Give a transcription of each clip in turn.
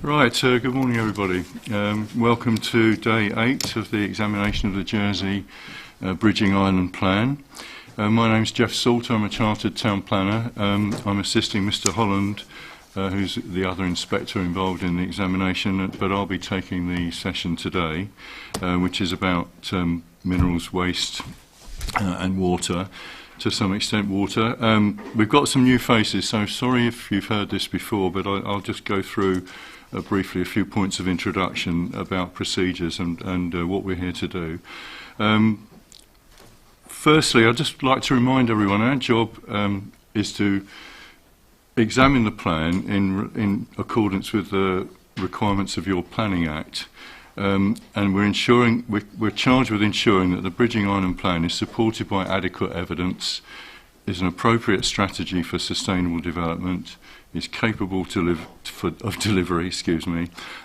Right, good morning everybody. Welcome to day 8 of the examination of the Jersey Bridging Island Plan. My name's Jeff Salter, I'm a Chartered Town Planner. I'm assisting Mr Holland, who's the other inspector involved in the examination, but I'll be taking the session today, which is about minerals, waste and water. To some extent water. We've got some new faces, so sorry if you've heard this before, but I'll just go through briefly a few points of introduction about procedures and what we're here to do. Firstly, I'd just like to remind everyone our job is to examine the plan in accordance with the requirements of your Planning Act. And we're charged with ensuring that the Bridging Island Plan is supported by adequate evidence, is an appropriate strategy for sustainable development, is capable of delivery,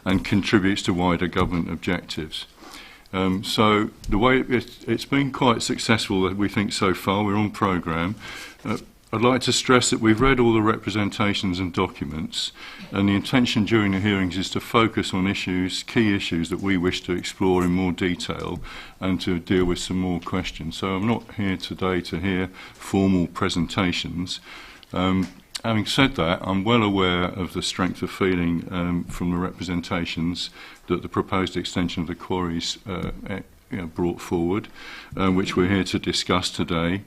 and contributes to wider government objectives. So the way it's been quite successful, we think, so far. We're on programme. I'd like to stress that we've read all the representations and documents, and the intention during the hearings is to focus on key issues that we wish to explore in more detail and to deal with some more questions. So I'm not here today to hear formal presentations. Having said that, I'm well aware of the strength of feeling from the representations that the proposed extension of the quarries brought forward, which we're here to discuss today.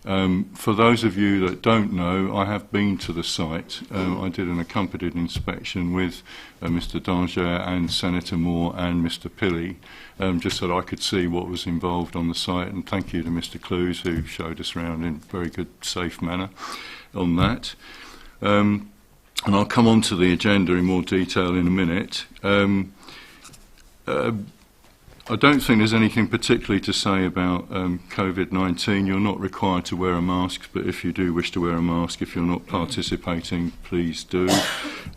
For those of you that don't know, I have been to the site. I did an accompanied inspection with Mr Danger and Senator Moore and Mr Pilley, just so that I could see what was involved on the site, and thank you to Mr Clues, who showed us around in a very good, safe manner on that. And I'll come on to the agenda in more detail in a minute. I don't think there's anything particularly to say about COVID-19. You're not required to wear a mask, but if you do wish to wear a mask, if you're not participating, please do.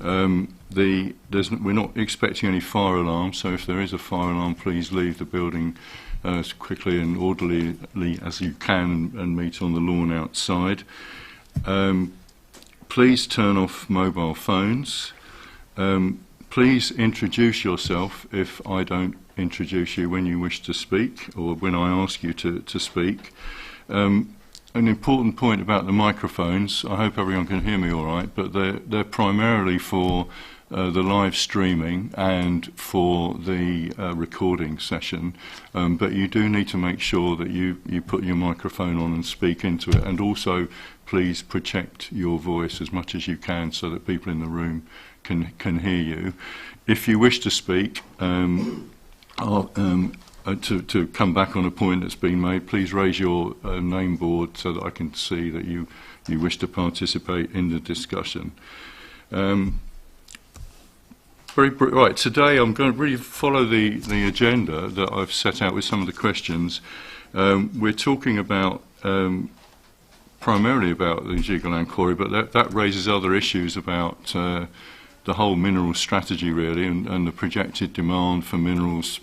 We're not expecting any fire alarms, so if there is a fire alarm, please leave the building as quickly and orderly as you can and meet on the lawn outside. Please turn off mobile phones. Please introduce yourself if I don't introduce you when you wish to speak or when I ask you to speak. An important point about the microphones, I hope everyone can hear me all right, but they're primarily for the live streaming and for the recording session, but you do need to make sure that you put your microphone on and speak into it, and also please project your voice as much as you can so that people in the room can hear you. If you wish to speak, to come back on a point that's been made, please raise your name board so that I can see that you wish to participate in the discussion. Right, today I'm going to really follow the agenda that I've set out with some of the questions. We're talking about primarily about the Jigaland Quarry, but that raises other issues about the whole mineral strategy really, and the projected demand for minerals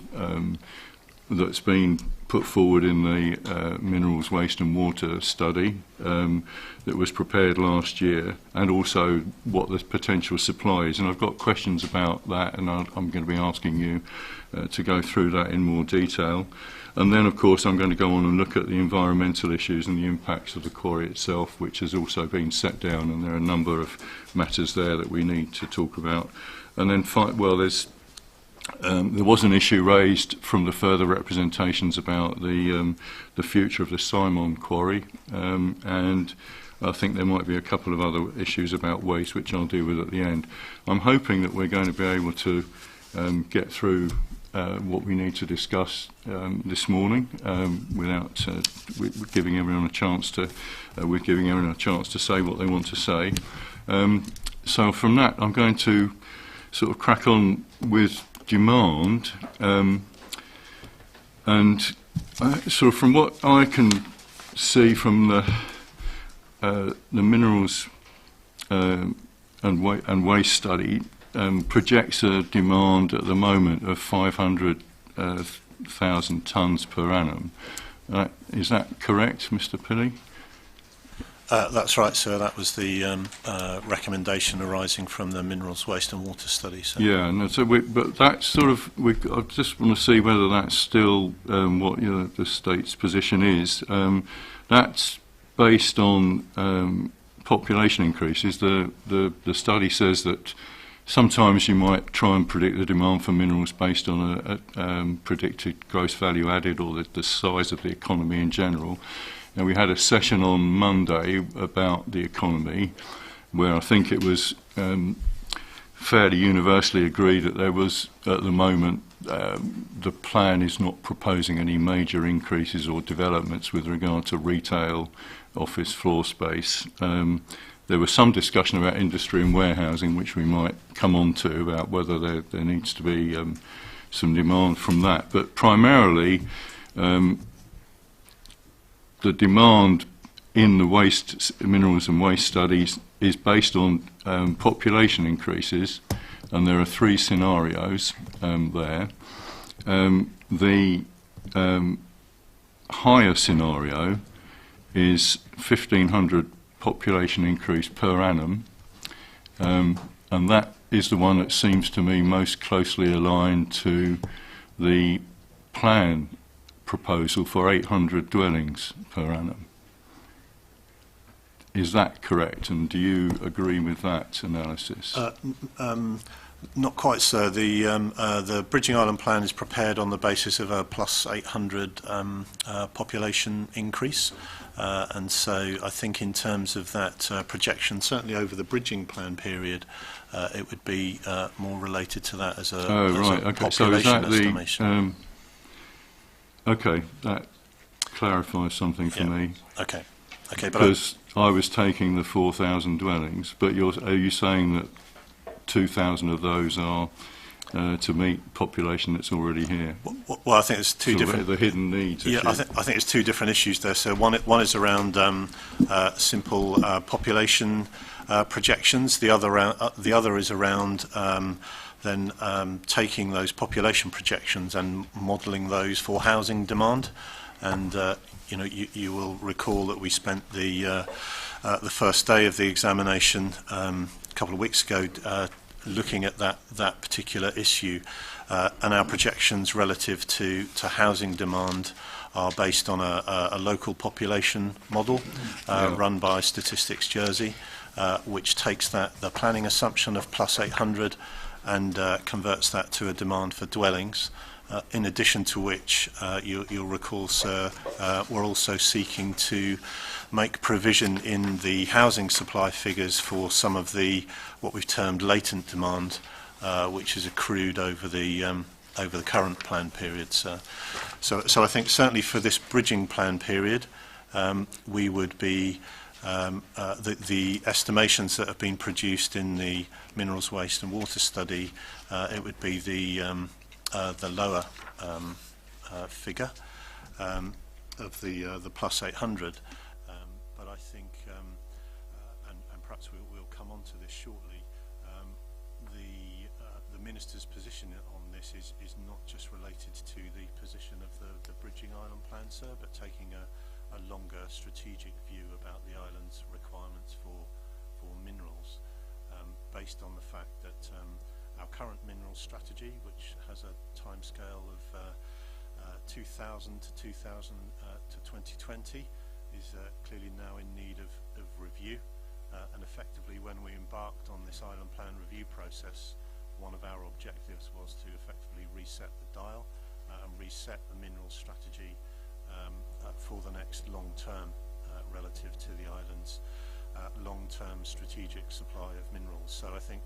that's been put forward in the minerals, waste and water study that was prepared last year, and also what the potential supply is. And I've got questions about that, and I'm going to be asking you to go through that in more detail. And then, of course, I'm going to go on and look at the environmental issues and the impacts of the quarry itself, which has also been set down, and there are a number of matters there that we need to talk about. And then, there was an issue raised from the further representations about the future of the Simon quarry, and I think there might be a couple of other issues about waste, which I'll deal with at the end. I'm hoping that we're going to be able to get through what we need to discuss this morning without giving everyone a chance to say what they want to say. So from that, I'm going to sort of crack on with demand, and sort of from what I can see from the minerals and waste study, projects a demand at the moment of 500,000 tonnes per annum. Is that correct, Mr. Pilley? That's right, sir. That was the recommendation arising from the minerals waste and water study. So. Yeah, and so but that's sort of, I just want to see whether that's still what the state's position is. That's based on population increases. The study says that sometimes you might try and predict the demand for minerals based on a predicted gross value added, or the size of the economy in general. And we had a session on Monday about the economy, where I think it was fairly universally agreed that there was, at the moment, the plan is not proposing any major increases or developments with regard to retail, office floor space. There was some discussion about industry and warehousing, which we might come on to, about whether there needs to be some demand from that. But primarily, the demand in the waste, minerals and waste studies is based on population increases, and there are three scenarios there. The higher scenario is 1,500 population increase per annum, and that is the one that seems to me most closely aligned to the plan proposal for 800 dwellings per annum. Is that correct, and do you agree with that analysis? Not quite, sir. The Bridging Island plan is prepared on the basis of a plus 800 population increase, and so I think in terms of that projection, certainly over the bridging plan period, it would be more related to that as a, population so is that estimation. Okay, that clarifies something for me. Okay, but because I was taking the 4,000 dwellings, but are you saying that 2,000 of those are to meet population that's already here? Well, I think it's two different. The hidden needs. Yeah, I think it's two different issues there. So one is around simple population projections. The other is around then taking those population projections and modelling those for housing demand. And you will recall that we spent the first day of the examination a couple of weeks ago looking at that particular issue, and our projections relative to housing demand are based on a local population model run by Statistics Jersey, which takes the planning assumption of plus 800 and converts that to a demand for dwellings. In addition to which, you'll recall, sir, we're also seeking to make provision in the housing supply figures for some of what we've termed latent demand, which is accrued over the current plan period. So I think certainly for this bridging plan period, we would be the estimations that have been produced in the minerals waste and water study. It would be the lower figure of the plus 800, but I think, and perhaps we'll come on to this shortly. The minister's position on this is not just related to the position of the Bridging Island plan, sir, but taking a longer strategic view about the island's requirements for minerals, based on the fact that our current minerals strategy, which has a timescale of 2000 to 2020, is clearly now in need of review. And effectively, when we embarked on this island plan review process, one of our objectives was to effectively reset the dial and reset the minerals strategy for the next long term relative to the island's long-term strategic supply of minerals. So I think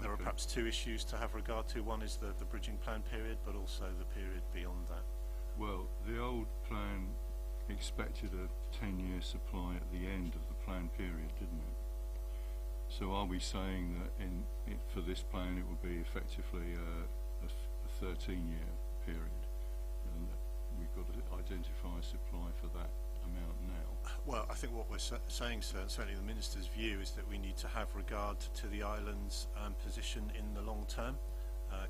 there are perhaps two issues to have regard to. One is the bridging plan period, but also the period beyond that. Well, the old plan expected a 10-year supply at the end of the plan period, didn't it? So are we saying that for this plan it will be effectively a 13-year period, and that we've got to identify a supply for that amount now? Well, I think what we're saying, sir, certainly the Minister's view, is that we need to have regard to the island's position in the long term.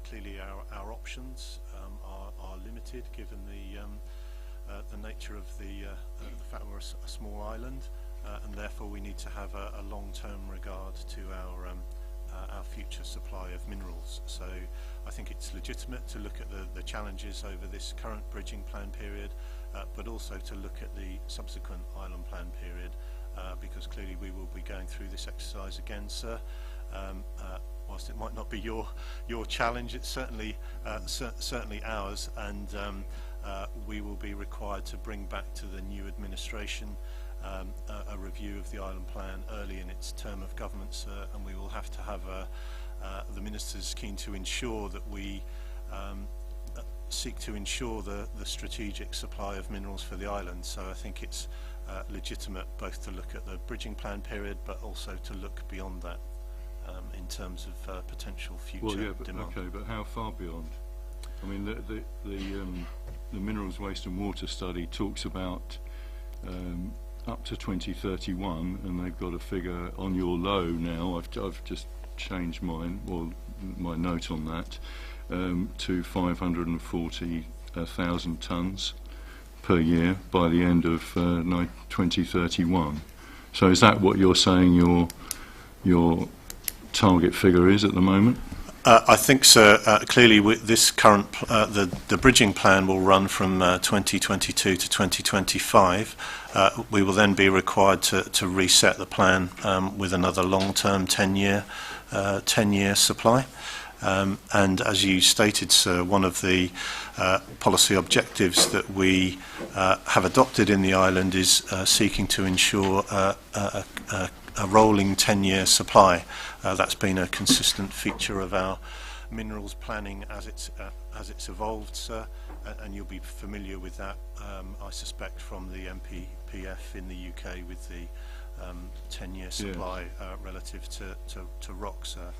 Clearly our options are limited given the nature of the fact we're a small island, and therefore we need to have a long-term regard to our future supply of minerals. So I think it's legitimate to look at the challenges over this current bridging plan period, but also to look at the subsequent island plan period, because clearly we will be going through this exercise again, sir. Whilst it might not be your challenge, it's certainly certainly ours, and we will be required to bring back to the new administration a review of the island plan early in its term of government, sir, and we will have to have the ministers keen to ensure that we seek to ensure the strategic supply of minerals for the island. So I think it's legitimate both to look at the bridging plan period, but also to look beyond that in terms of potential future demand. Okay, but how far beyond? I mean, the Minerals Waste and Water study talks about up to 2031, and they've got a figure on your low now. I've just changed mine, well, my note on that, to 540,000 tonnes per year by the end of 2031. So is that what you're saying your target figure is at the moment? I think, sir, clearly with this current, the bridging plan will run from 2022 to 2025. We will then be required to reset the plan with another long-term 10-year supply. And as you stated, sir, one of the policy objectives that we have adopted in the island is seeking to ensure a rolling 10-year supply. That's been a consistent feature of our minerals planning as it's evolved, sir, and you'll be familiar with that, I suspect, from the MPPF in the UK with the 10-year supply relative to rock, sir.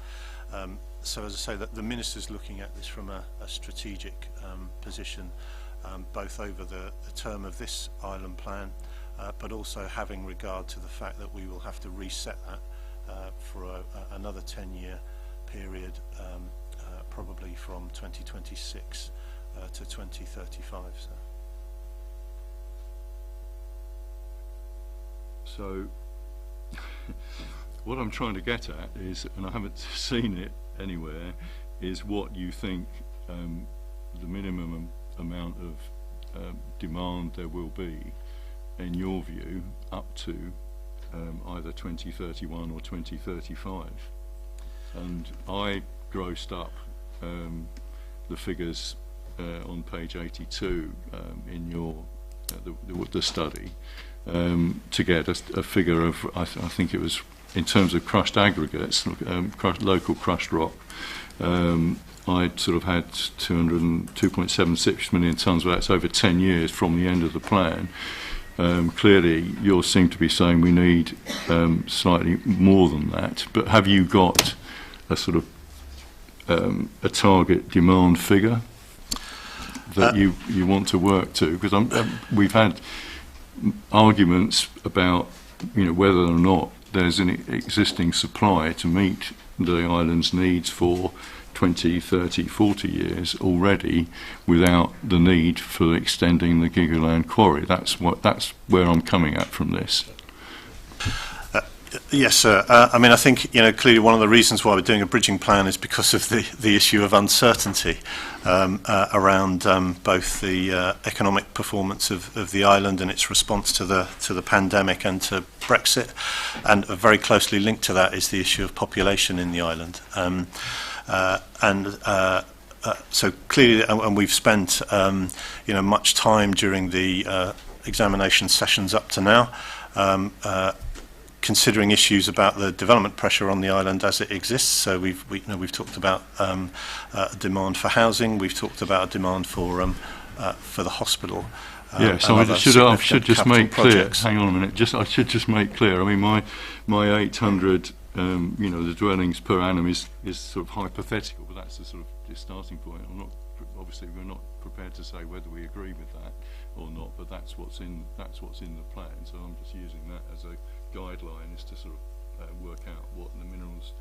So as I say, that the minister's looking at this from a strategic position, both over the term of this island plan, but also having regard to the fact that we will have to reset that for another 10-year period, probably from 2026 to 2035. So what I'm trying to get at is, and I haven't seen it anywhere, is what you think the minimum amount of demand there will be, in your view, up to either 2031 or 2035. And I grossed up the figures on page 82 in your the study to get a figure of, I think it was in terms of crushed aggregates, local crushed rock. I sort of had 2.76 million tonnes, but that's over 10 years from the end of the plan. Clearly, you seem to be saying we need slightly more than that. But have you got a sort of a target demand figure that you want to work to? Because we've had arguments about whether or not there's an existing supply to meet the island's needs for 20, 30, 40 years already without the need for extending the Gigaland quarry. That's where I'm coming at from this. Yes, sir. I mean, I think clearly one of the reasons why we're doing a bridging plan is because of the issue of uncertainty around both the economic performance of the island and its response to the pandemic and to Brexit, and very closely linked to that is the issue of population in the island. So clearly, and we've spent much time during the examination sessions up to now considering issues about the development pressure on the island as it exists. So we've talked about demand for housing. We've talked about demand for the hospital. Yeah, so I should just make clear. Hang on a minute. I should just make clear. I mean, my 800, the dwellings per annum is sort of hypothetical, but that's the sort of the starting point. Obviously, we're not prepared to say whether we agree with that or not, but that's what's in the plan. So I'm just using that as a guideline, is to sort of work out what the minerals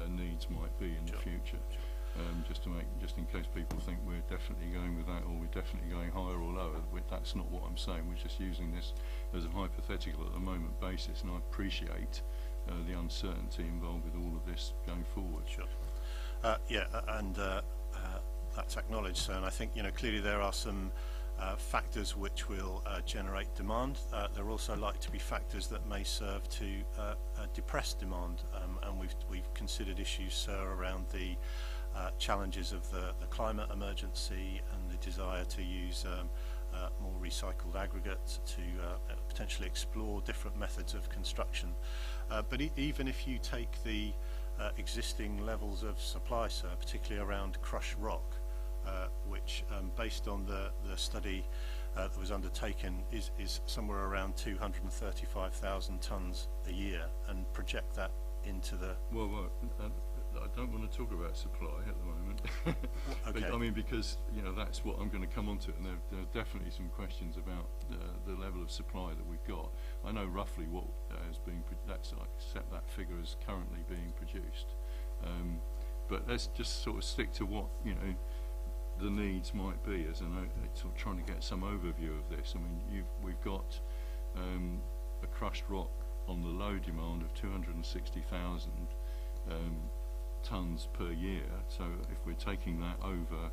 needs might be in the future. just in case people think we're definitely going with that or we're definitely going higher or lower. That's not what I'm saying. We're just using this as a hypothetical at the moment basis, and I appreciate the uncertainty involved with all of this going forward. Sure. That's acknowledged. So, and I think, clearly there are some factors which will generate demand. There are also likely to be factors that may serve to depress demand, and we've considered issues around the challenges of the climate emergency and the desire to use more recycled aggregates to potentially explore different methods of construction. But even if you take the existing levels of supply, particularly around crushed rock, which based on the study that was undertaken is somewhere around 235,000 tonnes a year, and project that into the... Well, I don't want to talk about supply at the moment. Okay. But, I mean, because that's what I'm going to come on to, and there are definitely some questions about the level of supply that we've got. I know roughly what is being that's I accept that figure is currently being produced, but let's just sort of stick to what the needs might be, as sort of trying to get some overview of this. I mean, we've got a crushed rock on the low demand of 260,000 tonnes per year. So if we're taking that over,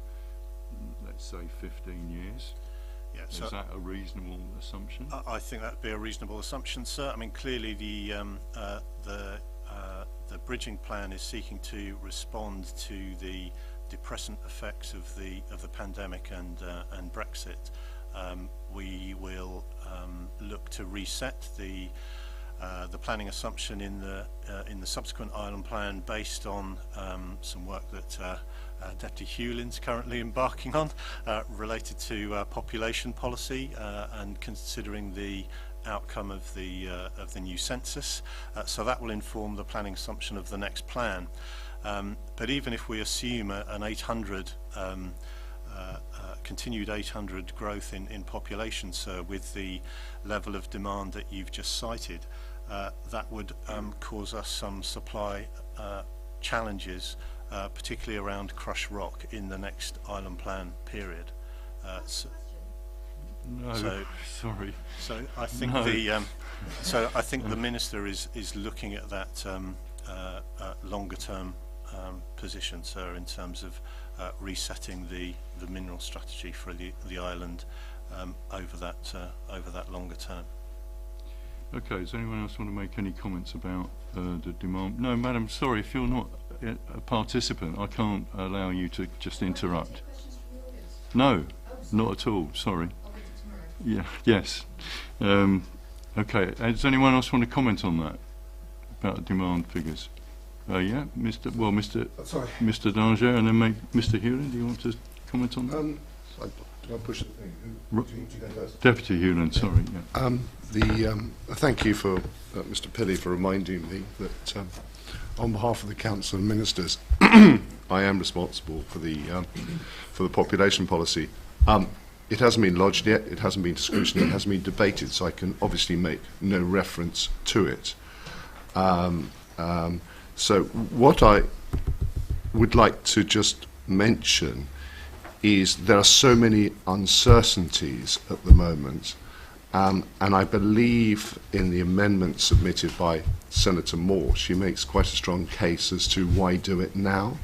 let's say 15 years, is that a reasonable assumption? I think that would be a reasonable assumption, sir. I mean, clearly the bridging plan is seeking to respond to the depressant effects of the pandemic and Brexit. We will look to reset the planning assumption in the subsequent island plan based on some work that Deputy Hewlin's currently embarking on related to population policy and considering the outcome of the new census. So that will inform the planning assumption of the next plan. But even if we assume an 800 continued 800 growth in population, so with the level of demand that you've just cited, that would cause us some supply challenges, particularly around crushed rock in the next island plan period. Sorry. So I think I think the minister is looking at that longer term position, sir, in terms of resetting the mineral strategy for the island over that longer term. Okay, does anyone else want to make any comments about the demand? No, madam, sorry, if you're not a participant, I can't allow you to just interrupt. No, not at all, sorry. Yeah, yes. Okay, does anyone else want to comment on that, about demand figures? Yeah, Mr. Danger, and then Mr. Hewlin, do you want to comment on that? Do I push the thing? Deputy Hewlin, sorry. Yeah. Thank you for Mr. Pilley for reminding me that on behalf of the Council of Ministers, I am responsible for the population policy. It hasn't been lodged yet. It hasn't been scrutinised. It hasn't been debated. So I can obviously make no reference to it. So what I would like to just mention is there are so many uncertainties at the moment, and I believe in the amendment submitted by Senator Moore, she makes quite a strong case as to why do it now,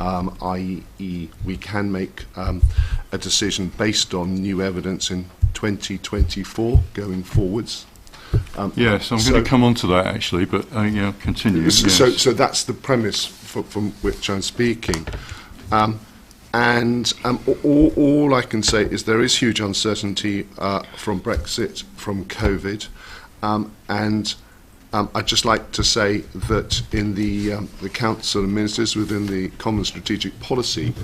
i.e. we can make a decision based on new evidence in 2024 going forwards. Yes, I'm going to come on to that actually, but continue. Yes. So that's the premise from which I'm speaking. All I can say is there is huge uncertainty from Brexit, from COVID, and I'd just like to say that in the Council of Ministers within the Common Strategic Policy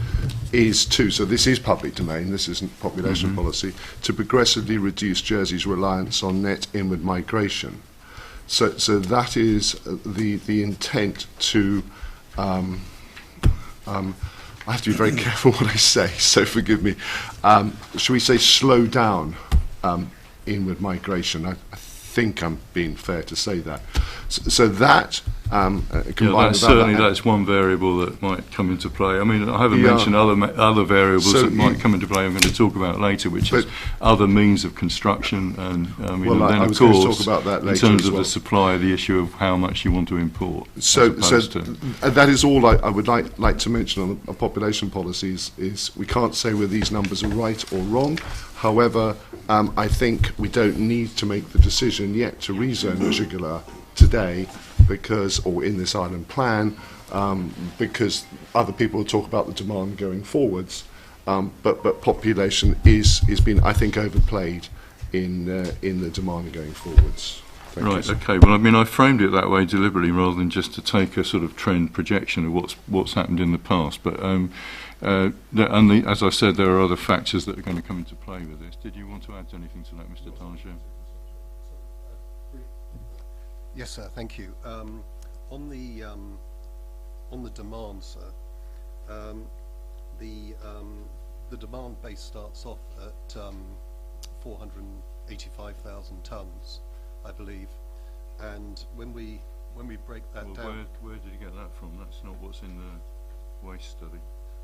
is to, so this is public domain, this isn't population policy, to progressively reduce Jersey's reliance on net inward migration. So that is the intent to, I have to be very careful what I say, so forgive me. Shall we say slow down inward migration? I think I'm being fair to say that. So that combined Yeah, with that's certainly other. that's one variable that might come into play. I mean, I haven't Yeah. mentioned other variables So that might come into play. I'm going to talk about later, which is But- other means of construction, and I mean, Well, and then I of was going to course, talk about that in later terms as of well. the supply, the issue of how much you want to import. So, as opposed to, that is all I would like to mention on population policies. Is we can't say whether these numbers are right or wrong. However, I think we don't need to make the decision yet to rezone Jugula today, or in this island plan, because other people will talk about the demand going forwards. But population is been, I think, overplayed in the demand going forwards. Thank you, right, sir. okay. Well, I mean, I framed it that way deliberately rather than just to take a sort of trend projection of what's happened in the past. But as I said, there are other factors that are going to come into play with this. Did you want to add anything to that, Mr. Tangier? Yes, sir. Thank you. On the demand, sir, the demand base starts off at 485,000 tons, I believe, and when we break that Well, down, where did you get that from? That's not what's in the waste study.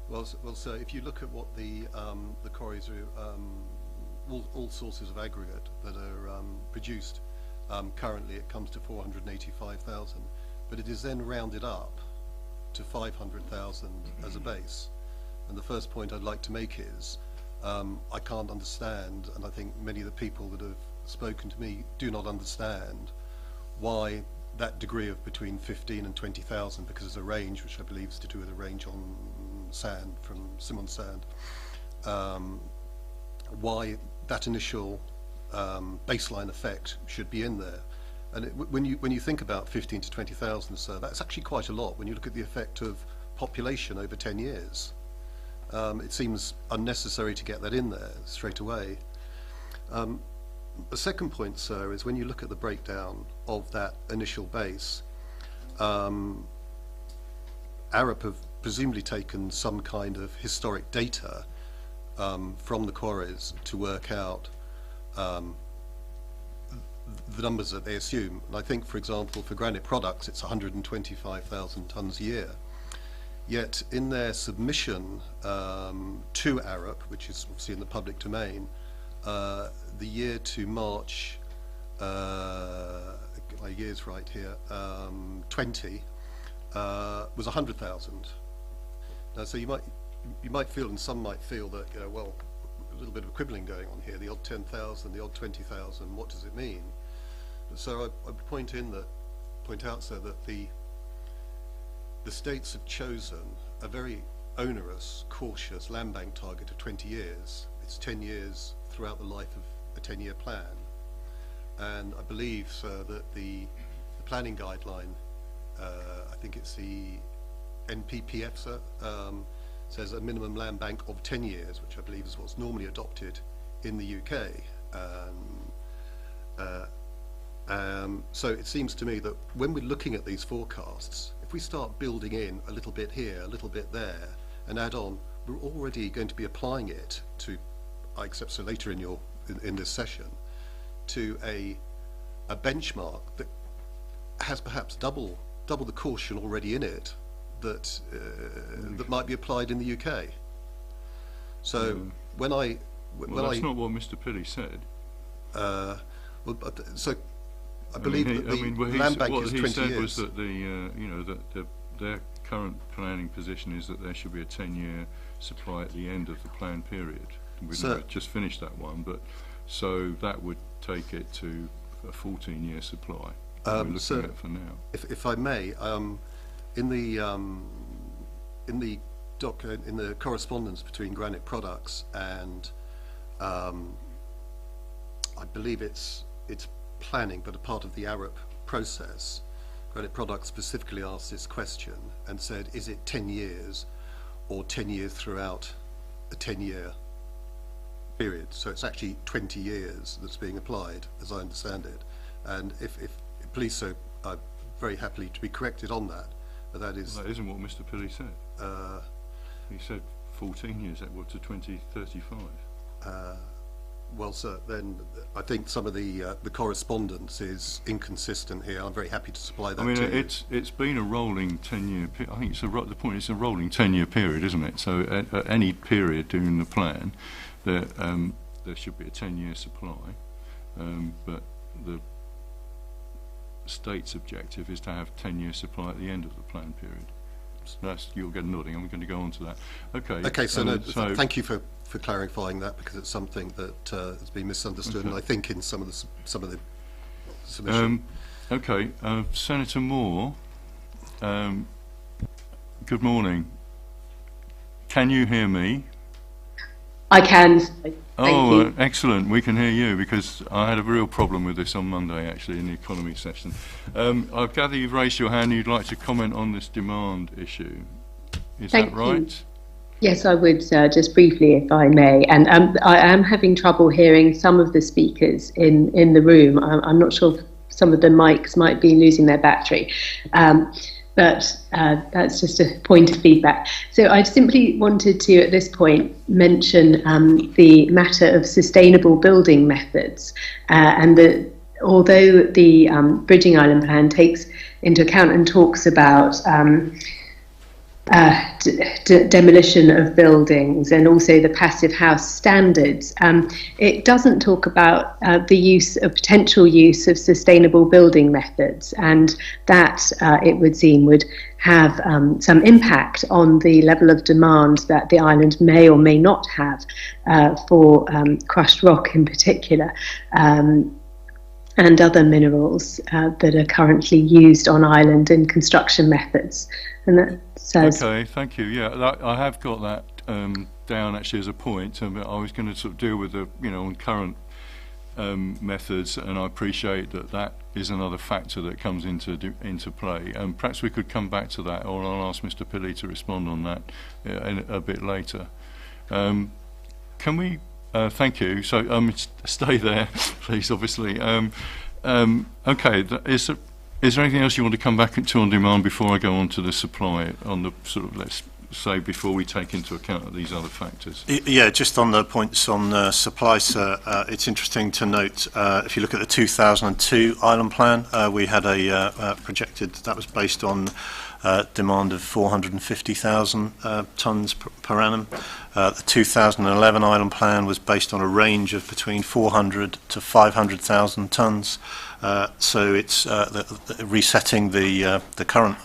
well, sir, if you look at what the quarries are, all sources of aggregate that are produced. Currently it comes to 485,000, but it is then rounded up to 500,000 as a base. And the first point I'd like to make is I can't understand, and I think many of the people that have spoken to me do not understand why that degree of between 15 and 20,000, because there's a range which I believe is to do with a range on sand from Simon sand, why that initial baseline effect should be in there. And when you think about 15 to 20,000, sir, that's actually quite a lot when you look at the effect of population over 10 years. It seems unnecessary to get that in there straight away. The second point, sir, is when you look at the breakdown of that initial base, Arup have presumably taken some kind of historic data from the quarries to work out the numbers that they assume. And I think, for example, for Granite Products, it's 125,000 tonnes a year. Yet in their submission to Arup, which is obviously in the public domain, the year to March, my year's right here, 20, was 100,000. Now, so you might feel, and some might feel that, well, a little bit of quibbling going on here, the odd 10,000, the odd 20,000, what does it mean? So I would point out, sir, that the states have chosen a very onerous, cautious land bank target of 20 years. It's 10 years throughout the life of a 10-year plan. And I believe, sir, that the planning guideline, I think it's the NPPF, sir, says a minimum land bank of 10 years, which I believe is what's normally adopted in the UK. So it seems to me that when we're looking at these forecasts, if we start building in a little bit here, a little bit there, and add on, we're already going to be applying it to, I accept so later in this session, to a benchmark that has perhaps double the caution already in it that that might be applied in the UK. So when I that's not what Mr. Pilley said. So I believe that the land bank is 20 years. What he said was that their current planning position is that there should be a 10-year supply at the end of the plan period. We've just finished that one, but so that would take it to a 14-year supply. We're looking at for now. If I may, in the correspondence between Granite Products and I believe it's planning, but a part of the Arup process, Granite Products specifically asked this question and said, is it 10 years or 10 years throughout a 10-year period? So it's actually 20 years that's being applied, as I understand it. And if please, so I'm very happily to be corrected on that. But that is. Well, that isn't what Mr. Pilley said. He said 14 years, that was to 2035. Well, sir, then I think some of the correspondence is inconsistent here. I'm very happy to supply that I mean, to you. it's been a rolling 10-year. I think the point is a rolling 10-year period, isn't it? So at any period during the plan, there should be a 10-year supply, but the state's objective is to have 10-year supply at the end of the plan period. You'll get nodding. I'm going to go on to that. Okay. Okay, so thank you for clarifying that, because it's something that has been misunderstood, Okay. and I think in some of the submission. Okay, Senator Moore. Good morning. Can you hear me? I can. Thank you. Excellent. We can hear you, because I had a real problem with this on Monday, actually, in the economy session. I gather you've raised your hand. You'd like to comment on this demand issue. Is Thank that right? you. Yes, I would, just briefly, if I may. And I am having trouble hearing some of the speakers in the room. I'm not sure if some of the mics might be losing their battery. But that's just a point of feedback. So I simply wanted to, at this point, mention the matter of sustainable building methods, and that although the Bridging Island Plan takes into account and talks about demolition of buildings and also the passive house standards, it doesn't talk about the potential use of sustainable building methods, and that it would seem would have some impact on the level of demand that the island may or may not have for crushed rock in particular, and other minerals that are currently used on island in construction methods. And that says... Okay, thank you. Yeah, I have got that down actually as a point. I was going to sort of deal with the, on current methods, and I appreciate that is another factor that comes into play. Perhaps we could come back to that, or I'll ask Mr. Pilley to respond on that a bit later. Can we? Thank you. So stay there, please. Obviously. Okay. Is there anything else you want to come back to on demand before I go on to the supply, on the sort of, let's say, before we take into account these other factors? Yeah, just on the points on supply, sir, it's interesting to note, if you look at the 2002 island plan, we had a projected, that was based on demand of 450,000 tonnes per annum. The 2011 island plan was based on a range of between 400 to 500,000 tonnes. So it's resetting the current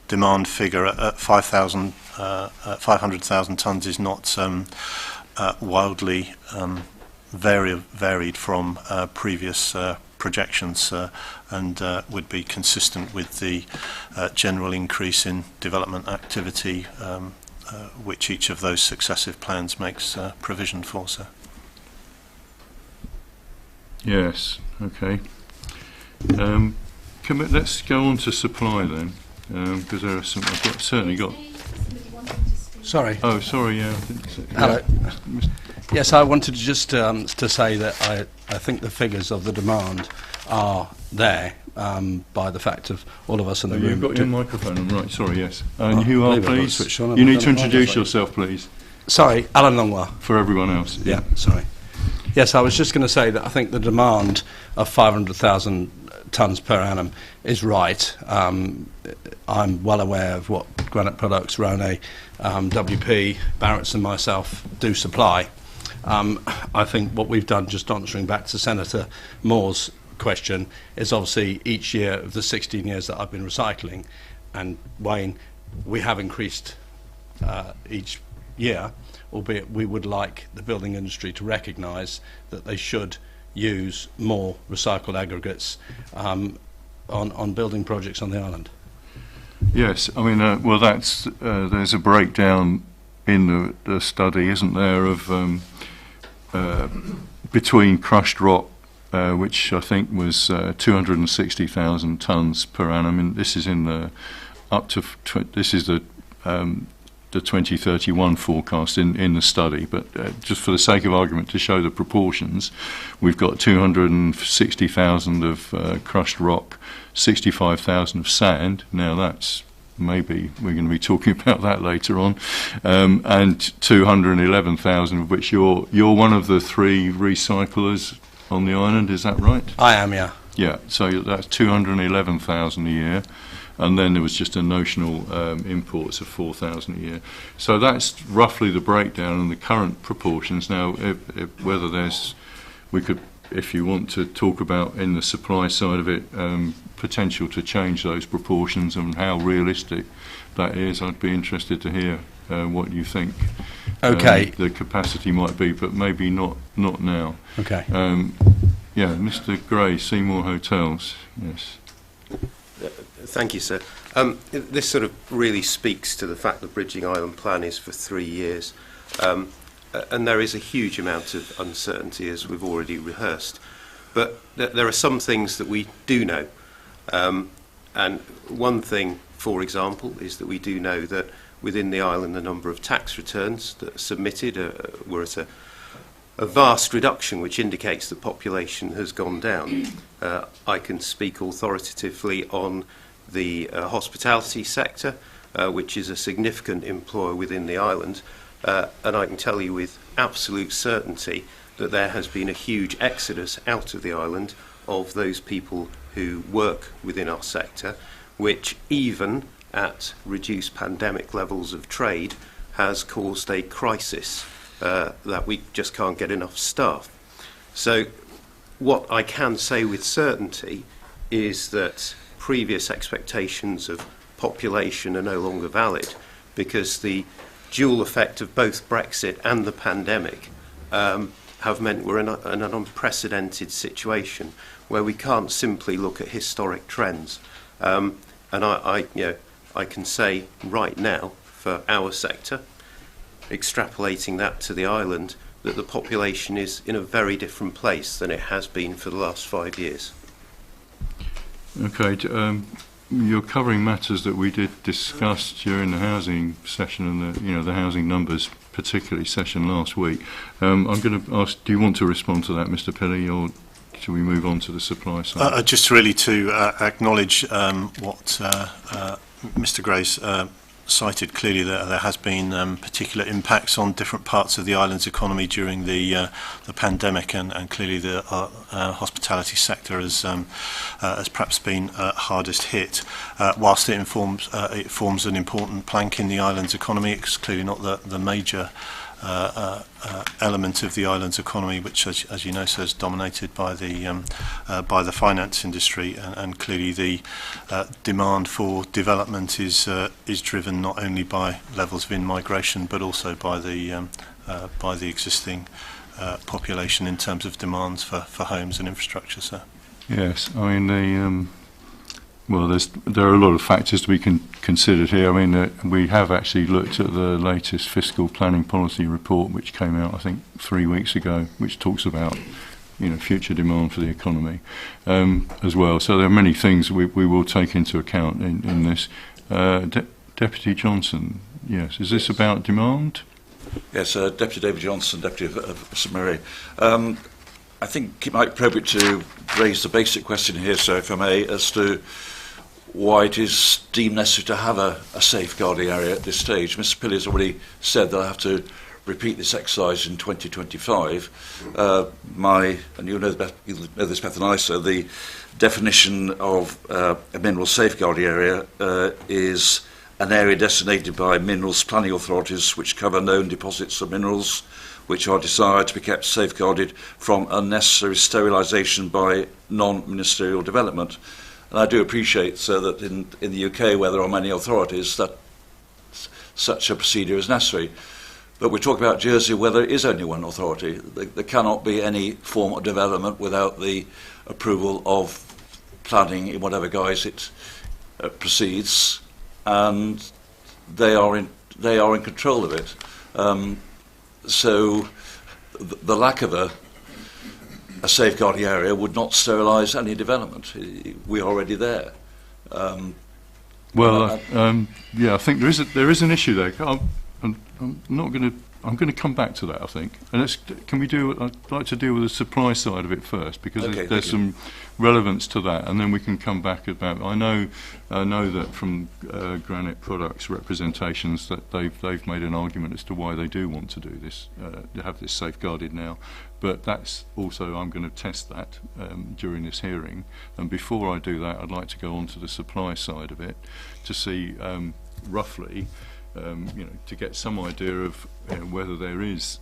demand figure at 500,000 tonnes is not wildly varied from previous projections, and would be consistent with the general increase in development activity which each of those successive plans makes provision for, sir. Yes, okay. Let's go on to supply then, because there are some. Certainly got. Sorry. Oh, sorry. Yeah. Hello. Yes, I wanted to just to say that I think the figures of the demand are there by the fact of all of us in the room. You've got your microphone on, right? Sorry. Yes. And who are, please? On, you need to introduce yourself, please. Sorry, Alan Longwell. For everyone else. Yeah. Sorry. Yes, I was just going to say that I think the demand of 500,000 tonnes per annum is right. I'm well aware of what Granite Products, Rone, WP, Barrett's and myself do supply. I think what we've done, just answering back to Senator Moore's question, is obviously each year of the 16 years that I've been recycling, and Wayne, we have increased each year, albeit we would like the building industry to recognise that they should use more recycled aggregates on building projects on the island. Yes, I mean, well, that's there's a breakdown in the study, isn't there, of between crushed rock, which I think was 260,000 tonnes per annum, and this is in the this is the 2031 forecast in the study, but just for the sake of argument, to show the proportions, we've got 260,000 of crushed rock, 65,000 of sand. Now that's maybe we're going to be talking about that later on, and 211,000 of which you're one of the 3 recyclers on the island, is that right? I am, yeah. Yeah, so that's 211,000 a year, and then there was just a notional imports of 4,000 a year. So that's roughly the breakdown and the current proportions. Now, whether we could, if you want to talk about in the supply side of it, potential to change those proportions and how realistic that is, I'd be interested to hear what you think. Okay. The capacity might be, but maybe not now. Okay. Yeah, Mr. Gray, Seymour Hotels. Yes. Thank you, sir. This sort of really speaks to the fact the Bridging Island plan is for 3 years. And there is a huge amount of uncertainty, as we've already rehearsed. But there are some things that we do know. And one thing, for example, is that we do know that within the island the number of tax returns that are submitted were at a vast reduction, which indicates the population has gone down. I can speak authoritatively on the hospitality sector, which is a significant employer within the island, and I can tell you with absolute certainty that there has been a huge exodus out of the island of those people who work within our sector, which even at reduced pandemic levels of trade has caused a crisis that we just can't get enough staff. So what I can say with certainty is that previous expectations of population are no longer valid, because the dual effect of both Brexit and the pandemic have meant we're in an unprecedented situation where we can't simply look at historic trends. And I can say right now for our sector, extrapolating that to the island, that the population is in a very different place than it has been for the last 5 years. Okay, you're covering matters that we did discuss during the housing session and the housing numbers, particularly session last week. I'm going to ask, do you want to respond to that, Mr. Pilley, or shall we move on to the supply side? Just really to acknowledge what Mr. Gray's cited. Clearly there has been particular impacts on different parts of the island's economy during the pandemic, and clearly the hospitality sector has perhaps been hardest hit. Whilst it forms an important plank in the island's economy, it's clearly not the major element of the island's economy, which, as you know, so is dominated by the finance industry, and clearly the demand for development is driven not only by levels of in-migration but also by the existing population in terms of demands for homes and infrastructure. So, yes, I mean there are a lot of factors to be considered here. I mean, we have actually looked at the latest fiscal planning policy report, which came out, I think, 3 weeks ago, which talks about, future demand for the economy as well. So there are many things we will take into account in this. Deputy Johnson, yes, is this about demand? Yes, Deputy David Johnson, Deputy of St Mary. I think it might be appropriate to raise the basic question here, so if I may, as to why it is deemed necessary to have a safeguarding area at this stage. Mr. Pilley has already said that I have to repeat this exercise in 2025. And you'll know this better than I, so the definition of a mineral safeguarding area is an area designated by minerals planning authorities which cover known deposits of minerals which are desired to be kept safeguarded from unnecessary sterilisation by non-ministerial development. And I do appreciate, sir, that in the UK, where there are many authorities, that such a procedure is necessary. But we're talking about Jersey, where there is only one authority. There cannot be any form of development without the approval of planning in whatever guise it proceeds, and they are in control of it. So the lack of a safeguarding area would not sterilise any development. We're already there. Yeah, I think there is an issue there. I'm not going to I'm going to come back to that, I think. And I'd like to deal with the supply side of it first, because there's some relevance to that, and then we can come back about. I know that from Granite Products representations that they've made an argument as to why they do want to do this, to have this safeguarded now. But that's also, I'm going to test that during this hearing. And before I do that, I'd like to go on to the supply side of it to see roughly. To get some idea of whether there is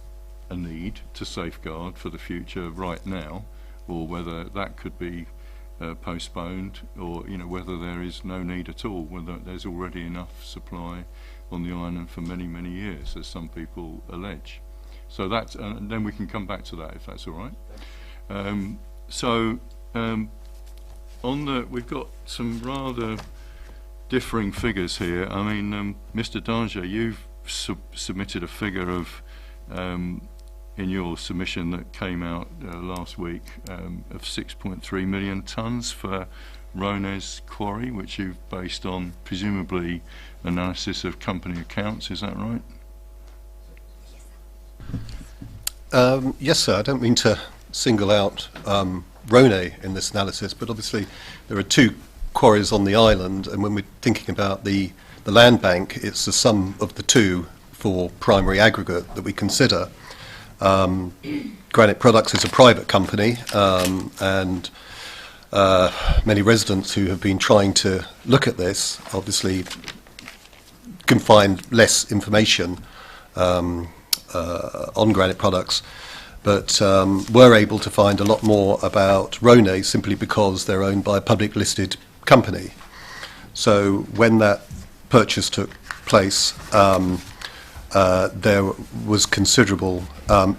a need to safeguard for the future right now, or whether that could be postponed, or whether there is no need at all, whether there's already enough supply on the island for many, many years, as some people allege. So that's, and then we can come back to that if that's all right. We've got some rather differing figures here. I mean, Mr. Danger, you've submitted a figure of, in your submission that came out last week, of 6.3 million tonnes for Rones Quarry, which you've based on, presumably, analysis of company accounts. Is that right? Yes, sir. I don't mean to single out Rone in this analysis, but obviously there are two quarries on the island, and when we're thinking about the land bank, it's the sum of the two for primary aggregate that we consider. Granite Products is a private company, and many residents who have been trying to look at this obviously can find less information on Granite Products, but were able to find a lot more about Rone simply because they're owned by a public listed company. So when that purchase took place, there was considerable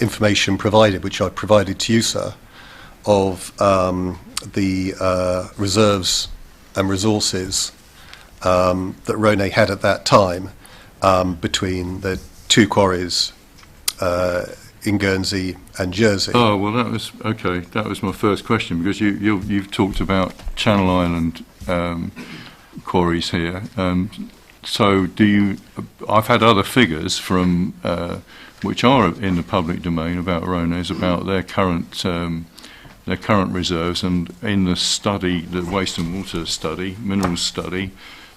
information provided, which I provided to you, sir, of the reserves and resources that Rone had at that time between the two quarries in Guernsey and Jersey. Oh, well, that was okay. That was my first question, because you've talked about Channel Island quarries here. So do you? I've had other figures from which are in the public domain about Rones, about their current reserves, and in the study, the waste and water study, minerals study,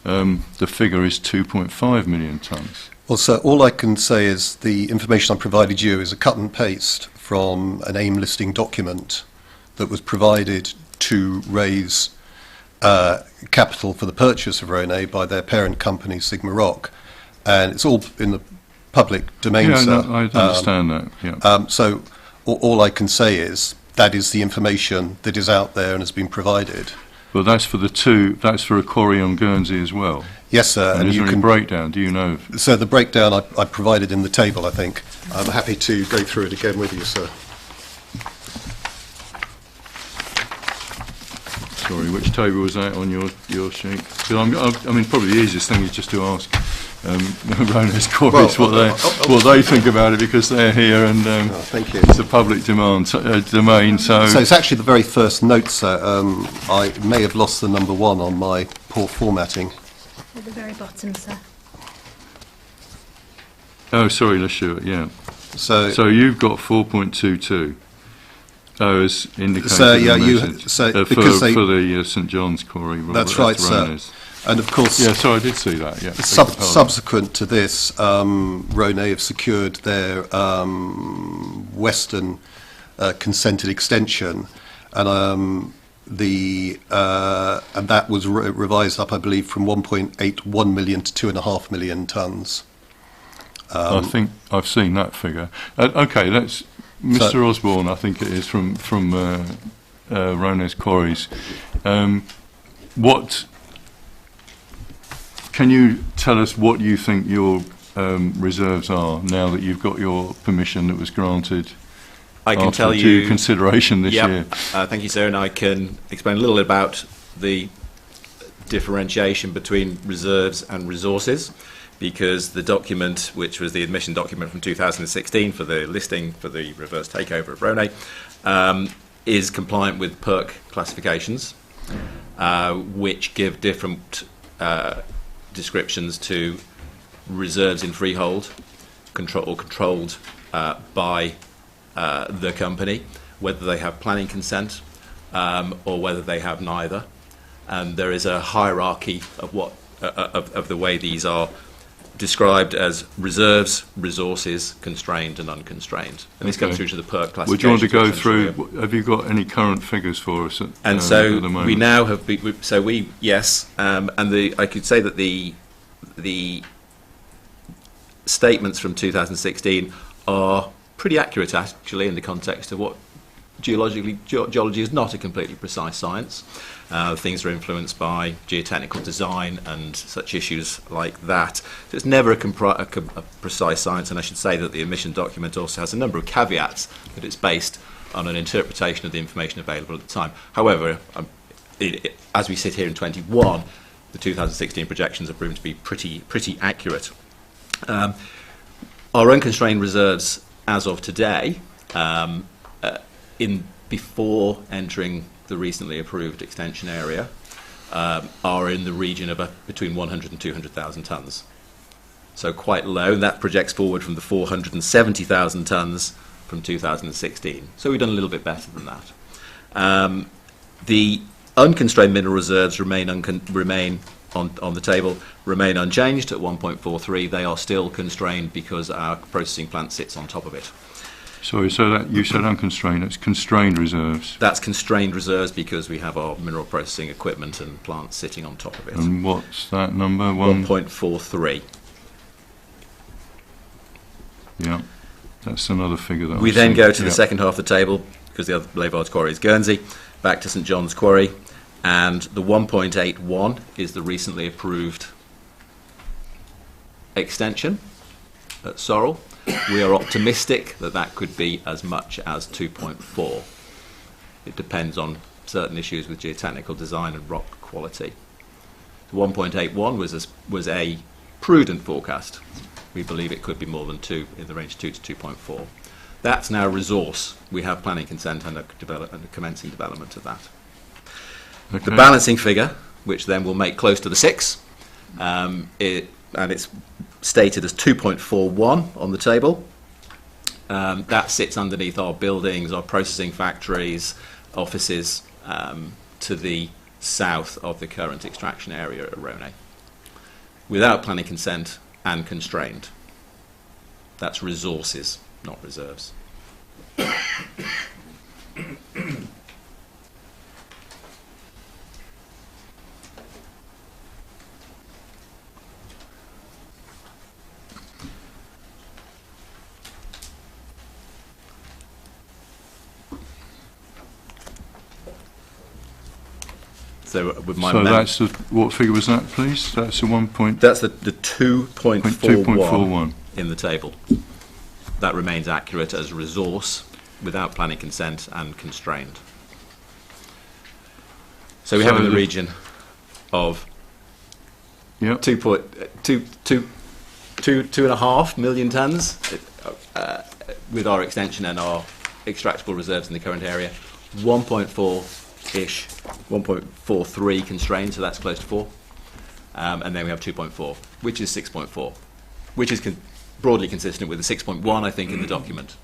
the figure is 2.5 million tonnes. Well, sir, all I can say is the information I provided you is a cut and paste from an AIM listing document that was provided to raise capital for the purchase of Rone by their parent company, Sigma Rock. And it's all in the public domain, sir. No, I understand that, yeah. So all I can say is that is the information that is out there and has been provided. Well, that's for that's for a quarry on Guernsey as well. Yes, sir. And is there any breakdown? Do you know? So the breakdown I provided in the table, I think. I'm happy to go through it again with you, sir. Sorry, which table was that on your sheet? 'Cause I mean, probably the easiest thing is just to ask Rones Quarries what they think about it, because they're here, and thank you. It's a public domain. So it's actually the very first note, sir. I may have lost the number 1 on my poor formatting. At the very bottom, sir. Oh, sorry, let's show it. Yeah. So you've got 4.22. Oh, as indicated. So yeah, in the you message. because for the St John's Quarry. That's right, sir. Rones. And of course, yeah. So I did see that. Yeah. Subsequent to this, Rone have secured their western consented extension, and and that was revised up, I believe, from 1.81 million to 2.5 million tonnes. I think I've seen that figure. Okay, let's. Mr. Osborne, I think it is from Rones Quarries. What can you tell us? What you think your reserves are now that you've got your permission that was granted? I can tell you due consideration this year. Thank you, sir, and I can explain a little bit about the differentiation between reserves and resources, because the document, which was the admission document from 2016 for the listing for the reverse takeover of Rone, is compliant with PERC classifications, which give different descriptions to reserves in freehold controlled by the company, whether they have planning consent or whether they have neither. And there is a hierarchy of of the way these are described as reserves, resources, constrained and unconstrained. And this comes through to the PERC classification. Would you want to go through, have you got any current figures for us at, and so at the moment? we now have, yes, and I could say that the statements from 2016 are pretty accurate actually in the context of what geology is not a completely precise science. Things are influenced by geotechnical design and such issues like that. So it's never a precise science, and I should say that the emission document also has a number of caveats that it's based on an interpretation of the information available at the time. However, as we sit here in 21, the 2016 projections are proven to be pretty accurate. Our unconstrained reserves as of today, before entering the recently approved extension area, are in the region of between 100 and 200,000 tonnes. So quite low. That projects forward from the 470,000 tonnes from 2016. So we've done a little bit better than that. The unconstrained mineral reserves remain on the table, remain unchanged at 1.43. They are still constrained because our processing plant sits on top of it. Sorry, so that you said unconstrained, that's constrained reserves. That's constrained reserves because we have our mineral processing equipment and plants sitting on top of it. And what's that number? 1.43. Yeah, that's another figure that we then go to the second half of the table, because the other Layvard's quarry is Guernsey, back to St John's Quarry, and the 1.81 is the recently approved extension at Sorrel. We are optimistic that that could be as much as 2.4. It depends on certain issues with geotechnical design and rock quality. The 1.81 was a prudent forecast. We believe it could be more than 2, in the range 2 to 2.4. That's now resource. We have planning consent and a commencing development of that. Okay. The balancing figure, which then will make close to the 6, and it's stated as 2.41 on the table. That sits underneath our buildings, our processing factories, offices to the south of the current extraction area at Rhone, without planning consent and constrained. That's resources, not reserves. So with my that's what figure was that, please? That's the 1 point. That's the 2.41 2.41 in the table. That remains accurate as resource without planning consent and constrained. So we have in the region of 2.5 million tonnes with our extension and our extractable reserves in the current area. 1.4-ish, 1.43 constrained, so that's close to 4. And then we have 2.4, which is 6.4, which is broadly consistent with the 6.1, I think, in the document.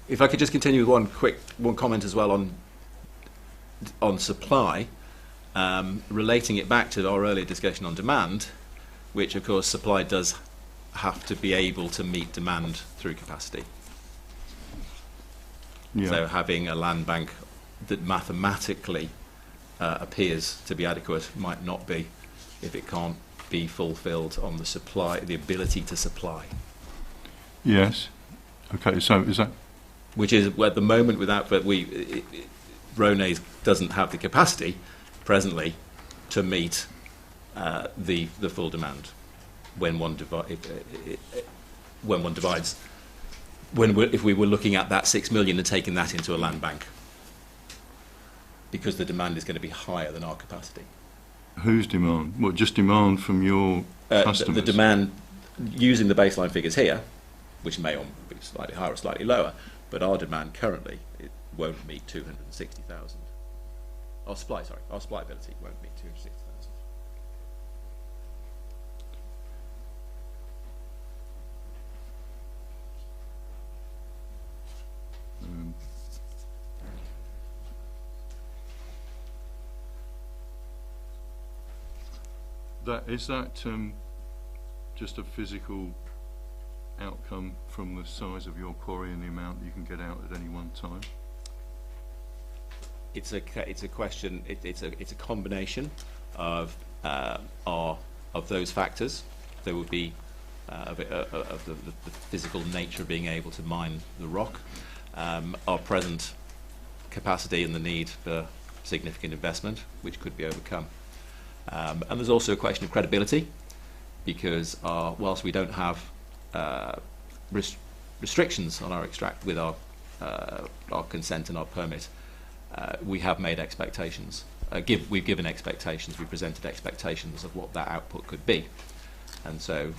If I could just continue with one comment as well on supply, relating it back to our earlier discussion on demand, which of course supply does have to be able to meet demand through capacity. Yeah. So having a land bank that mathematically appears to be adequate might not be if it can't be fulfilled on the supply, the ability to supply. Yes. Okay, so is that... Which is at the moment Rhone doesn't have the capacity presently to meet the full demand when one divides. If we were looking at that 6 million and taking that into a land bank, because the demand is going to be higher than our capacity. Whose demand? What, just demand from your customers? The demand, using the baseline figures here, which may be slightly higher or slightly lower, but our demand currently, it won't meet 260,000. Our supply ability won't meet 260,000. Is that just a physical outcome from the size of your quarry and the amount you can get out at any one time? It's a question. It's a combination of those factors. There would be of the physical nature of being able to mine the rock, our present capacity and the need for significant investment, which could be overcome. And there's also a question of credibility, because whilst we don't have restrictions on our extract with our consent and our permit, we have made expectations. We've given expectations. We presented expectations of what that output could be, and so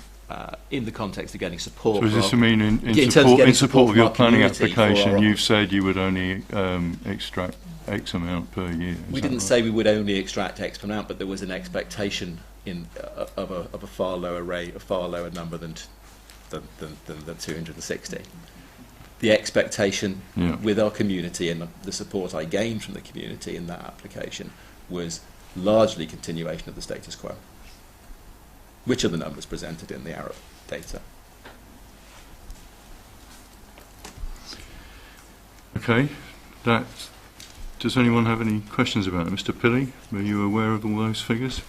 in the context of getting support. So does this mean in support of your planning application, you've said you would only extract X amount per year? We didn't say we would only extract X amount, but there was an expectation of a far lower rate, a far lower number than 260. The expectation with our community and the support I gained from the community in that application was largely continuation of the status quo, which are the numbers presented in the Arab data. Okay, does anyone have any questions about it? Mr. Pilley, were you aware of all those figures?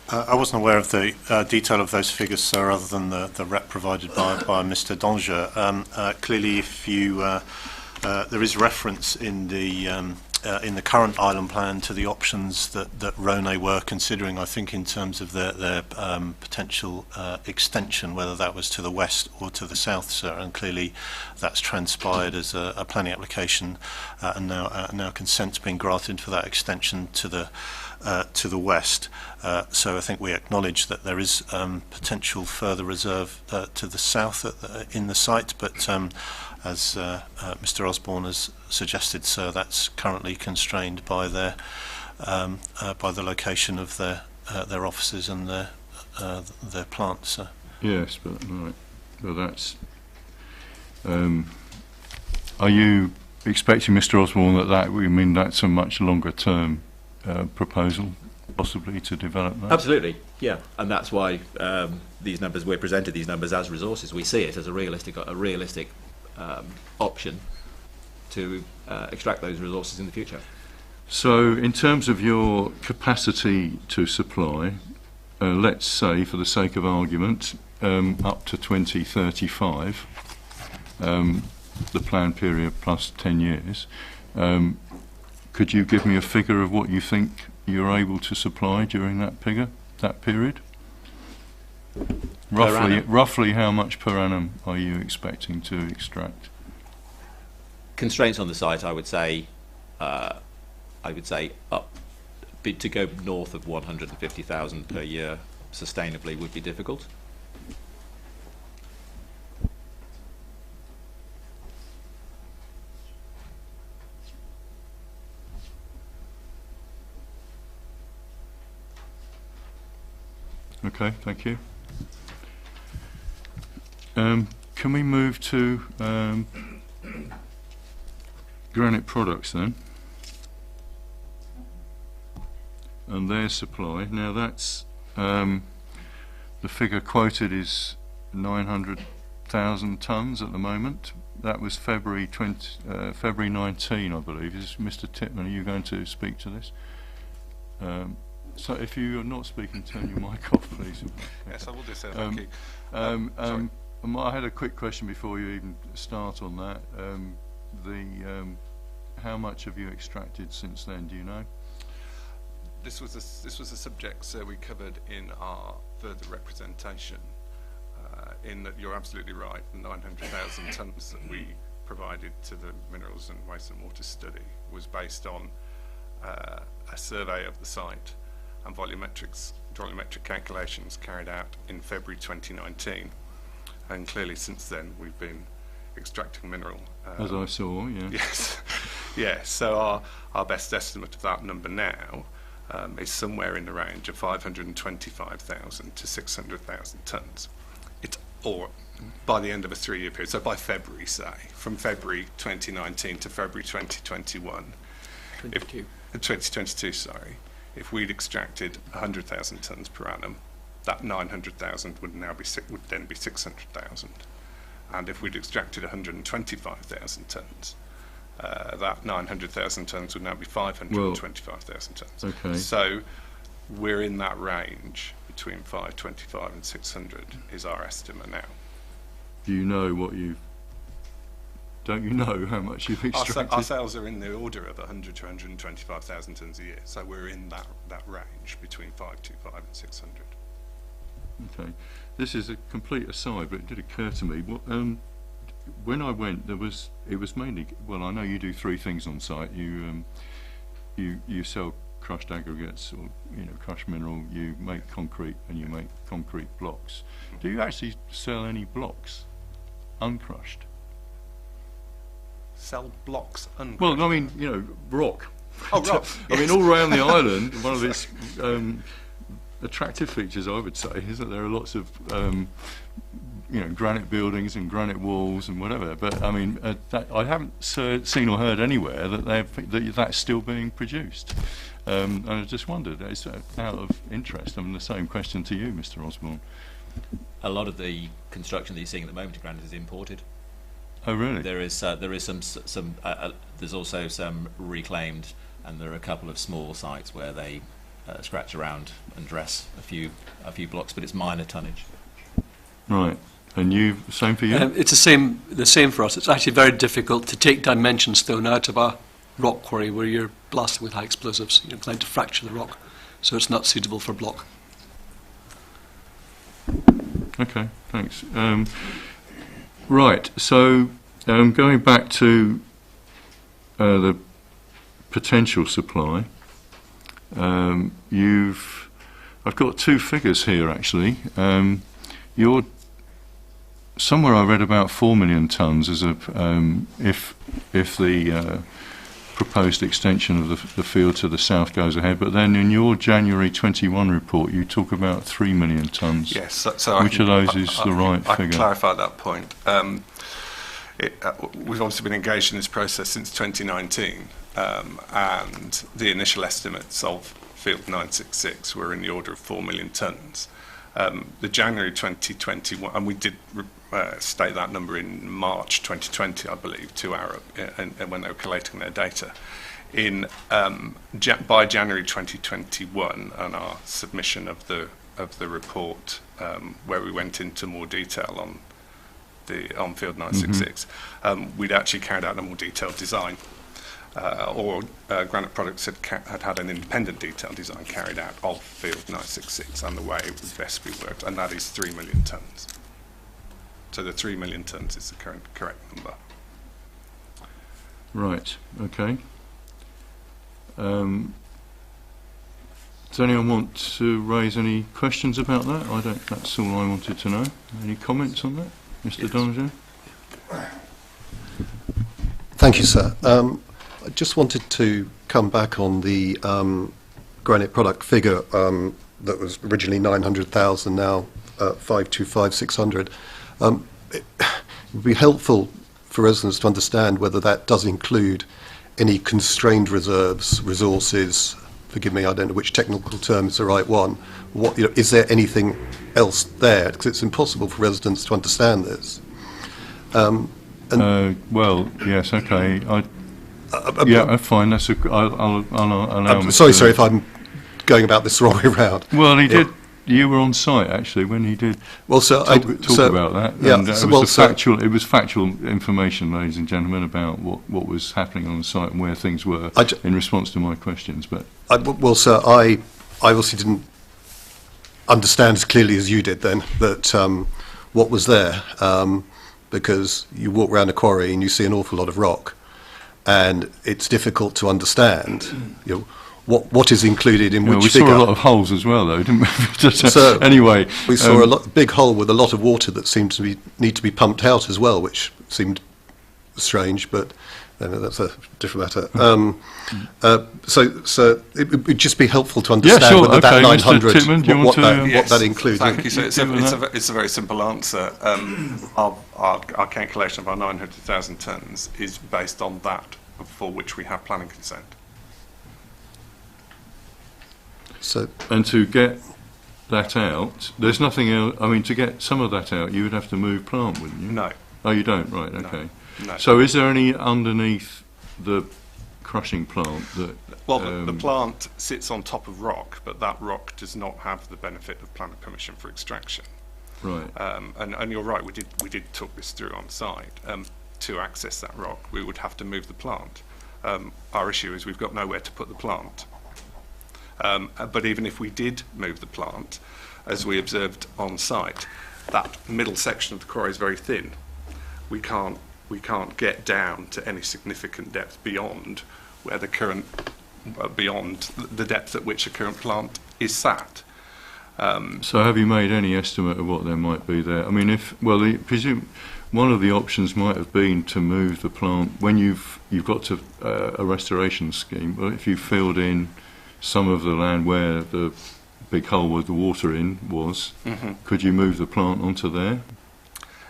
I wasn't aware of the detail of those figures, sir, other than the rep provided by Mr. Danger. Clearly, if you there is reference in the current island plan to the options that Rhone were considering, I think, in terms of their potential extension, whether that was to the west or to the south, sir. And clearly, that's transpired as a planning application, and now consent's been granted for that extension to the west. So I think we acknowledge that there is potential further reserve to the south in the site, but as Mr. Osborne has suggested, sir, that's currently constrained by the location of their offices and their plants, sir. Yes, but right. Well, that's. Are you expecting, Mr. Osborne, that we mean that's a much longer term proposal, possibly, to develop that? Absolutely, yeah, and that's why these numbers, we're presented these numbers as resources. We see it as a realistic option to extract those resources in the future. So, in terms of your capacity to supply, let's say, for the sake of argument, up to 2035, the plan period plus 10 years. Could you give me a figure of what you think you're able to supply during that period? Roughly how much per annum are you expecting to extract? Constraints on the site, I would say up to go north of 150,000 per year sustainably would be difficult. Okay, thank you. Can we move to Granite Products then, and their supply? Now that's the figure quoted is 900,000 tonnes at the moment. That was February 19, I believe. Is Mr. Titman, are you going to speak to this? So if you're not speaking, turn your mic off, please. Yes, I will do so. Thank you. I had a quick question before you even start on that. How much have you extracted since then? Do you know? This was a subject we covered in our further representation. In that you're absolutely right. The 900,000 tonnes that we provided to the Minerals and Waste and Water Study was based on a survey of the site and volumetric calculations carried out in February 2019, and clearly since then we've been extracting mineral. As I saw, yeah. Yes, yeah. So our best estimate of that number now is somewhere in the range of 525,000 to 600,000 tonnes. Or by the end of a 3-year period. So by February, say, from February 2019 to February 2021. 2022, sorry. If we'd extracted 100,000 tonnes per annum, that 900,000 would then be 600,000. And if we'd extracted 125,000 tonnes, that 900,000 tonnes would now be 525,000 tonnes. Okay. So we're in that range between 525 and 600 is our estimate now. Do you know what don't you know how much you've extracted? Our sales are in the order of 100 to 125,000 tonnes a year, so we're in that range between 525 and 600. Okay. This is a complete aside, but it did occur to me. When I went, it was mainly, well, I know you do three things on site. You sell crushed aggregates, or crushed mineral. You make concrete, and you make concrete blocks. Do you actually sell any blocks, uncrushed? Sell blocks uncrushed? Well, I mean, rock. Oh, rock. I mean, all around the island, one of its attractive features, I would say, is that there are lots of granite buildings and granite walls and whatever. But I mean, I haven't seen or heard anywhere that that's still being produced. And I just wondered, it's out of interest. I mean, the same question to you, Mr. Osborne. A lot of the construction that you're seeing at the moment in granite is imported. Oh, really? There is some there's also some reclaimed, and there are a couple of small sites where they scratch around and dress a few blocks, but it's minor tonnage. Right. And you, same for you? It's the same for us. It's actually very difficult to take dimensions thrown out of a rock quarry where you're blasting with high explosives. You're inclined to fracture the rock, so it's not suitable for block. Okay, thanks. Right, so going back to the potential supply, I've got two figures here actually. Somewhere I read about 4 million tonnes as if the proposed extension of the field to the south goes ahead, but then in your January 21 report you talk about 3 million tonnes. Yes, so which of those is the right figure? I can clarify that point. We've obviously been engaged in this process since 2019, and the initial estimates of field 966 were in the order of 4 million tonnes. The January 2021, and we did state that number in March 2020, I believe, to Arab, when they were collating their data. By January 2021, and our submission of the report, where we went into more detail on field 966, we'd actually carried out a more detailed design. Granite Products had an independent detailed design carried out of field 966 and the way it would best be worked, and that is 3 million tonnes. So the 3 million tonnes is the correct number. Right, okay. Does anyone want to raise any questions about that? That's all I wanted to know. Any comments on that? Mr. Donahue? Thank you, sir. I just wanted to come back on the Granite Product figure that was originally 900,000, now 525, 600. It would be helpful for residents to understand whether that does include any constrained reserves, resources. Forgive me, I don't know which technical term is the right one. Is there anything else there? Because it's impossible for residents to understand this. Well, yes, okay. Yeah, fine. I'll allow. Sorry, if I'm going about this the wrong way round. Well, he did. You were on site actually when he did. Well, sir, talk about that. Yeah, and it was factual information, ladies and gentlemen, about what was happening on the site and where things were in response to my questions. But well, sir, I obviously didn't understand as clearly as you did then that what was there, because you walk around a quarry and you see an awful lot of rock, and it's difficult to understand. What is included in which figure? We saw a lot of holes as well, though, didn't we? So anyway, we saw a big hole with a lot of water that seemed to need to be pumped out as well, which seemed strange, but that's a different matter. So it would just be helpful to understand whether that 900, what that includes. Thank you. So it's a very simple answer. Our calculation of our 900,000 tonnes is based on that for which we have planning consent. So, And to get that out, there's nothing else. I mean, to get some of that out, you would have to move plant, wouldn't you? No. Oh, you don't? Right, No. okay. No. So is there any underneath the crushing plant that... Well, the plant sits on top of rock, but that rock does not have the benefit of planning permission for extraction. Right. And you're right, we did talk this through on site. To access that rock, we would have to move the plant. Our issue is we've got nowhere to put the plant. But even if we did move the plant, as we observed on site, that middle section of the quarry is very thin. We can't get down to any significant depth beyond where the current, beyond the depth at which a current plant is sat. So have you made any estimate of what there might be there? I mean, presume one of the options might have been to move the plant when you've got to a restoration scheme. Well, if you filled in some of the land where the big hole with the water in was, could you move the plant onto there?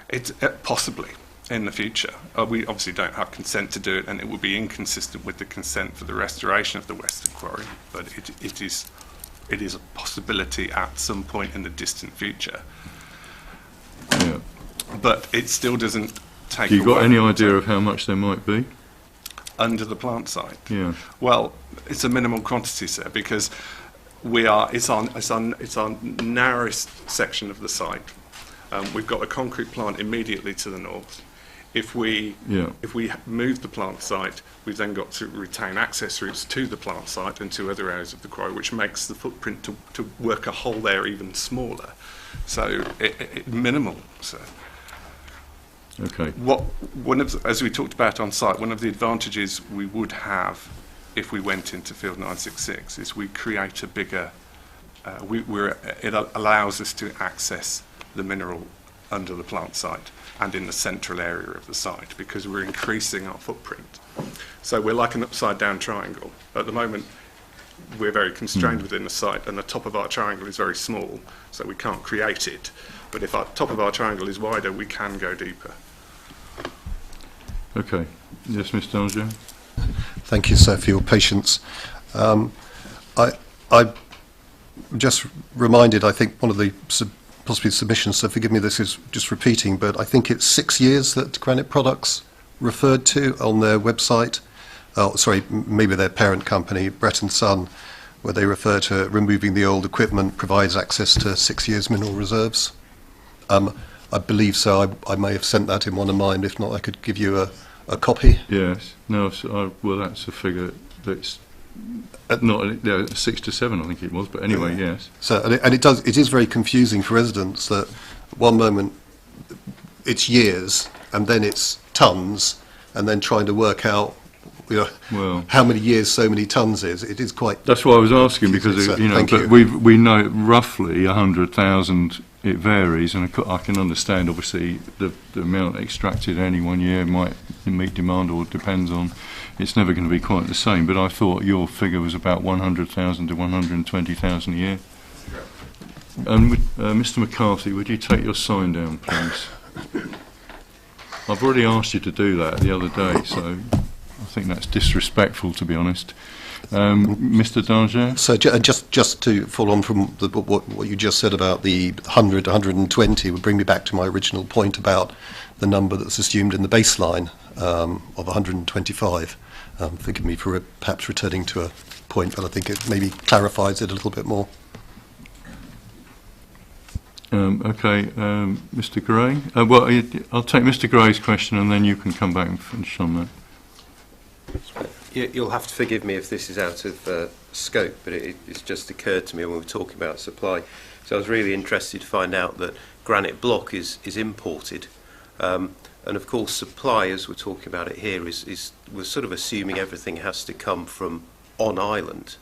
It's possibly in the future. We obviously don't have consent to do it, and it would be inconsistent with the consent for the restoration of the Western Quarry. But it is a possibility at some point in the distant future. Yeah. But it still doesn't take. Do you got away any idea of how much there might be under the plant site? Yeah. Well, it's a minimal quantity, sir, because it's our narrowest section of the site. We've got a concrete plant immediately to the north. If we move the plant site, we've then got to retain access routes to the plant site and to other areas of the quarry, which makes the footprint to work a hole there even smaller. So minimal, sir. Okay. As we talked about on site, one of the advantages we would have if we went into Field 966 is we create a bigger. It allows us to access the mineral under the plant site and in the central area of the site because we're increasing our footprint. So we're like an upside down triangle. At the moment, we're very constrained within the site, and the top of our triangle is very small, so we can't create it. But if our top of our triangle is wider, we can go deeper. Okay. Yes, Mr. Danger. thank you, sir, for your patience. I'm just reminded, I think one of the possibly submissions, so forgive me, this is just repeating, but I think it's 6 years that Granite Products referred to on their website. Oh, sorry, maybe their parent company, Brett & Son, where they refer to removing the old equipment provides access to 6 years mineral reserves. I believe so. I may have sent that in one of mine. If not, I could give you a copy. Yes. No. Well, that's a figure that's not 6 to 7, I think it was. But anyway, yes. So, and it is very confusing for residents that one moment it's years and then it's tons, and then trying to work out, how many years so many tons is. It is quite. That's why I was asking, because but we know roughly 100,000. It varies, and I can understand. Obviously, the amount extracted any one year might meet demand, or depends on. It's never going to be quite the same. But I thought your figure was about 100,000 to 120,000 a year. And Mr. McCarthy, would you take your sign down, please? I've already asked you to do that the other day, so I think that's disrespectful, to be honest. Mr. Danger? So just to follow on from what you just said about the 100, 120 would bring me back to my original point about the number that's assumed in the baseline of 125. Forgive me for perhaps returning to a point, but I think it maybe clarifies it a little bit more. Okay, Mr. Gray. Well, I'll take Mr. Gray's question, and then you can come back and finish on that. You'll have to forgive me if this is out of scope, but it's just occurred to me when we were talking about supply. So I was really interested to find out that granite block is imported, and of course supply, as we're talking about it here, we're sort of assuming everything has to come from on island.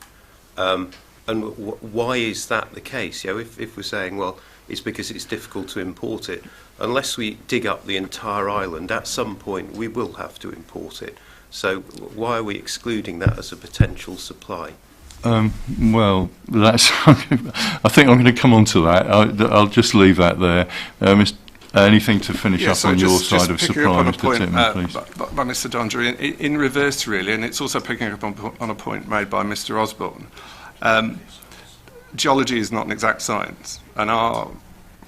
And why is that the case? If we're saying, well, it's because it's difficult to import it, unless we dig up the entire island, at some point we will have to import it. So why are we excluding that as a potential supply? Well, that's. I think I'm going to come on to that. I'll just leave that there. Anything to finish up on your side of supply, Mr. Titman, please? By Mr. Donder, in reverse, really, and it's also picking up on a point made by Mr. Osborne. geology is not an exact science, and our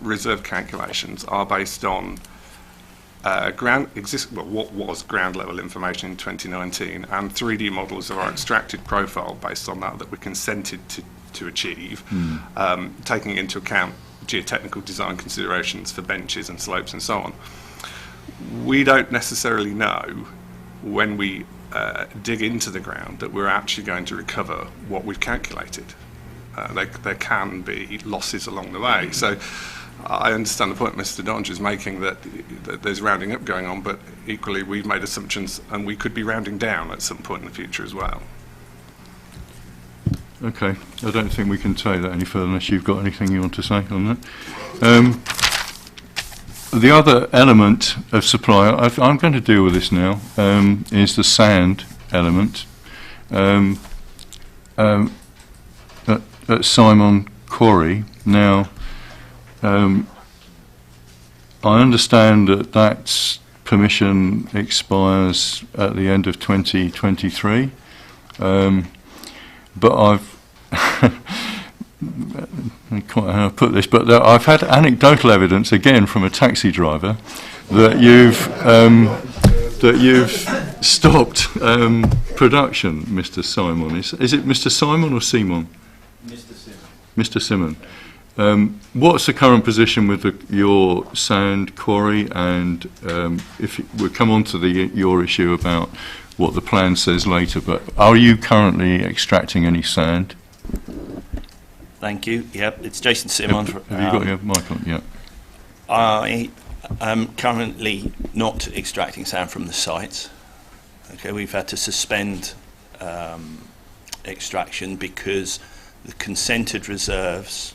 reserve calculations are based on what was ground level information in 2019 and 3D models of our extracted profile based on that we consented to achieve, taking into account geotechnical design considerations for benches and slopes and so on. We don't necessarily know when we dig into the ground that we're actually going to recover what we've calculated. There can be losses along the way. So I understand the point Mr. Donge is making that there's rounding up going on, but equally we've made assumptions and we could be rounding down at some point in the future as well. Okay, I don't think we can take that any further unless you've got anything you want to say on that. The other element of supply, I'm going to deal with this now, is the sand element. At Simon Quarry, now, I understand that permission expires at the end of 2023, but I've I don't quite know how to put this, but I've had anecdotal evidence again from a taxi driver that you've stopped production, Mr. Simon. Is it Mr. Simon or Simon? Mr. Simon. Mr. Simon. What's the current position with your sand quarry, and if we'll come on to your issue about what the plan says later, but are you currently extracting any sand? Thank you. Yep, it's Jason Simon. Have you got your mic on? Yeah. I am currently not extracting sand from the site. Okay, we've had to suspend extraction because the consented reserves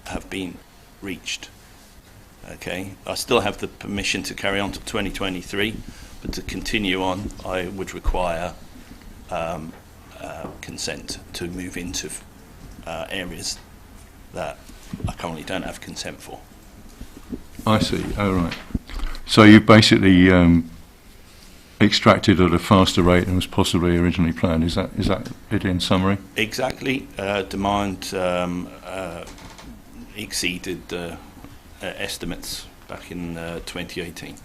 have been reached. Okay, I still have the permission to carry on to 2023, but to continue on, I would require consent to move into areas that I currently don't have consent for. I see. Oh, right. So you basically extracted at a faster rate than was possibly originally planned. Is that it in summary? Exactly. Demand exceeded estimates back in 2018.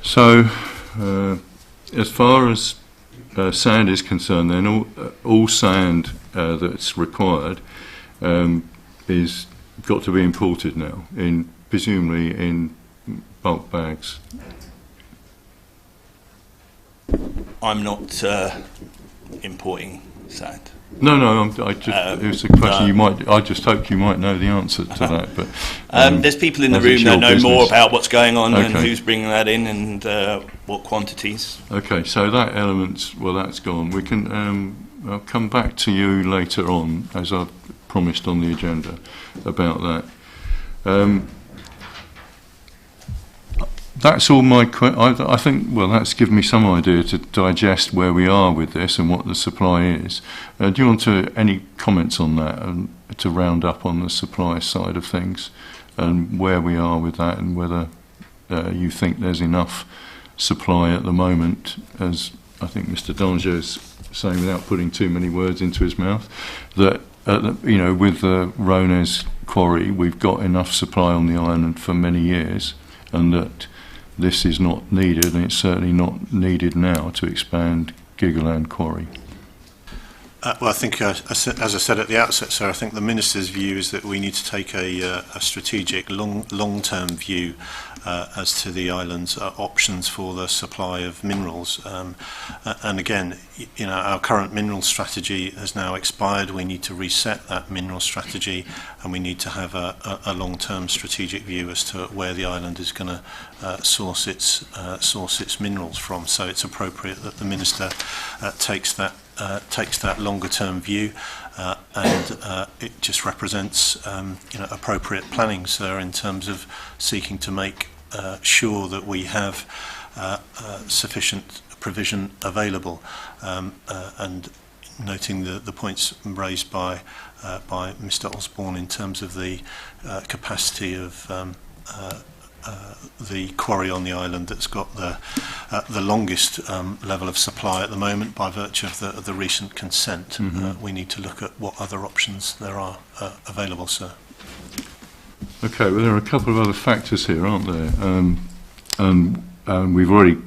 So, as far as sand is concerned, then all sand that's required is got to be imported now, presumably in bulk bags. I'm not importing sand. No. It was a question. I just hoped you might know the answer to that. But there's people in the room that know more about what's going on and who's bringing that in and what quantities. Okay, so that element, well, that's gone. We can. I'll come back to you later on, as I promised on the agenda, about that. That's all my I think, well, that's given me some idea to digest where we are with this and what the supply is. Do you want any comments on that, and to round up on the supply side of things and where we are with that, and whether you think there's enough supply at the moment, as I think Mr. Danger is saying without putting too many words into his mouth, that with the Rones quarry we've got enough supply on the island for many years, and that this is not needed, and it's certainly not needed now to expand Gigaland Quarry. Well, I think, as I said at the outset, sir, I think the Minister's view is that we need to take a strategic, long-term view as to the island's options for the supply of minerals. And again, our current mineral strategy has now expired. We need to reset that mineral strategy, and we need to have a long-term strategic view as to where the island is going to source its minerals from. So it's appropriate that the Minister takes that longer-term view, and it just represents appropriate planning, sir, in terms of seeking to make sure that we have sufficient provision available, and noting the points raised by Mr. Osborne in terms of the capacity of the quarry on the island that's got the longest level of supply at the moment by virtue of the recent consent. We need to look at what other options there are available, sir. Okay, well, there are a couple of other factors here, aren't there? And we've already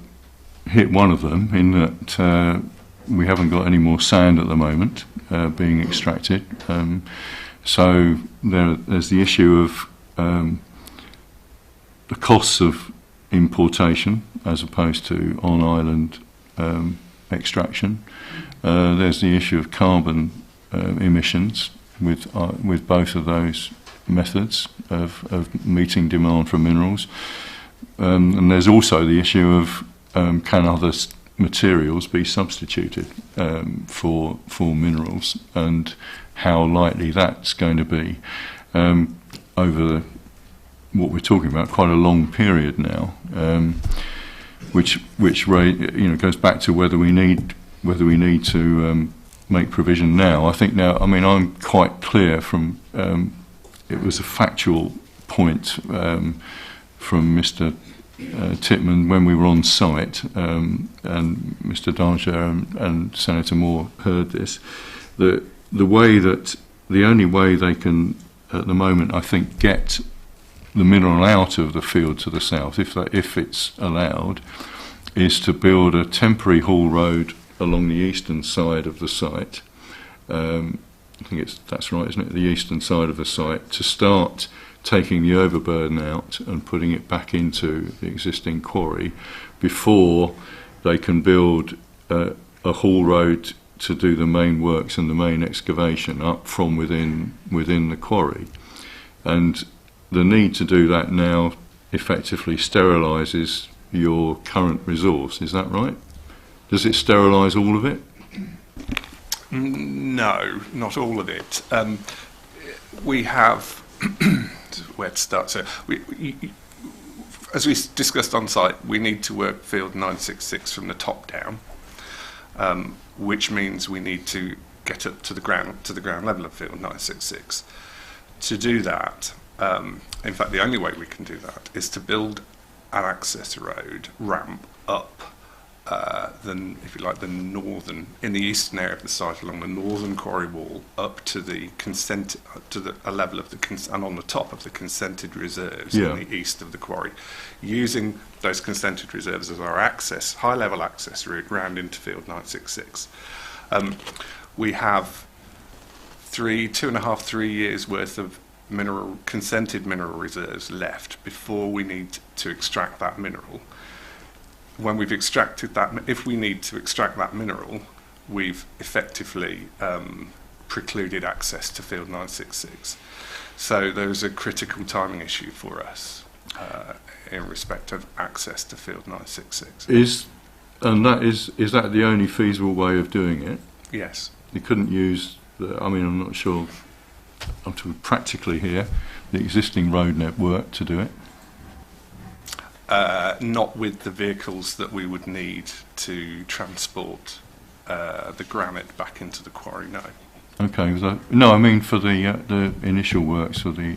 hit one of them in that we haven't got any more sand at the moment being extracted. So there's the issue of the costs of importation as opposed to on-island extraction. There's the issue of carbon emissions with both of those methods of meeting demand for minerals. And there's also the issue of can other materials be substituted for minerals, and how likely that's going to be over what we're talking about, quite a long period now, which goes back to whether we need to make provision now. I think now, I mean, I'm quite clear from it was a factual point from Mr. Titman when we were on site, and Mr. Danger and Senator Moore heard this, that the only way they can at the moment, I think, get the mineral out of the field to the south, if it's allowed, is to build a temporary haul road along the eastern side of the site. I think that's right, isn't it? The eastern side of the site, to start taking the overburden out and putting it back into the existing quarry before they can build a haul road to do the main works and the main excavation up from within the quarry. And the need to do that now effectively sterilises your current resource, is that right? Does it sterilise all of it? No, not all of it. We have, where to start? So, as we discussed on site, we need to work field 966 from the top down, which means we need to get up to the ground level of field 966. To do that, in fact, the only way we can do that is to build an access road ramp up if you like, in the eastern area of the site, along the northern quarry wall, up to a level of and on the top of the consented reserves in the east of the quarry, using those consented reserves as our high-level access route round into field 966. We have 2.5-3 years worth of consented mineral reserves left before we need to extract that mineral. When we've extracted that, if we need to extract that mineral, we've effectively precluded access to field 966. So there's a critical timing issue for us in respect of access to field 966. Is that the only feasible way of doing it? Yes. You couldn't use I'm not sure, I'm talking practically here, the existing road network to do it? Not with the vehicles that we would need to transport the granite back into the quarry, no. Okay, no, I mean for the initial works for the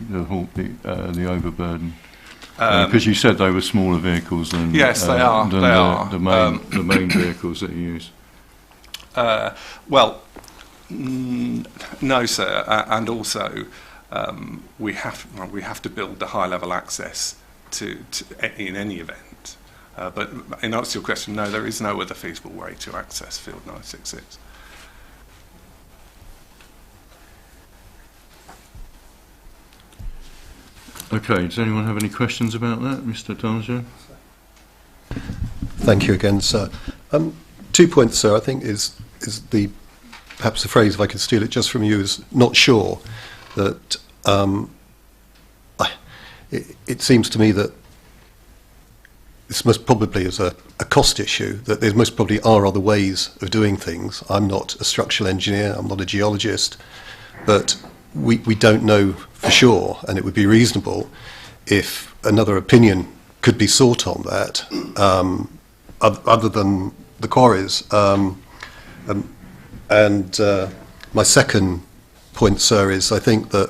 overburden. Because you said they were smaller vehicles than yes, they are. The main vehicles that you use. Well, no, sir, and also we have to build the high-level access to in any event. But in answer to your question, no, there is no other feasible way to access field 966. Okay, does anyone have any questions about that, Mr. Danger? Thank you again, sir. 2 points, sir. I think is perhaps the phrase, if I could steal it just from you, is not sure. That it seems to me that this most probably is a cost issue, that there most probably are other ways of doing things. I'm not a structural engineer, I'm not a geologist, but we don't know for sure, and it would be reasonable if another opinion could be sought on that, other than the quarries. And my second point, sir, is I think that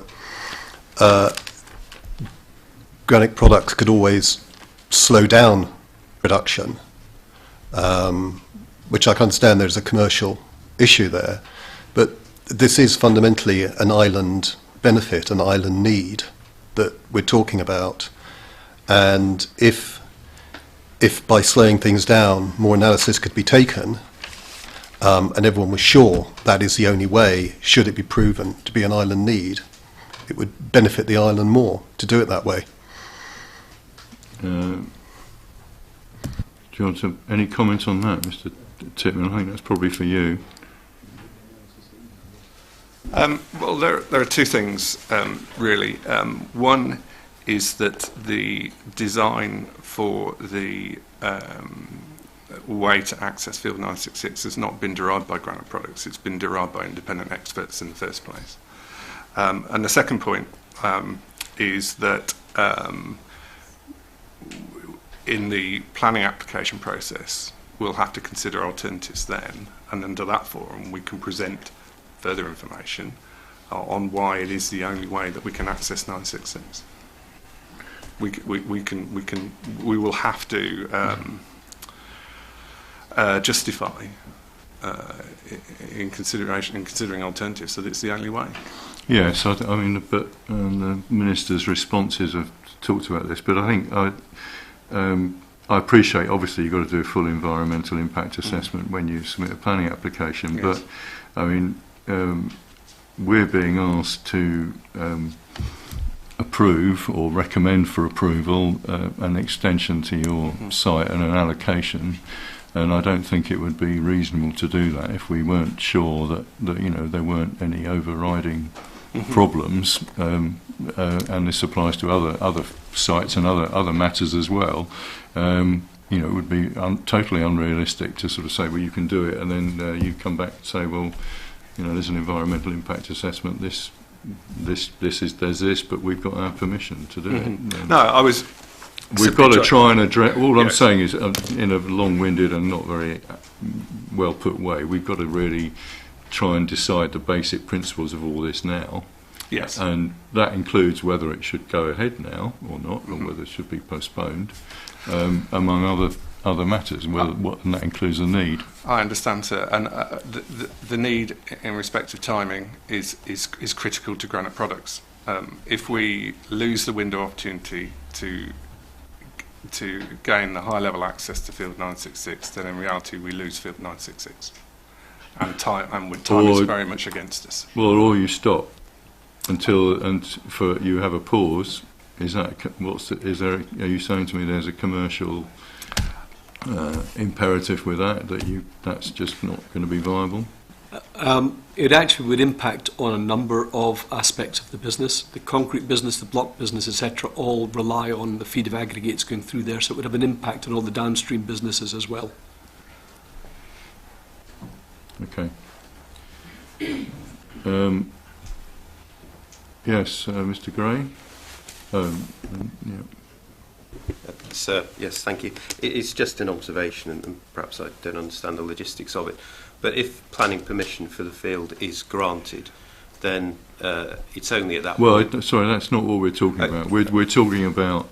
Granite Products could always slow down production, which I can understand there's a commercial issue there, but this is fundamentally an island benefit, an island need that we're talking about. And if by slowing things down, more analysis could be taken, and everyone was sure that is the only way, should it be proven to be an island need, it would benefit the island more to do it that way. Do you want any comments on that, Mr. Titman? I think that's probably for you. Well, there are two things, really. One is that the design for the way to access Field 966 has not been derived by Granite Products. It's been derived by independent experts in the first place. And the second point is that in the planning application process, we'll have to consider alternatives then, and under that forum we can present further information on why it is the only way that we can access 966. We will have to justify in considering alternatives that it's the only way. Yes, I mean, but the minister's responses have talked about this, but I think I appreciate, obviously you've got to do a full environmental impact assessment when you submit a planning application, yes. But I mean, we're being asked to approve or recommend for approval an extension to your site and an allocation, and I don't think it would be reasonable to do that if we weren't sure that you know, there weren't any overriding problems, and this applies to other sites and other matters as well. You know, it would be totally unrealistic to sort of say, well, you can do it, and then you come back and say, well, you know, there's an environmental impact assessment. There's this, but we've got our permission to do it. No, I was. We've got to try and address. All I'm Yes. saying is, in a long-winded and not very well put way, we've got to really try and decide the basic principles of all this now. Yes. And that includes whether it should go ahead now or not, or whether it should be postponed, among other matters, and that includes the need. I understand, sir, and the need in respect of timing is critical to Granite Products. If we lose the window opportunity to gain the high level access to Field 966, then in reality we lose Field 966, and time is very much against us. Well, or you stop until you have a pause. Is that are you saying to me there's a commercial imperative with that's just not going to be viable? It actually would impact on a number of aspects of the business. The concrete business, the block business, etc., all rely on the feed of aggregates going through there, so it would have an impact on all the downstream businesses as well. Okay. Yes, Mr. Gray. Yeah. Sir, yes, thank you. It's just an observation, and perhaps I don't understand the logistics of it. But if planning permission for the field is granted, then it's only at that point. Well, sorry, that's not what we're talking about. We're talking about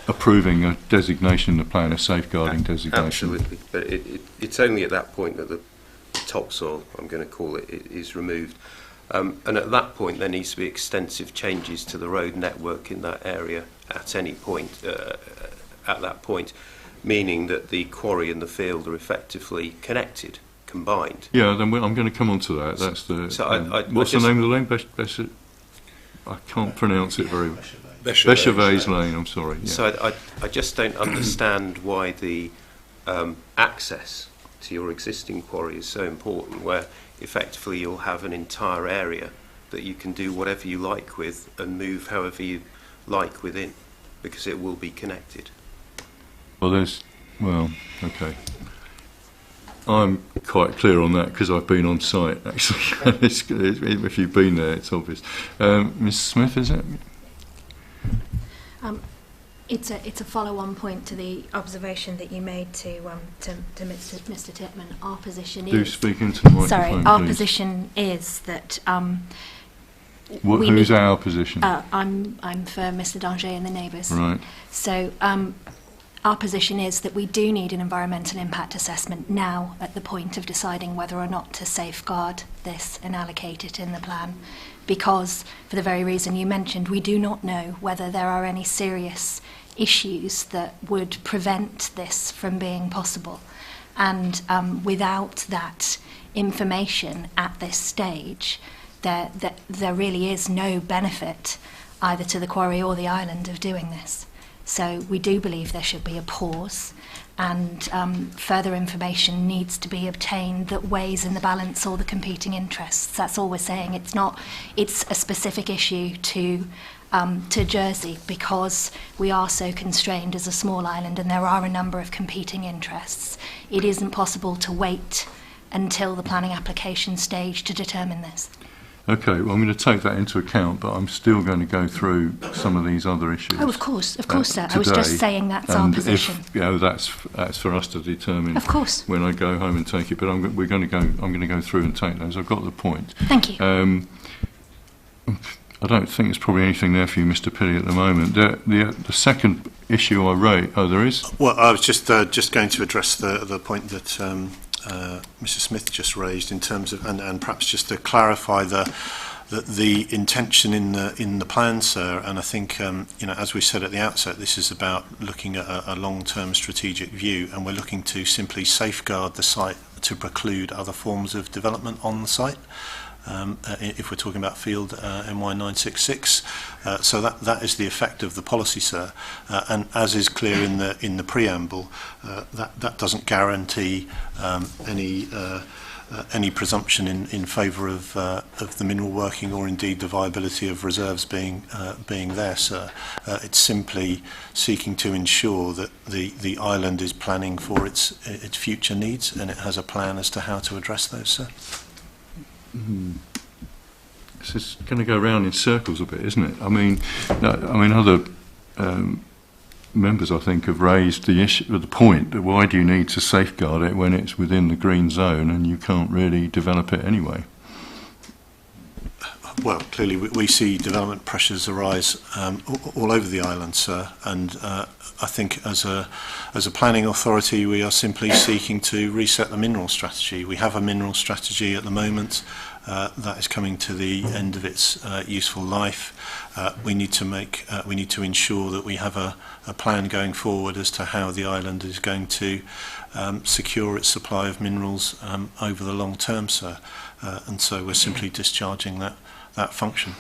approving a designation in the plan, a safeguarding designation. Absolutely, but it's only at that point that the topsoil, I'm going to call it, is removed. And at that point there needs to be extensive changes to the road network in that area at any point, at that point, meaning that the quarry and the field are effectively connected, combined. Yeah, then I'm going to come on to that. That's the. So what's the name of the lane? I can't pronounce it very well. Bechervaise Lane, I'm sorry. Yeah. So I just don't understand why the access to your existing quarry is so important, where effectively you'll have an entire area that you can do whatever you like with and move however you like within, because it will be connected. Well, okay. I'm quite clear on that because I've been on site, actually. If you've been there, it's obvious. Ms. Smith, is it? It's a follow-on point to the observation that you made to Mr. Titman. Our position is... Do speak into the microphone, Sorry, our please. position is that Who's our position? I'm for Mr. Danger and the neighbours. Right. So our position is that we do need an environmental impact assessment now at the point of deciding whether or not to safeguard this and allocate it in the plan, because for the very reason you mentioned, we do not know whether there are any serious issues that would prevent this from being possible. And without that information at this stage, there really is no benefit either to the quarry or the island of doing this. So we do believe there should be a pause, and further information needs to be obtained that weighs in the balance all the competing interests. That's all we're saying. It's a specific issue to Jersey, because we are so constrained as a small island and there are a number of competing interests. It isn't possible to wait until the planning application stage to determine this. Okay, well, I'm going to take that into account, but I'm still going to go through some of these other issues. Oh, of course, sir. I was just saying that's our position. That's for us to determine. Of course. When I go home and take it, but I'm going to go through and take those. I've got the point. Thank you. I don't think there's probably anything there for you, Mr. Pilley, at the moment. The second issue I raised. Oh, there is. Well, I was just going to address the point that Mr. Smith just raised in terms of, and perhaps just to clarify the intention in the plan, sir. And I think as we said at the outset, this is about looking at a long-term strategic view, and we're looking to simply safeguard the site to preclude other forms of development on the site. If we're talking about field MY966, so that is the effect of the policy, sir. And as is clear in the preamble, that doesn't guarantee any presumption in favour of the mineral working, or indeed the viability of reserves being there, sir. It's simply seeking to ensure that the island is planning for its future needs, and it has a plan as to how to address those, sir. This is going to go around in circles a bit, isn't it? I mean, other members, I think, have raised the point that why do you need to safeguard it when it's within the green zone and you can't really develop it anyway? Well, clearly we see development pressures arise all over the island, sir, and I think as a planning authority we are simply seeking to reset the mineral strategy. We have a mineral strategy at the moment that is coming to the end of its useful life. We need to ensure that we have a plan going forward as to how the island is going to secure its supply of minerals over the long term, sir, and so we're simply discharging that function.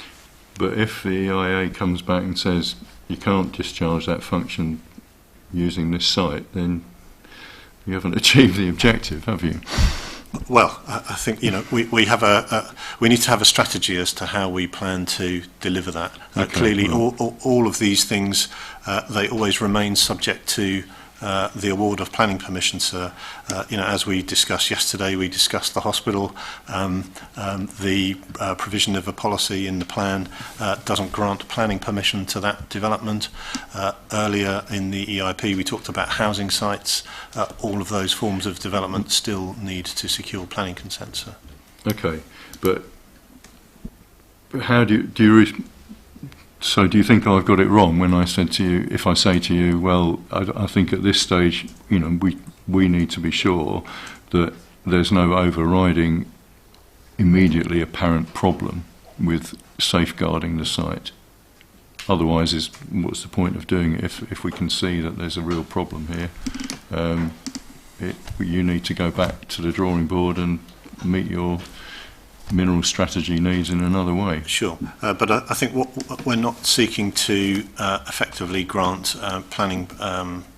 But if the EIA comes back and says you can't discharge that function using this site, then you haven't achieved the objective, have you? Well, I think we need to have a strategy as to how we plan to deliver that. Okay, clearly, well, all of these things they always remain subject to the award of planning permission, sir. As we discussed yesterday, we discussed the hospital. The provision of a policy in the plan doesn't grant planning permission to that development. Earlier in the EIP, we talked about housing sites. All of those forms of development still need to secure planning consent, sir. Okay, but how do you so do you think I've got it wrong when I said to you, if I say to you, well, I think at this stage, we need to be sure that there's no overriding, immediately apparent problem with safeguarding the site? Otherwise, what's the point of doing it if we can see that there's a real problem here? You need to go back to the drawing board and meet your mineral strategy needs in another way. Sure, but I think we're not seeking to effectively grant planning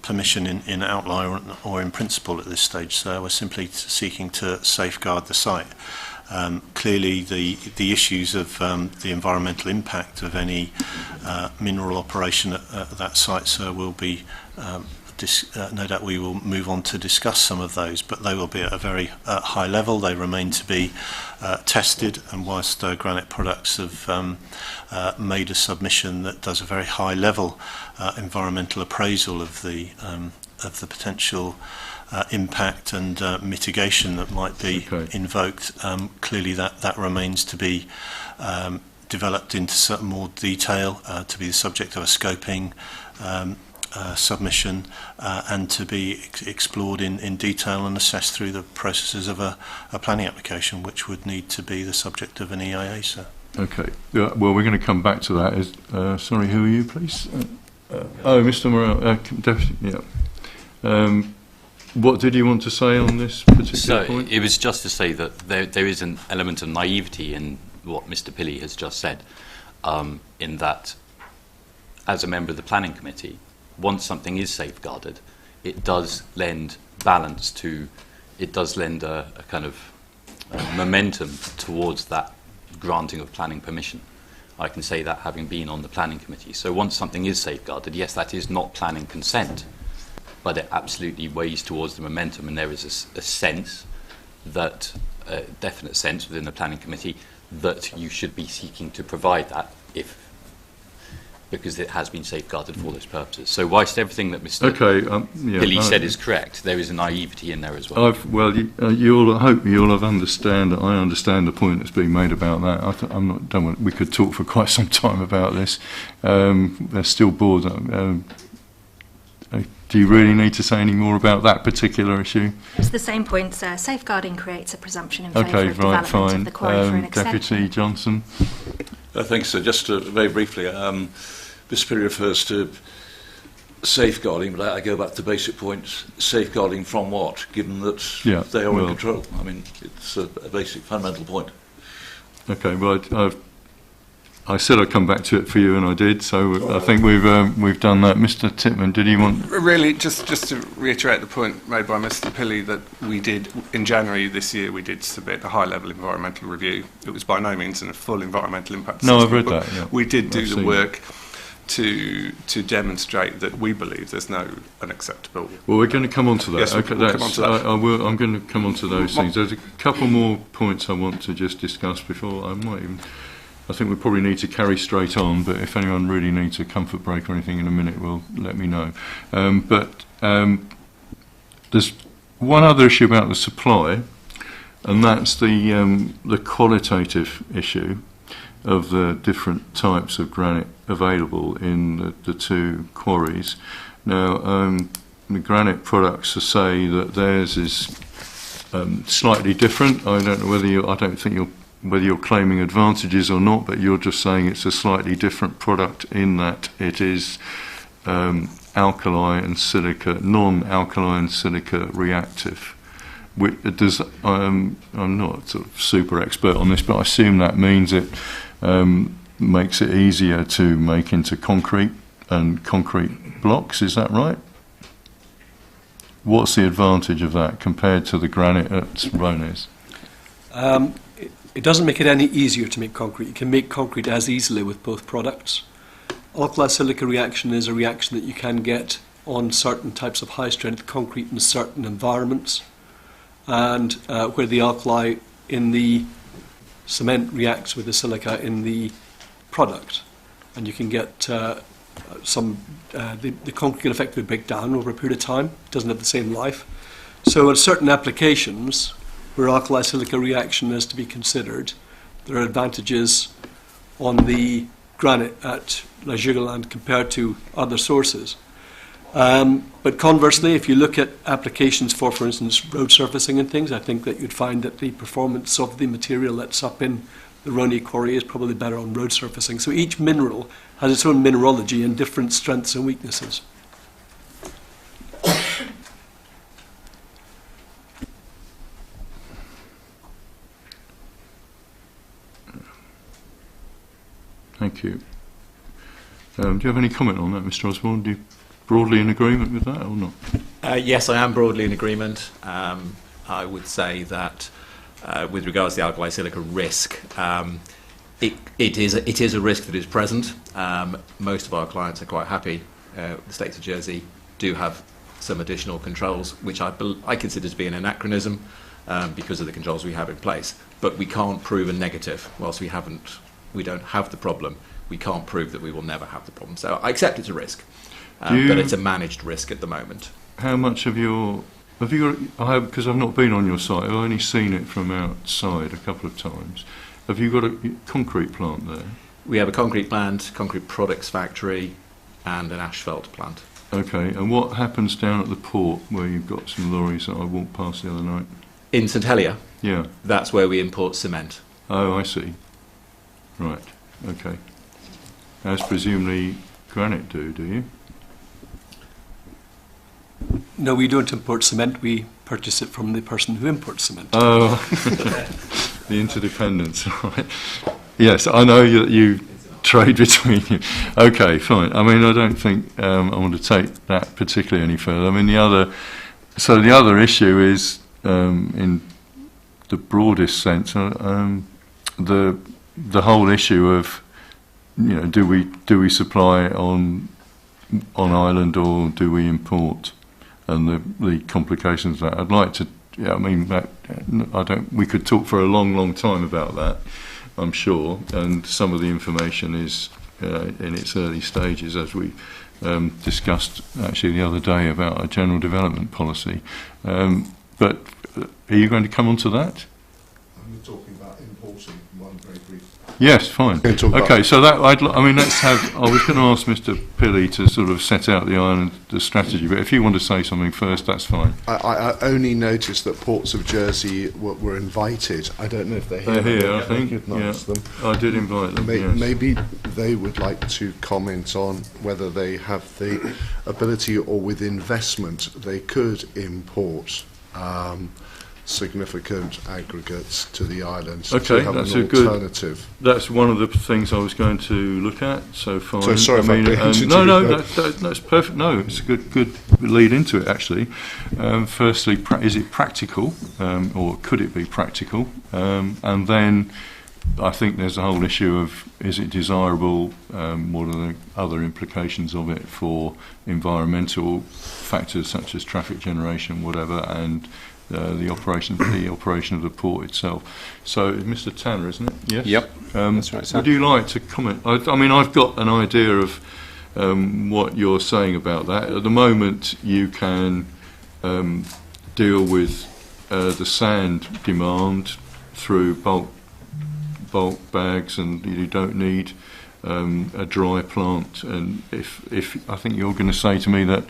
permission in outline or in principle at this stage, so we're simply seeking to safeguard the site. Clearly the issues of the environmental impact of any mineral operation at that site, sir, will be no doubt we will move on to discuss some of those, but they will be at a very high level. They remain to be tested, and whilst Granite Products have made a submission that does a very high level environmental appraisal of the potential impact and mitigation that might be invoked, clearly that remains to be developed into certain more detail to be the subject of a scoping submission and to be explored in detail and assessed through the processes of a planning application, which would need to be the subject of an EIA, sir. Okay. Well, we're going to come back to that. Sorry, who are you, please? Mr. Morel. Yeah. What did you want to say on this particular point? It was just to say that there is an element of naivety in what Mr. Pilley has just said, in that, as a member of the planning committee, once something is safeguarded, it does lend balance to, it does lend a kind of momentum towards that granting of planning permission. I can say that having been on the planning committee. So once something is safeguarded, yes, that is not planning consent, but it absolutely weighs towards the momentum, and there is a sense that, a definite sense within the planning committee, that you should be seeking to provide that because it has been safeguarded for those purposes. So whilst everything that Mr. Pilley said is correct, there is a naivety in there as well. I hope you all have understand. I understand the point that's being made about that. We could talk for quite some time about this. They're still bored. Do you really need to say any more about that particular issue? It's the same point, sir. Safeguarding creates a presumption in favour of development of the quarry for an extension. Deputy Johnson. Thanks, sir. Just very briefly, this period refers to safeguarding, but I go back to basic points. Safeguarding from what, given that they are in control? I mean, it's a basic fundamental point. Okay, well, I said I'd come back to it for you, and I did. So I think we've done that. Mr. Titman, did you want? Really, just to reiterate the point made by Mr. Pilley, that we did in January this year. We did submit a high-level environmental review. It was by no means a full environmental impact assessment. No, I've read that. Yeah. We did do the work to demonstrate that we believe there's no unacceptable. Well, we're going to come on to that. Yes, okay, we'll come on to that. I'm going to come on to those things. There's a couple more points I want to just discuss before I think we probably need to carry straight on, but if anyone really needs a comfort break or anything in a minute, well, let me know. There's one other issue about the supply, and that's the qualitative issue of the different types of granite available in the two quarries. Now, the Granite Products say that theirs is slightly different. I don't know whether you're claiming advantages or not, but you're just saying it's a slightly different product in that it is alkali and silica, non-alkali and silica reactive. I'm not sort of super expert on this, but I assume that means it makes it easier to make into concrete and concrete blocks. Is that right? What's the advantage of that compared to the granite at Rones? It doesn't make it any easier to make concrete. You can make concrete as easily with both products. Alkali-silica reaction is a reaction that you can get on certain types of high-strength concrete in certain environments, and where the alkali in the cement reacts with the silica in the product, and you can get the concrete can effectively break down over a period of time. It doesn't have the same life. So at certain applications where alkali-silica reaction is to be considered, there are advantages on the granite at La Jugoland compared to other sources. But conversely, if you look at applications for instance, road surfacing and things, I think that you'd find that the performance of the material that's up in the Roni quarry is probably better on road surfacing. So each mineral has its own mineralogy and different strengths and weaknesses. Thank you. Do you have any comment on that, Mr. Osborne? Do you broadly in agreement with that or not? Yes, I am broadly in agreement. I would say that with regards to the alkali-silica risk, it is a risk that is present. Most of our clients are quite happy. The states of Jersey do have some additional controls, which I consider to be an anachronism because of the controls we have in place. But we can't prove a negative. Whilst we don't have the problem, we can't prove that we will never have the problem. So I accept it's a risk, but it's a managed risk at the moment. How much of your... because I've not been on your site, I've only seen it from outside a couple of times. Have you got a concrete plant there? We have a concrete plant, concrete products factory, and an asphalt plant. Okay, and what happens down at the port where you've got some lorries that I walked past the other night? In St Helier, Yeah. that's where we import cement. Oh, I see. Right. Okay. As presumably Granite do you? No, we don't import cement. We purchase it from the person who imports cement. Oh, the interdependence. Right. Yes, I know you trade between you. Okay, fine. I mean, I don't think I want to take that particularly any further. I mean, the other issue is in the broadest sense, the whole issue of, you know, do we supply on island or do we import, and the complications of that. I'd like to. Yeah, I mean, we could talk for a long time about that, I'm sure, and some of the information is in its early stages, as we discussed actually the other day about a general development policy. But are you going to come on to that? I'm talking about importing one very brief. Yes, fine. Okay, so that let's have. I was going to ask Mr. Pilley to sort of set out the strategy, but if you want to say something first, that's fine. I only noticed that Ports of Jersey were invited. I don't know if they're here. They're here, I think. Yeah. Them. I did invite them. Yes. Maybe they would like to comment on whether they have the ability, or with investment they could import significant aggregates to the islands. Okay, to have that's an a good alternative. That's one of the things I was going to look at. So fine. So sorry if I preempted you. No, that's perfect. No, it's a good lead into it actually. Firstly, is it practical, or could it be practical? And then I think there's a whole issue of, is it desirable? What are the other implications of it for environmental factors such as traffic generation, whatever, and the operation of the port itself. So, Mr. Tanner, isn't it? Yes. Yep. That's right, sir. Would you like to comment? I mean, I've got an idea of what you're saying about that. At the moment, you can deal with the sand demand through bulk bags, and you don't need a dry plant. And if I think you're going to say to me that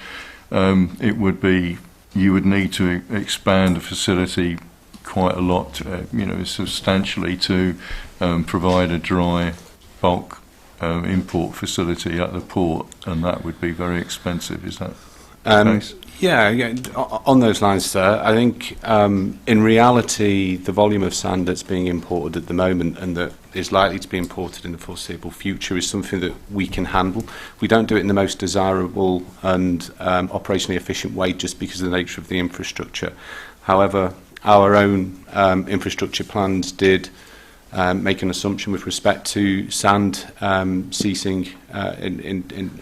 it would be, you would need to expand the facility quite a lot, substantially, to provide a dry bulk import facility at the port, and that would be very expensive. Is that the case? Yeah, on those lines, sir. I think in reality, the volume of sand that's being imported at the moment and that is likely to be imported in the foreseeable future is something that we can handle. We don't do it in the most desirable and operationally efficient way just because of the nature of the infrastructure. However, our own infrastructure plans did make an assumption with respect to sand ceasing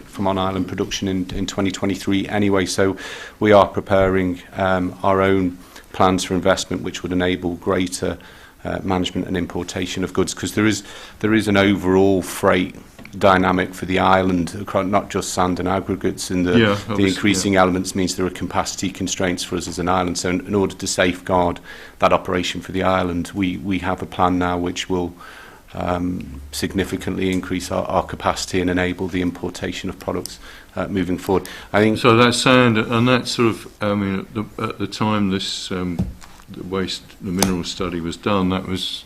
from on-island production in 2023 anyway, so we are preparing our own plans for investment which would enable greater management and importation of goods, because there is an overall freight dynamic for the island, not just sand and aggregates, and the increasing elements means there are capacity constraints for us as an island. So in order to safeguard that operation for the island, we have a plan now which will significantly increase our capacity and enable the importation of products moving forward. I think so. That sand and that sort of, I mean, at the time this the mineral study was done, that was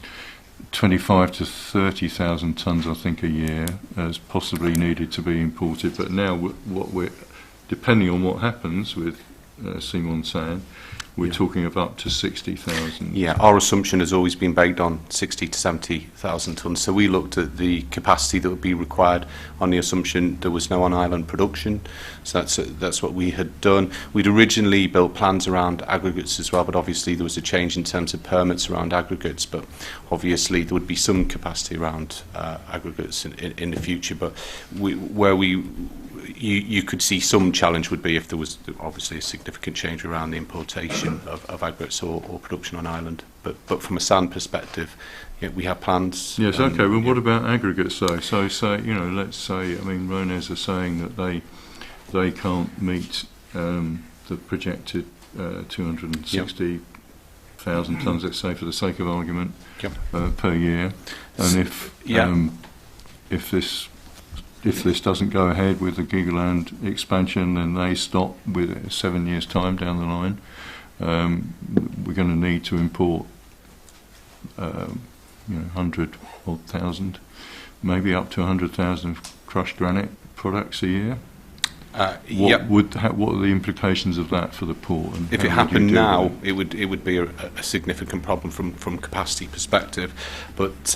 25 to 30,000 tonnes, I think, a year as possibly needed to be imported. But now, what we're depending on what happens with Simon sand, we're talking of up to 60,000. Yeah, our assumption has always been based on 60 to 70,000 tonnes. So we looked at the capacity that would be required on the assumption there was no on-island production. So that's what we had done. We'd originally built plans around aggregates as well, but obviously there was a change in terms of permits around aggregates. But obviously there would be some capacity around aggregates in the future. But you could see some challenge would be if there was obviously a significant change around the importation of aggregates or production on island. But from a sand perspective, yeah, we have plans. Yes, okay. Well, what about aggregates though? So say, let's say, I mean, Ronez are saying that they can't meet the projected 260 100,000 tonnes, let's say, for the sake of argument, Yep. per year. And if this doesn't go ahead with the Gigaland expansion, then they stop with 7 years' time down the line, we're going to need to import 100 odd thousand, maybe up to 100,000 crushed granite products a year. What are the implications of that for the port? And if it happened now, it would be a significant problem from capacity perspective. But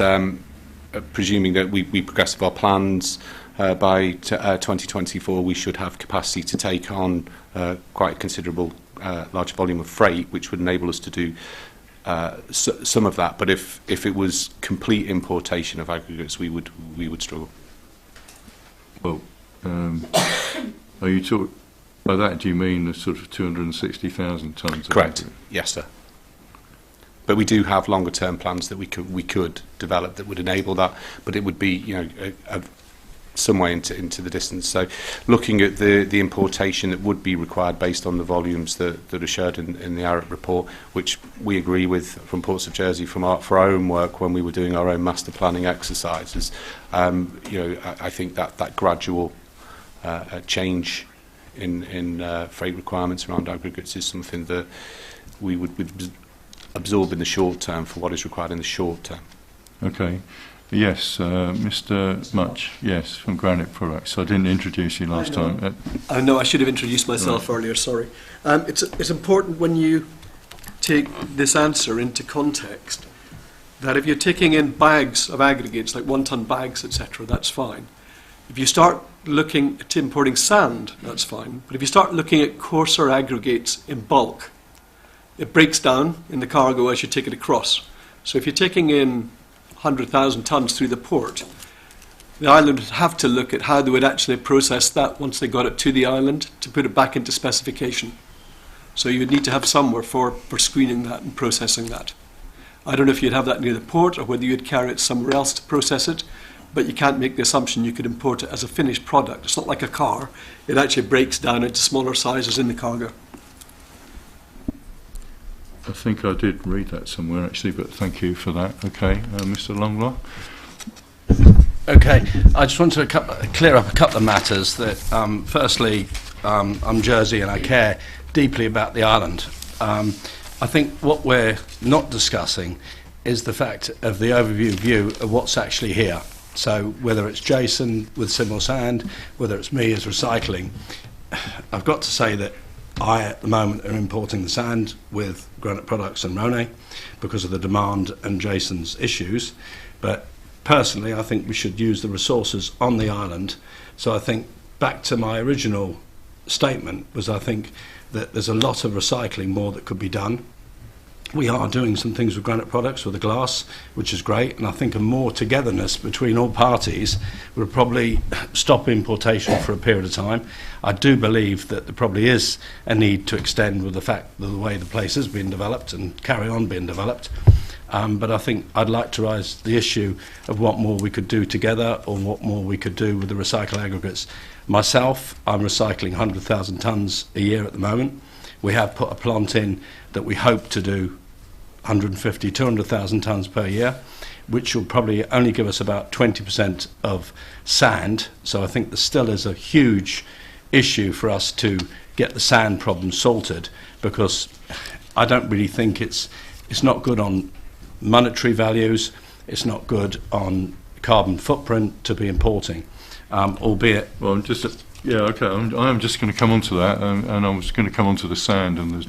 presuming that we progress with our plans, by 2024 we should have capacity to take on quite a considerable large volume of freight, which would enable us to do some of that. But if it was complete importation of aggregates, we would struggle. Well, are you talking by that? Do you mean the sort of 260,000 tonnes? Correct. Yes, sir. But we do have longer term plans that we could develop that would enable that. But it would be some way into the distance. So, looking at the importation that would be required based on the volumes that are shared in the ARIC report, which we agree with from Ports of Jersey for our own work when we were doing our own master planning exercises. I think that gradual change in freight requirements around aggregates is something that we would absorb in the short term for what is required in the short term. Okay. Yes, Mr. Much, yes, from Granite Products. I didn't introduce you last time. I know, I should have introduced myself earlier, sorry. It's important when you take this answer into context that if you're taking in bags of aggregates, like 1 tonne bags, etc., that's fine. If you start looking at importing sand, that's fine. But if you start looking at coarser aggregates in bulk, it breaks down in the cargo as you take it across. So if you're taking in 100,000 tonnes through the port, the island would have to look at how they would actually process that once they got it to the island to put it back into specification. So you would need to have somewhere for screening that and processing that. I don't know if you'd have that near the port or whether you'd carry it somewhere else to process it, but you can't make the assumption you could import it as a finished product. It's not like a car. It actually breaks down into smaller sizes in the cargo. I think I did read that somewhere actually, but thank you for that. Okay, Mr. Longlaw. Okay, I just want to clear up a couple of matters. That firstly, I'm Jersey and I care deeply about the island. I think what we're not discussing is the fact of the overview view of what's actually here. So whether it's Jason with Simul Sand, whether it's me as recycling, I've got to say that I, at the moment, am importing the sand with Granite Products and Rhone because of the demand and Jason's issues. But personally, I think we should use the resources on the island. So I think back to my original statement was I think that there's a lot of recycling more that could be done. We are doing some things with Granite Products with the glass, which is great, and I think a more togetherness between all parties would probably stop importation for a period of time. I do believe that there probably is a need to extend with the fact that the way the place has been developed and carry on being developed. But I think I'd like to raise the issue of what more we could do together or what more we could do with the recycled aggregates. Myself, I'm recycling 100,000 tonnes a year at the moment. We have put a plant in that we hope to do 150, 200,000 tonnes per year, which will probably only give us about 20% of sand. So I think there still is a huge issue for us to get the sand problem sorted, because I don't really think it's not good on monetary values, it's not good on carbon footprint to be importing, albeit... Well, I'm just... Yeah, okay. I'm just going to come on to that, and I was going to come on to the sand, and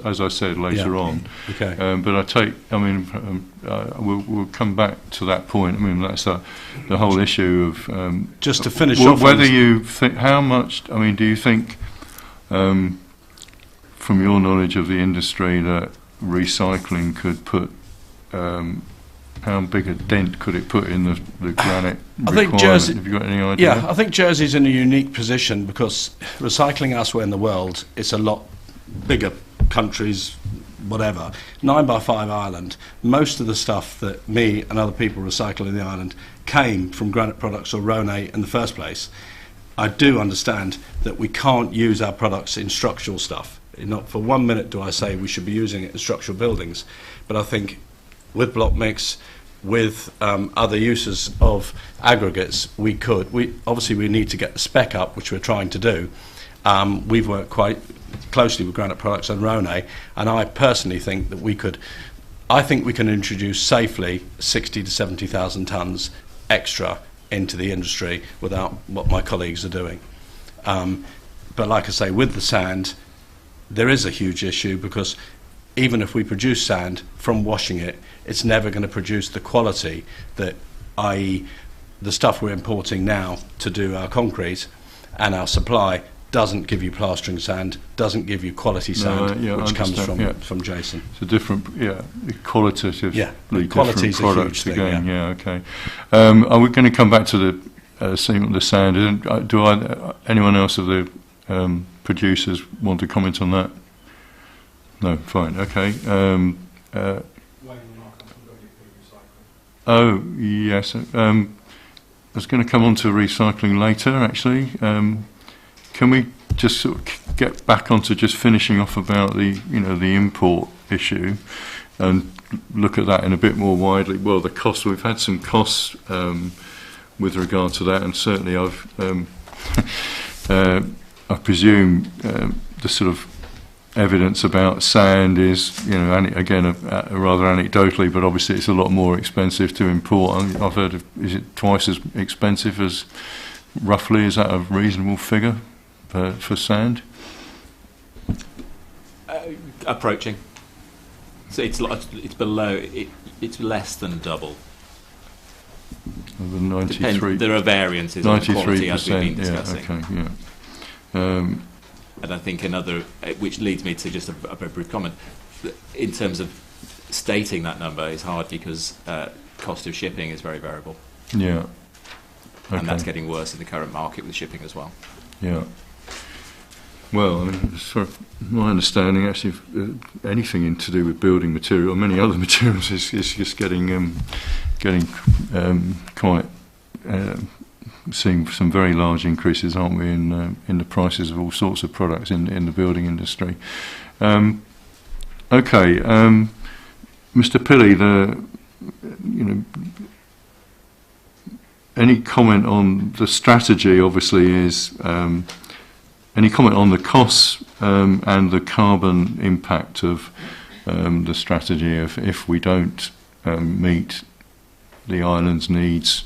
as I said later on. Okay. But we'll come back to that point. I mean, that's the whole issue of just to finish off. Whether you think how much? I mean, do you think, from your knowledge of the industry, that recycling could put how big a dent could it put in the granite requirement? think Jersey, have you got any idea? Yeah, I think Jersey's in a unique position because recycling elsewhere in the world, it's a lot bigger countries, whatever. 9x5 island, most of the stuff that me and other people recycle in the island came from Granite Products or Rhone in the first place. I do understand that we can't use our products in structural stuff. Not for 1 minute do I say we should be using it in structural buildings, but I think with block mix, with other uses of aggregates, we could. Obviously we need to get the spec up, which we're trying to do. We've worked quite closely with Granite Products and Rhone, and I personally think that we could. I think we can introduce safely 60 to 70,000 tonnes extra into the industry without what my colleagues are doing. But like I say, with the sand, there is a huge issue, because even if we produce sand from washing it, it's never going to produce the quality that, i.e. the stuff we're importing now to do our concrete and our supply doesn't give you plastering sand, doesn't give you quality sand, which comes from Jason. It's a different, qualitatively quality different products thing, again. Okay. Are we going to come back to the sand? Anyone else of the producers want to comment on that? No, fine. Okay. Oh yes. I was going to come on to recycling later, actually. Can we just sort of get back onto just finishing off about the import issue and look at that in a bit more widely? Well, the costs, we've had some costs with regard to that, and certainly I presume the sort of evidence about sand is, again, rather anecdotally, but obviously it's a lot more expensive to import. I've heard of, is it twice as expensive as, roughly, is that a reasonable figure for sand? Approaching. So it's below, it's less than double. The 93. There are variances on the quality, as we've been discussing. Yeah, okay, yeah. And I think another, which leads me to just a very brief comment, in terms of stating that number is hard, because cost of shipping is very variable. Yeah. Okay. And that's getting worse in the current market with shipping as well. Yeah. Well, I mean, sort of my understanding, actually, anything to do with building material or many other materials is just getting quite seeing some very large increases, aren't we, in the prices of all sorts of products in the building industry. Okay, Mr. Pilley, any comment on the strategy? Obviously, is any comment on the costs and the carbon impact of the strategy if we don't meet the island's needs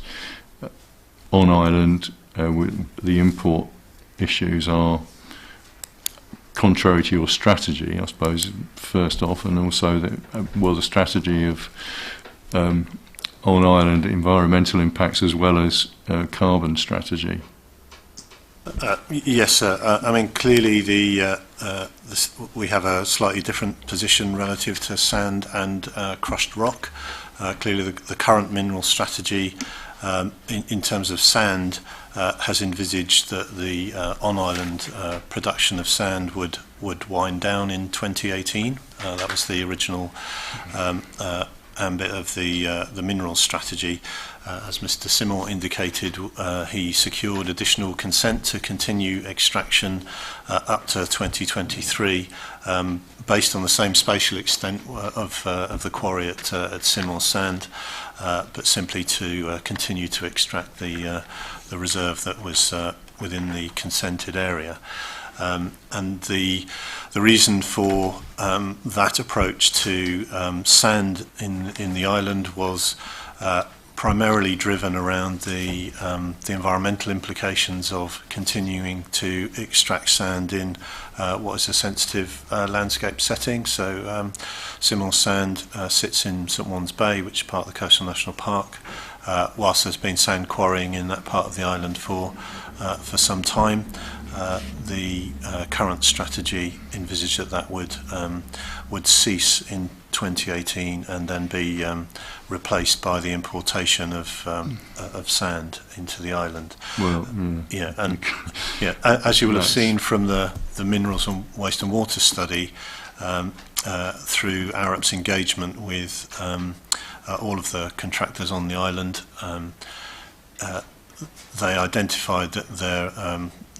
on island? The import issues are contrary to your strategy, I suppose, first off, and also the strategy of on island environmental impacts as well as carbon strategy. Yes, sir. I mean, clearly we have a slightly different position relative to sand and crushed rock. Clearly the current mineral strategy in terms of sand has envisaged that the on-island production of sand would wind down in 2018. That was the original ambit of the mineral strategy. As Mr. Simon indicated, he secured additional consent to continue extraction up to 2023, based on the same spatial extent of the quarry at Simon Sand, but simply to continue to extract the reserve that was within the consented area. And the reason for that approach to sand in the island was primarily driven around the environmental implications of continuing to extract sand in what is a sensitive landscape setting. So Simon Sand sits in St Juan's Bay, which is part of the Coastal National Park, whilst there's been sand quarrying in that part of the island for some time. The current strategy envisaged that would cease in 2018 and then be replaced by the importation of sand into the island. Well, as you will have seen from the Minerals and Waste and Water study, through Arup's engagement with all of the contractors on the island, they identified that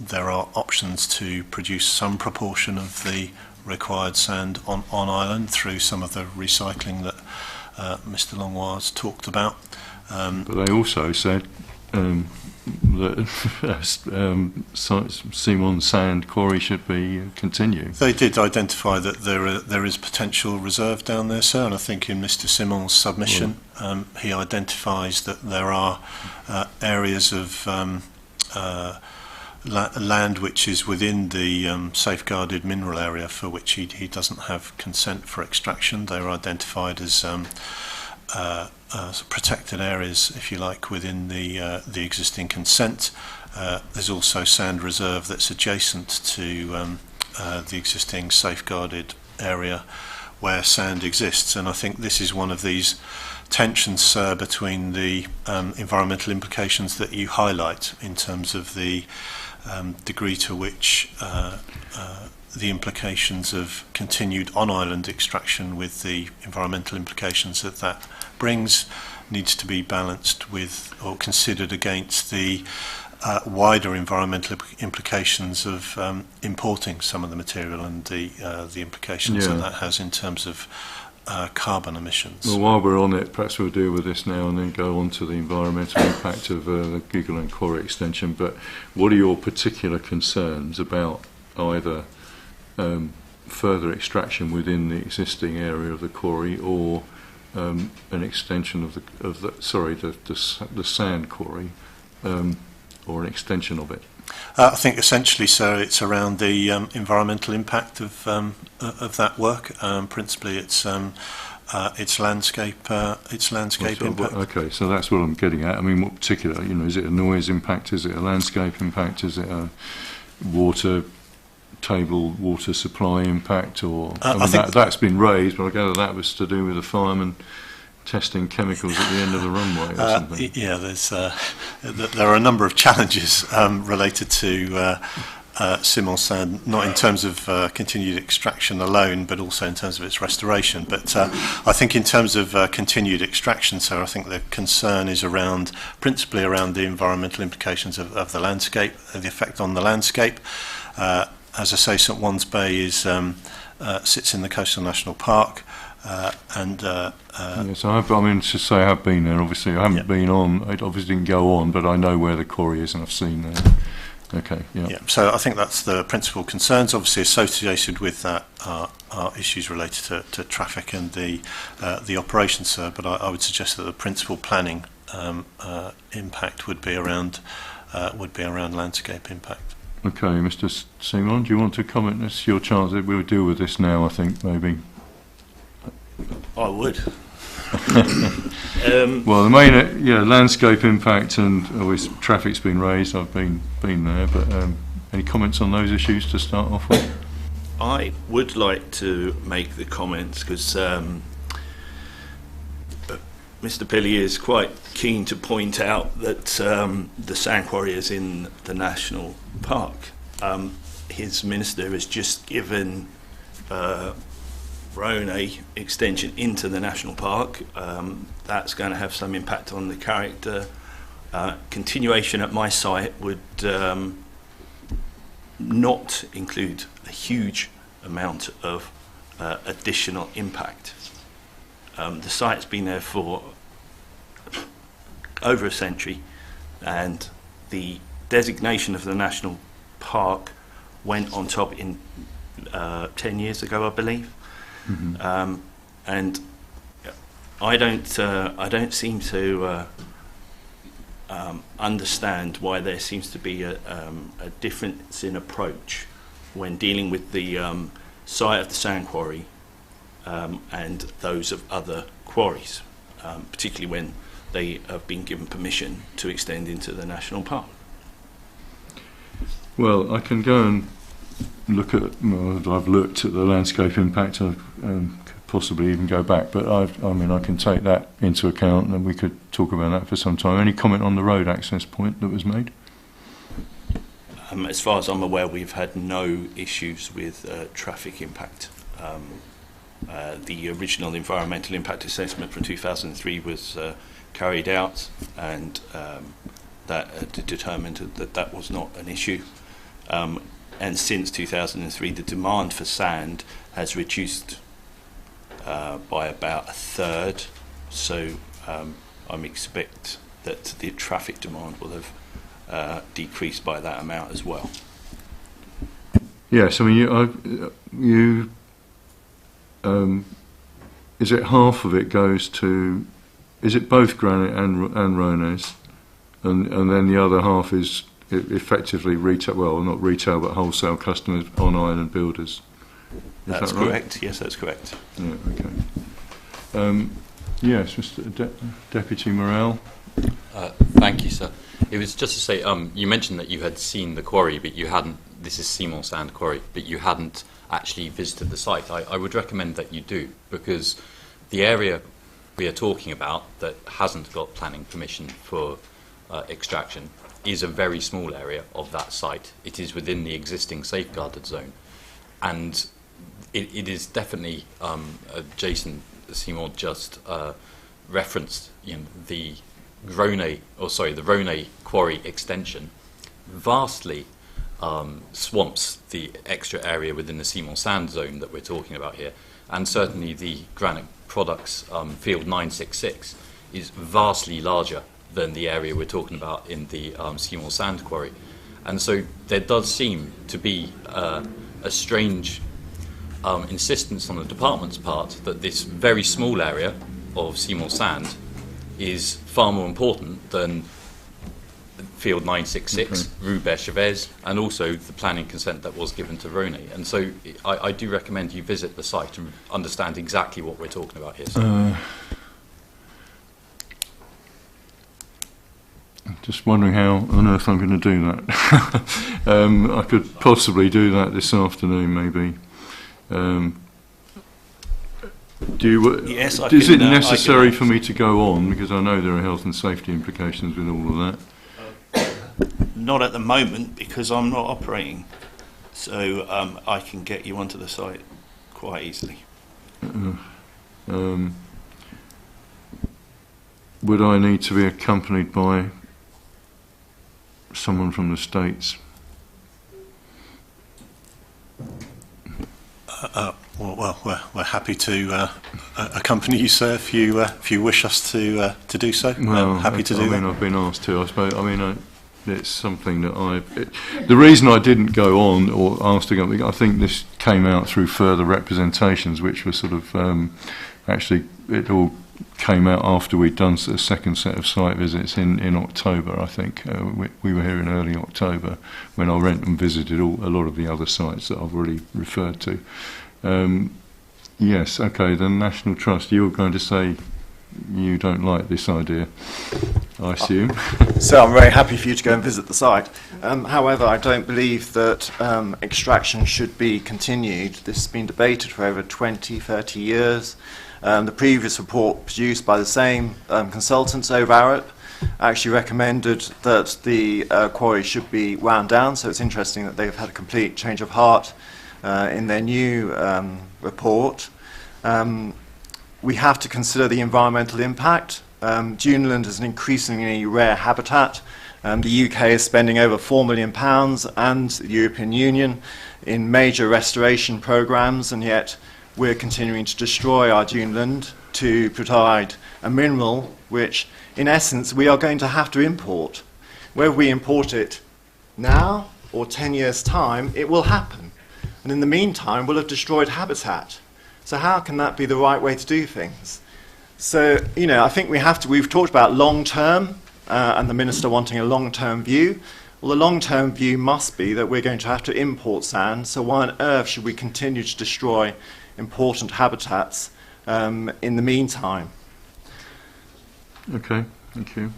there are options to produce some proportion of the required sand on island through some of the recycling that Mr. Longoir's talked about. But they also said that Simon Sand Quarry should be continue. They did identify that there is potential reserve down there, sir, and I think in Mr. Simon's submission he identifies that there are areas of land which is within the safeguarded mineral area for which he doesn't have consent for extraction. They are identified as protected areas, if you like, within the existing consent. There's also sand reserve that's adjacent to the existing safeguarded area where sand exists, and I think this is one of these tensions, sir, between the environmental implications that you highlight in terms of the degree to which the implications of continued on-island extraction with the environmental implications that brings needs to be balanced with or considered against the wider environmental implications of importing some of the material and the implications that has in terms of carbon emissions. Well, while we're on it, perhaps we'll deal with this now and then go on to the environmental impact of the Giggleland Quarry extension. But what are your particular concerns about either further extraction within the existing area of the quarry or an extension of the sand quarry or an extension of it? I think essentially, sir, it's around the environmental impact of that work. Principally, it's landscape impact. Okay, so that's what I'm getting at. I mean, what particular? You know, is it a noise impact? Is it a landscape impact? Is it a water supply impact? Or I mean, that's been raised, but I gather that was to do with the firemen testing chemicals at the end of the runway or something. Yeah, there are a number of challenges related to Simon Sand, not in terms of continued extraction alone, but also in terms of its restoration. But I think in terms of continued extraction, so I think the concern is principally around the environmental implications of the landscape, the effect on the landscape. As I say, St Juan's Bay sits in the Coastal National Park. Yes, I have been there. Obviously, I haven't been on. It obviously didn't go on, but I know where the quarry is, and I've seen there. Okay, yeah. So I think that's the principal concerns. Obviously, associated with that are issues related to traffic and the operations, sir. But I would suggest that the principal planning impact would be around landscape impact. Okay, Mr. Simon, do you want to comment? It's your chance. We'll deal with this now, I think, maybe. I would. Well, the main landscape impact and obviously traffic's been raised. I've been there, but any comments on those issues to start off with? I would like to make the comments because Mr. Pilley is quite keen to point out that the sand quarry is in the national park. His minister has just given Rhone extension into the national park. That's going to have some impact on the character. Continuation at my site would not include a huge amount of additional impact. The site's been there for over a century, and the designation of the national park went on top in 10 years ago, I believe. Mm-hmm. And I don't seem to understand why there seems to be a difference in approach when dealing with the site of the sand quarry and those of other quarries, particularly when they have been given permission to extend into the national park. Well, I can go and look at. I've looked at the landscape impact. I could possibly even go back, but I can take that into account, and we could talk about that for some time. Any comment on the road access point that was made? As far as I'm aware, we've had no issues with traffic impact. The original environmental impact assessment from 2003 was carried out, and that determined that was not an issue. and since 2003 the demand for sand has reduced by about a third, so I expect that the traffic demand will have decreased by that amount as well. Yes, I mean, is it half of it goes to, is it both Granite and Rones, and then the other half is effectively retail, well, not retail, but wholesale customers on island builders? That's that right? correct, yes, that's correct. Yeah, okay. Yes, Mr. Deputy Morell. Thank you, sir. It was just to say, you mentioned that you had seen the quarry, but you hadn't, this is Seymour Sand Quarry, but you hadn't actually visited the site. I would recommend that you do, because the area we are talking about that hasn't got planning permission for extraction is a very small area of that site. It is within the existing safeguarded zone, and it is definitely, Jason Seymour just referenced, the the Rone quarry extension vastly swamps the extra area within the Seymour Sand zone that we're talking about here, and certainly the Granite Products field 966 is vastly larger than the area we're talking about in the Seymour Sand quarry, and so there does seem to be a strange insistence on the department's part that this very small area of Seymour Sand is far more important than Field 966, Rue Berchevez, and also the planning consent that was given to Rone. And so I do recommend you visit the site and understand exactly what we're talking about here. Just wondering how on earth I'm going to do that. I could possibly do that this afternoon, maybe. Yes, is it necessary for me to go on, because I know there are health and safety implications with all of that? Not at the moment, because I'm not operating, so I can get you onto the site quite easily. Would I need to be accompanied by someone from the States? Well, we're happy to accompany you, sir, if you wish us to do so. Well, happy to do that. I've been asked to. I suppose. It's something that the reason I didn't go on or asked to go, I think this came out through further representations, which were sort of actually it all came out after we'd done a second set of site visits in October. I think we were here in early October when I went and visited a lot of the other sites that I've already referred to. Yes, okay, the National Trust, you're going to say you don't like this idea, I assume. So I'm very happy for you to go and visit the site. However, I don't believe that extraction should be continued. This has been debated for over 20, 30 years. The previous report produced by the same consultants over Arup actually recommended that the quarry should be wound down, so it's interesting that they've had a complete change of heart in their new report. We have to consider the environmental impact. Duneland is an increasingly rare habitat. The UK is spending over £4 million and the European Union in major restoration programmes, and yet we're continuing to destroy our duneland to provide a mineral which, in essence, we are going to have to import. Whether we import it now or 10 years' time, it will happen. And in the meantime, we'll have destroyed habitat. So how can that be the right way to do things? So, I think we've talked about long-term, and the Minister wanting a long-term view. Well, the long-term view must be that we're going to have to import sand, so why on earth should we continue to destroy important habitats in the meantime? Okay, thank you.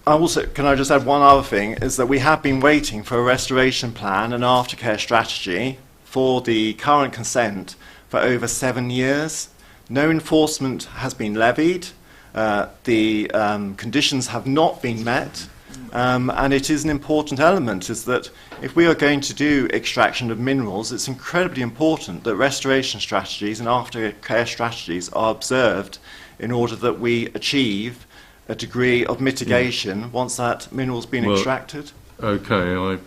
Can I just add one other thing, is that we have been waiting for a restoration plan and aftercare strategy for the current consent for over 7 years. No enforcement has been levied, the conditions have not been met, and it is an important element, is that if we are going to do extraction of minerals, it's incredibly important that restoration strategies and aftercare strategies are observed in order that we achieve a degree of mitigation once that mineral's been extracted. Okay,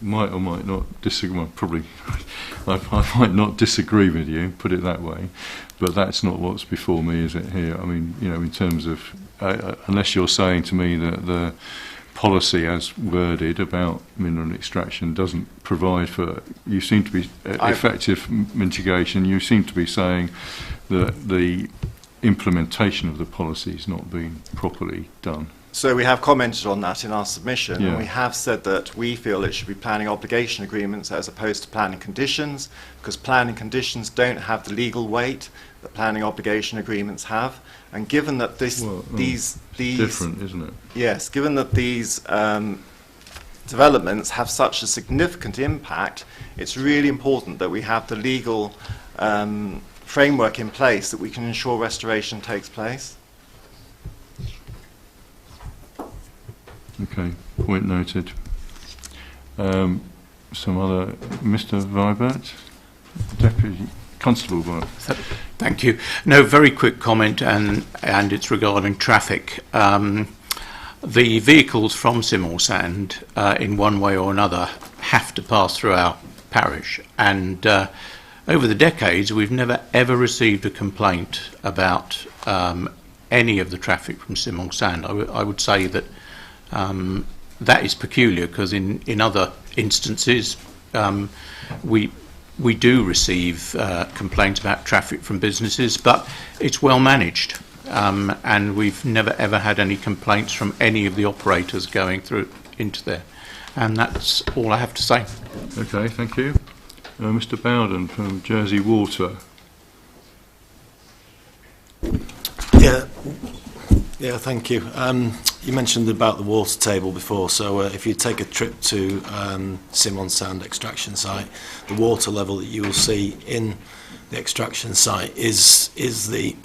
might or might not disagree. Well, probably, I might not disagree with you. Put it that way, but that's not what's before me, is it? Here, I mean, you know, in terms of unless you're saying to me that the policy as worded about mineral extraction doesn't provide for, you seem to be effective mitigation. You seem to be saying that the implementation of the policy is not being properly done. So we have commented on that in our submission, Yeah. and we have said that we feel it should be planning obligation agreements as opposed to planning conditions, because planning conditions don't have the legal weight that planning obligation agreements have. And given that these different, isn't it? Yes, given that these developments have such a significant impact, it's really important that we have the legal framework in place that we can ensure restoration takes place. Okay, point noted. Some other, Mr. Vibert, Deputy Constable Vibert. Thank you. No, very quick comment, and it's regarding traffic. The vehicles from Simor Sand, in one way or another, have to pass through our parish, and over the decades we've never ever received a complaint about any of the traffic from Simor Sand. I would say that that is peculiar, because in other instances we do receive complaints about traffic from businesses, but it's well managed, and we've never ever had any complaints from any of the operators going through into there, and that's all I have to say. Okay, thank you. Mr. Bowden from Jersey Water. Yeah, thank you. You mentioned about the water table before, so if you take a trip to Simon Sand extraction site, the water level that you will see in the extraction site is the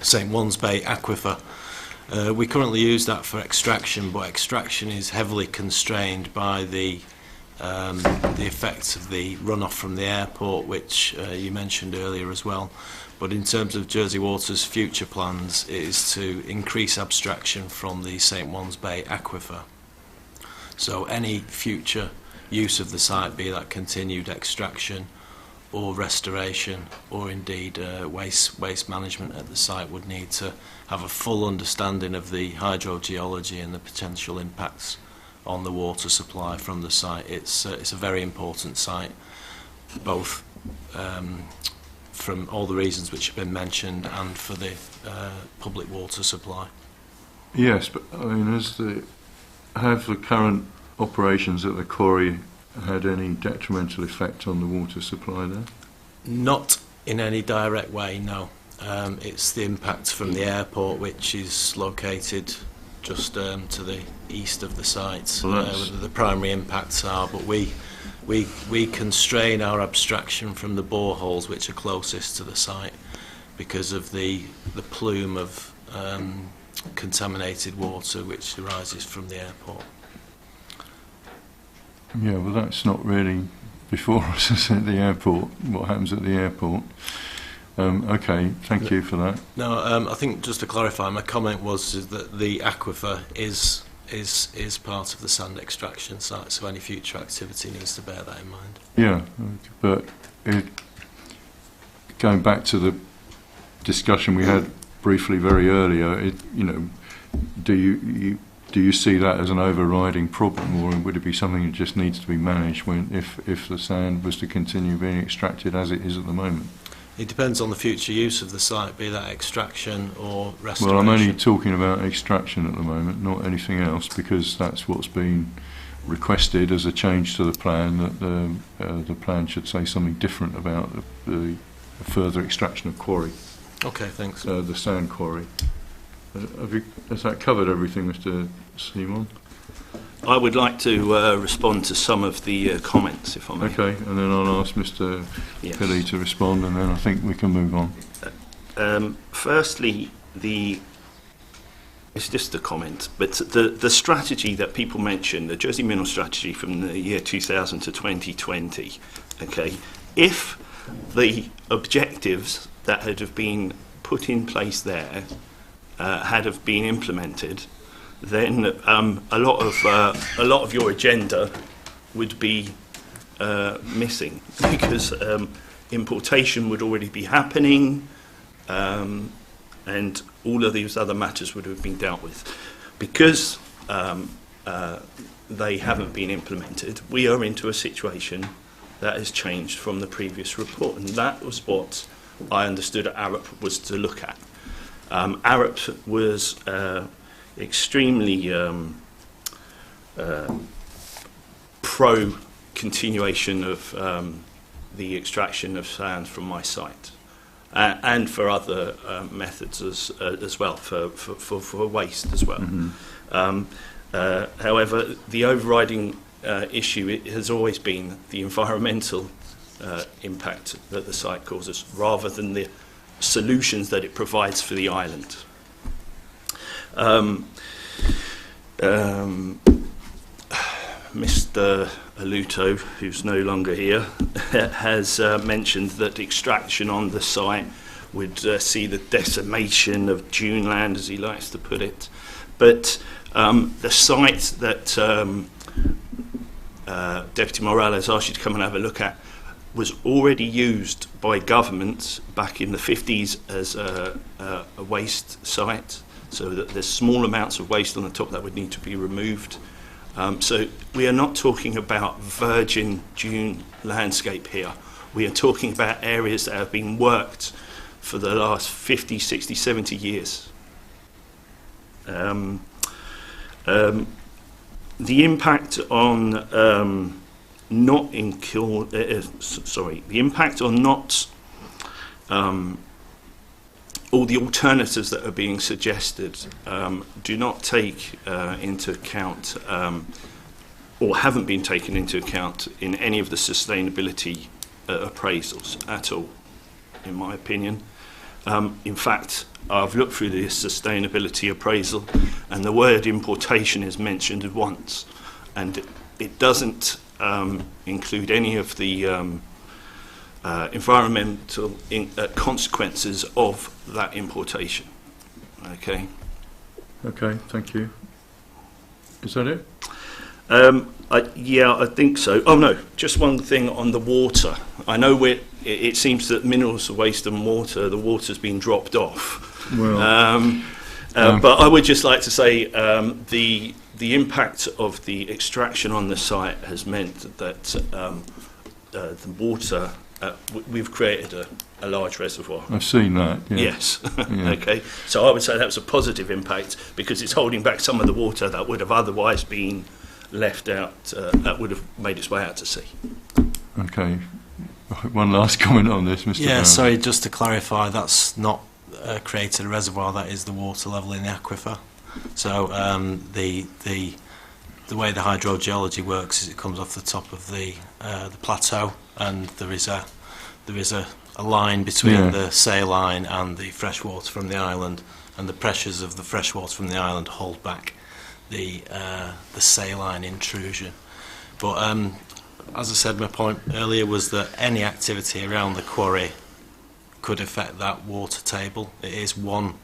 St. Wands Bay aquifer. We currently use that for extraction, but extraction is heavily constrained by the effects of the runoff from the airport, which you mentioned earlier as well. But in terms of Jersey Water's future plans, it is to increase abstraction from the St. Wands Bay aquifer. So any future use of the site, be that continued extraction or restoration, or indeed waste management at the site, would need to have a full understanding of the hydrogeology and the potential impacts on the water supply from the site. It's a very important site, both from all the reasons which have been mentioned and for the public water supply. Yes, but I mean, have the current operations at the quarry had any detrimental effect on the water supply there? Not In any direct way, no. It's the impact from the airport, which is located just to the east of the site, where the primary impacts are, but we constrain our abstraction from the boreholes which are closest to the site because of the plume of contaminated water which arises from the airport. Yeah, well, that's not really before us, is it, the airport, what happens at the airport. Okay, thank you for that. No, I think just to clarify, my comment was that the aquifer is part of the sand extraction site, so any future activity needs to bear that in mind. Yeah, but going back to the discussion we had briefly very earlier, do you see that as an overriding problem, or would it be something that just needs to be managed if the sand was to continue being extracted as it is at the moment? It depends on the future use of the site, be that extraction or restoration. Well, I'm only talking about extraction at the moment, not anything else, because that's what's been requested as a change to the plan, that the plan should say something different about the further extraction of quarry. Okay, thanks. The sand quarry. Has that covered everything, Mr. Simon? I would like to respond to some of the comments, if I may. Okay, and then I'll ask Mr. Pilley to respond, and then I think we can move on. Firstly, it's just a comment, but the strategy that people mention, the Jersey Mineral Strategy from the year 2000 to 2020, okay, if the objectives that had have been put in place there had have been implemented, then a lot of your agenda would be missing, because importation would already be happening, and all of these other matters would have been dealt with. Because they haven't been implemented, we are into a situation that has changed from the previous report, and that was what I understood ARUP was to look at. ARUP was extremely pro continuation of the extraction of sand from my site, and for other methods as well, for waste as well. However, the overriding issue has always been the environmental impact that the site causes, rather than the solutions that it provides for the island. Mr. Aluto, who's no longer here, has mentioned that extraction on the site would see the decimation of dune land, as he likes to put it. But the site that Deputy Morales asked you to come and have a look at was already used by government back in the 50s as a waste site, so that there's small amounts of waste on the top that would need to be removed. So we are not talking about virgin dune landscape here. We are talking about areas that have been worked for the last 50, 60, 70 years. The impact on the impact on not all the alternatives that are being suggested do not take into account, or haven't been taken into account in any of the sustainability appraisals at all, in my opinion. In fact, I've looked through the sustainability appraisal, and the word importation is mentioned once, and it doesn't include any of the environmental consequences of that importation. Okay. Okay, thank you. Is that it? Yeah, I think so. Oh no, just one thing on the water. I know it seems that minerals waste and water, the water's been dropped off. Well, but I would just like to say the impact of the extraction on the site has meant that the water, we've created a large reservoir. I've seen that. Yeah. Yes. Yeah. Okay. So I would say that was a positive impact, because it's holding back some of the water that would have otherwise been left out, that would have made its way out to sea. Okay. One last comment on this, Mr. Yeah, Brown. sorry, just to clarify, that's not created a reservoir, that is the water level in the aquifer. So the way the hydrogeology works is it comes off the top of the plateau, and there is a line between the saline and the fresh water from the island, and the pressures of the fresh water from the island hold back the saline intrusion. But as I said, my point earlier was that any activity around the quarry could affect that water table. It is one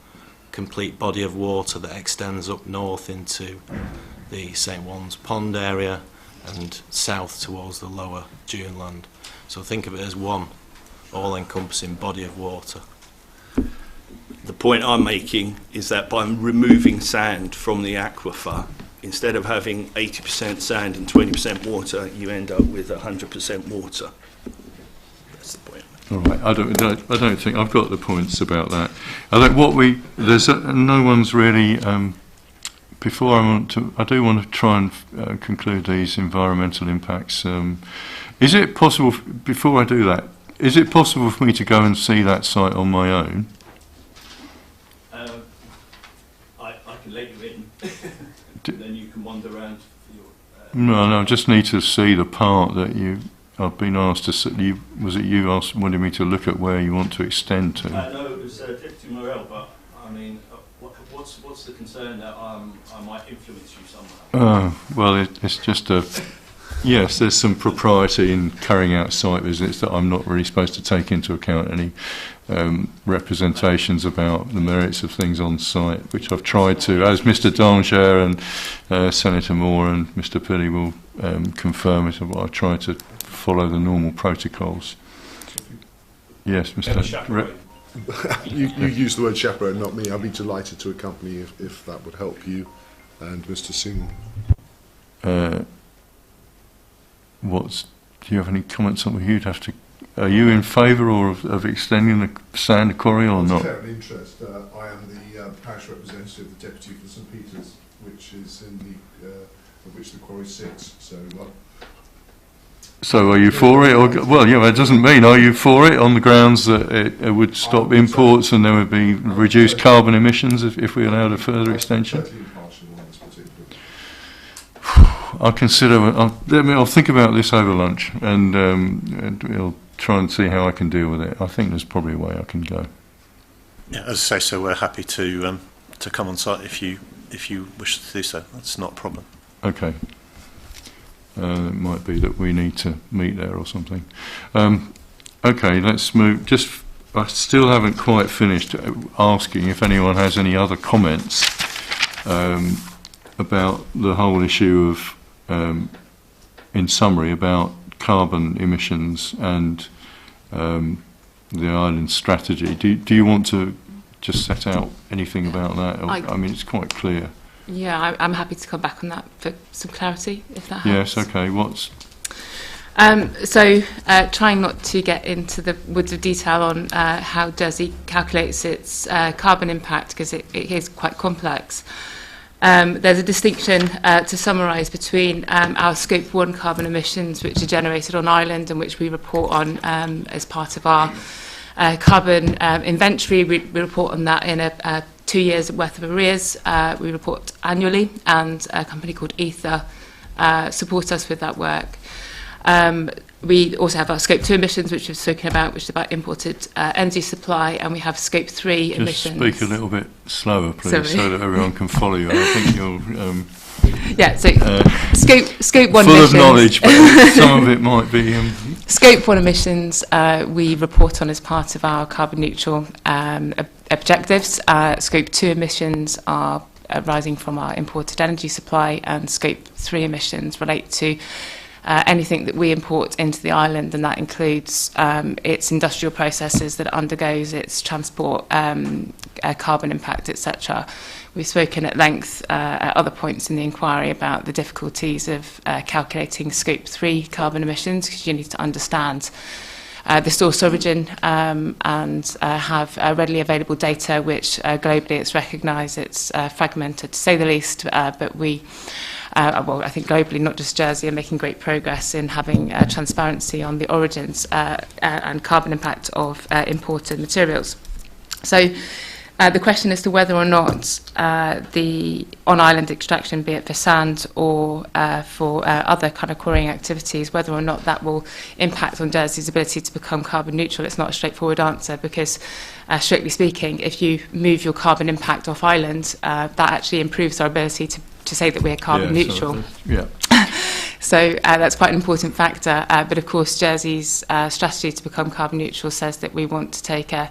complete body of water that extends up north into the St. Juan's Pond area and south towards the lower dune land. So think of it as one all-encompassing body of water. The point I'm making is that by removing sand from the aquifer, instead of having 80% sand and 20% water, you end up with 100% water. That's the point. All right. I don't think I've got the points about that. I think no one's really. Before I do want to try and conclude these environmental impacts. Is it possible, before I do that, is it possible for me to go and see that site on my own? I can let you in, then you can wander around. No, I just need to see the part that I've been asked to see. Was it you wanted me to look at where you want to extend to? No, it was Deputy Morel, but I mean, what's the concern that I might influence you somehow? Well, it's just Yes, there's some propriety in carrying out site visits that I'm not really supposed to take into account any representations about the merits of things on site, which I've tried to, as Mr Danger and Senator Moore and Mr Pilley will confirm it. I've tried to follow the normal protocols. Yes, Mr. You used the word chaperone, not me. I'd be delighted to accompany if that would help you and Mr Singh. Do you have any comments on what you'd have to? Are you in favour or of extending the sand quarry or not? Of interest. I am the parish representative of the Deputy for St Peter's, which is in the which the quarry sits. So are you for it? Or, well, yeah, that doesn't mean. Are you for it on the grounds that it would stop imports and there would be reduced carbon emissions if we allowed a further extension? I'll consider. I'll think about this over lunch, and we'll try and see how I can deal with it. I think there's probably a way I can go. Yeah, as I say, so we're happy to come on site if you wish to do so. That's not a problem. Okay. It might be that we need to meet there or something. Okay, let's move. I still haven't quite finished asking if anyone has any other comments about the whole issue of, in summary, about carbon emissions and the island strategy. Do you want to just set out anything about that? I mean, it's quite clear. Yeah, I'm happy to come back on that for some clarity, if that helps. Yes, okay. Trying not to get into the woods of detail on how Jersey calculates its carbon impact, because it is quite complex. There's a distinction to summarise between our Scope 1 carbon emissions, which are generated on island and which we report on as part of our carbon inventory. We report on that in a 2 years worth of arrears. We report annually, and a company called Ether supports us with that work. We also have our Scope 2 emissions, which we've spoken about, which is about imported energy supply, and we have Scope 3 emissions. Just speak a little bit slower, please, Sorry. so that everyone can follow you. I think you're... Scope 1 full emissions. Full of knowledge, but some of it might be... Scope 1 emissions we report on as part of our carbon neutral objectives. Scope 2 emissions are arising from our imported energy supply, and Scope 3 emissions relate to anything that we import into the island, and that includes its industrial processes that it undergoes, its transport, carbon impact, etc. We've spoken at length at other points in the inquiry about the difficulties of calculating Scope 3 carbon emissions, because you need to understand the source origin and have readily available data, which globally it's recognised, it's fragmented to say the least, but we I think globally, not just Jersey, are making great progress in having transparency on the origins and carbon impact of imported materials. So the question as to whether or not the on-island extraction, be it for sand or for other kind of quarrying activities, whether or not that will impact on Jersey's ability to become carbon neutral, it's not a straightforward answer, because strictly speaking, if you move your carbon impact off island, that actually improves our ability to say that we're carbon neutral. So that's quite an important factor. But of course, Jersey's strategy to become carbon neutral says that we want to take a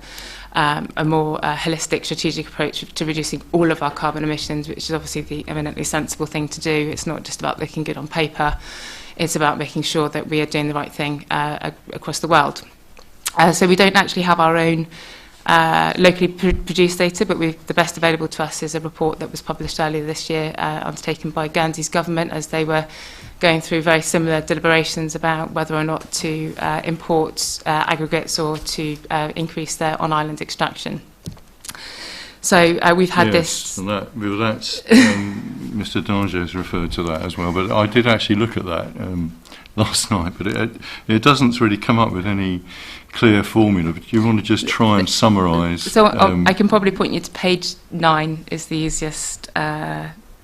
more holistic strategic approach to reducing all of our carbon emissions, which is obviously the eminently sensible thing to do. It's not just about looking good on paper. It's about making sure that we are doing the right thing across the world. So we don't actually have our own locally produced data, but the best available to us is a report that was published earlier this year, undertaken by Guernsey's government, as they were going through very similar deliberations about whether or not to import aggregates or to increase their on-island extraction. So we've had this... And that's Mr. Danger has referred to that as well, but I did actually look at that last night, but it doesn't really come up with any clear formula, but you want to just try and summarise... So I can probably point you to page 9 is the easiest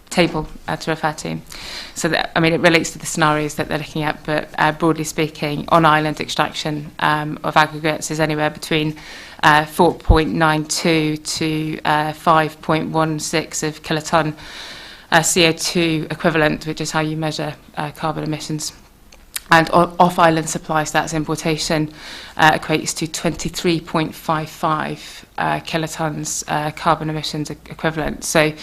table to refer to. So that, I mean, it relates to the scenarios that they're looking at, but broadly speaking, on-island extraction of aggregates is anywhere between 4.92 to 5.16 of kiloton CO2 equivalent, which is how you measure carbon emissions. And off-island supply, so that's importation, equates to 23.55 kilotons carbon emissions equivalent. So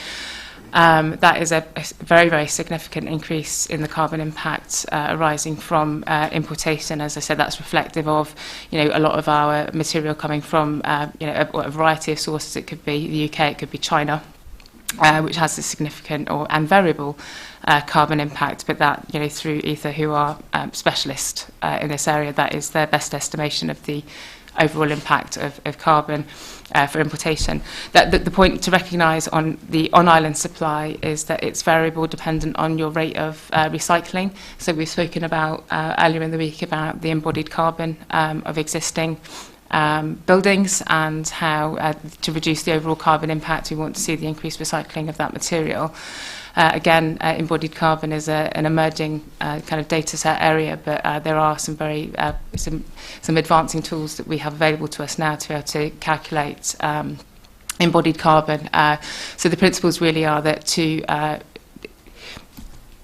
that is a very, very significant increase in the carbon impact arising from importation. As I said, that's reflective of, a lot of our material coming from, a variety of sources. It could be the UK, it could be China, which has a significant and variable carbon impact, but that, through Ether, who are specialists in this area, that is their best estimation of the overall impact of carbon for importation. The point to recognise on the on-island supply is that it's variable dependent on your rate of recycling. So we've spoken about earlier in the week about the embodied carbon of existing buildings and how to reduce the overall carbon impact we want to see the increased recycling of that material. Again, embodied carbon is an emerging kind of data set area, but there are some very some advancing tools that we have available to us now to be able to calculate embodied carbon. So the principles really are that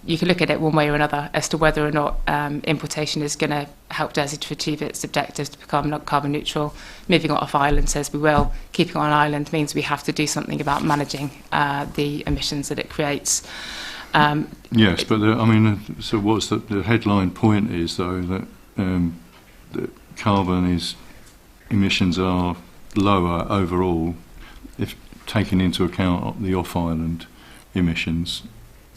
you can look at it one way or another as to whether or not importation is going to help Jersey to achieve its objectives to become carbon neutral. Moving off island says we will. Keeping on island means we have to do something about managing the emissions that it creates. Yes, but so what's the headline point is, though, that the emissions are lower overall if taking into account the off-island emissions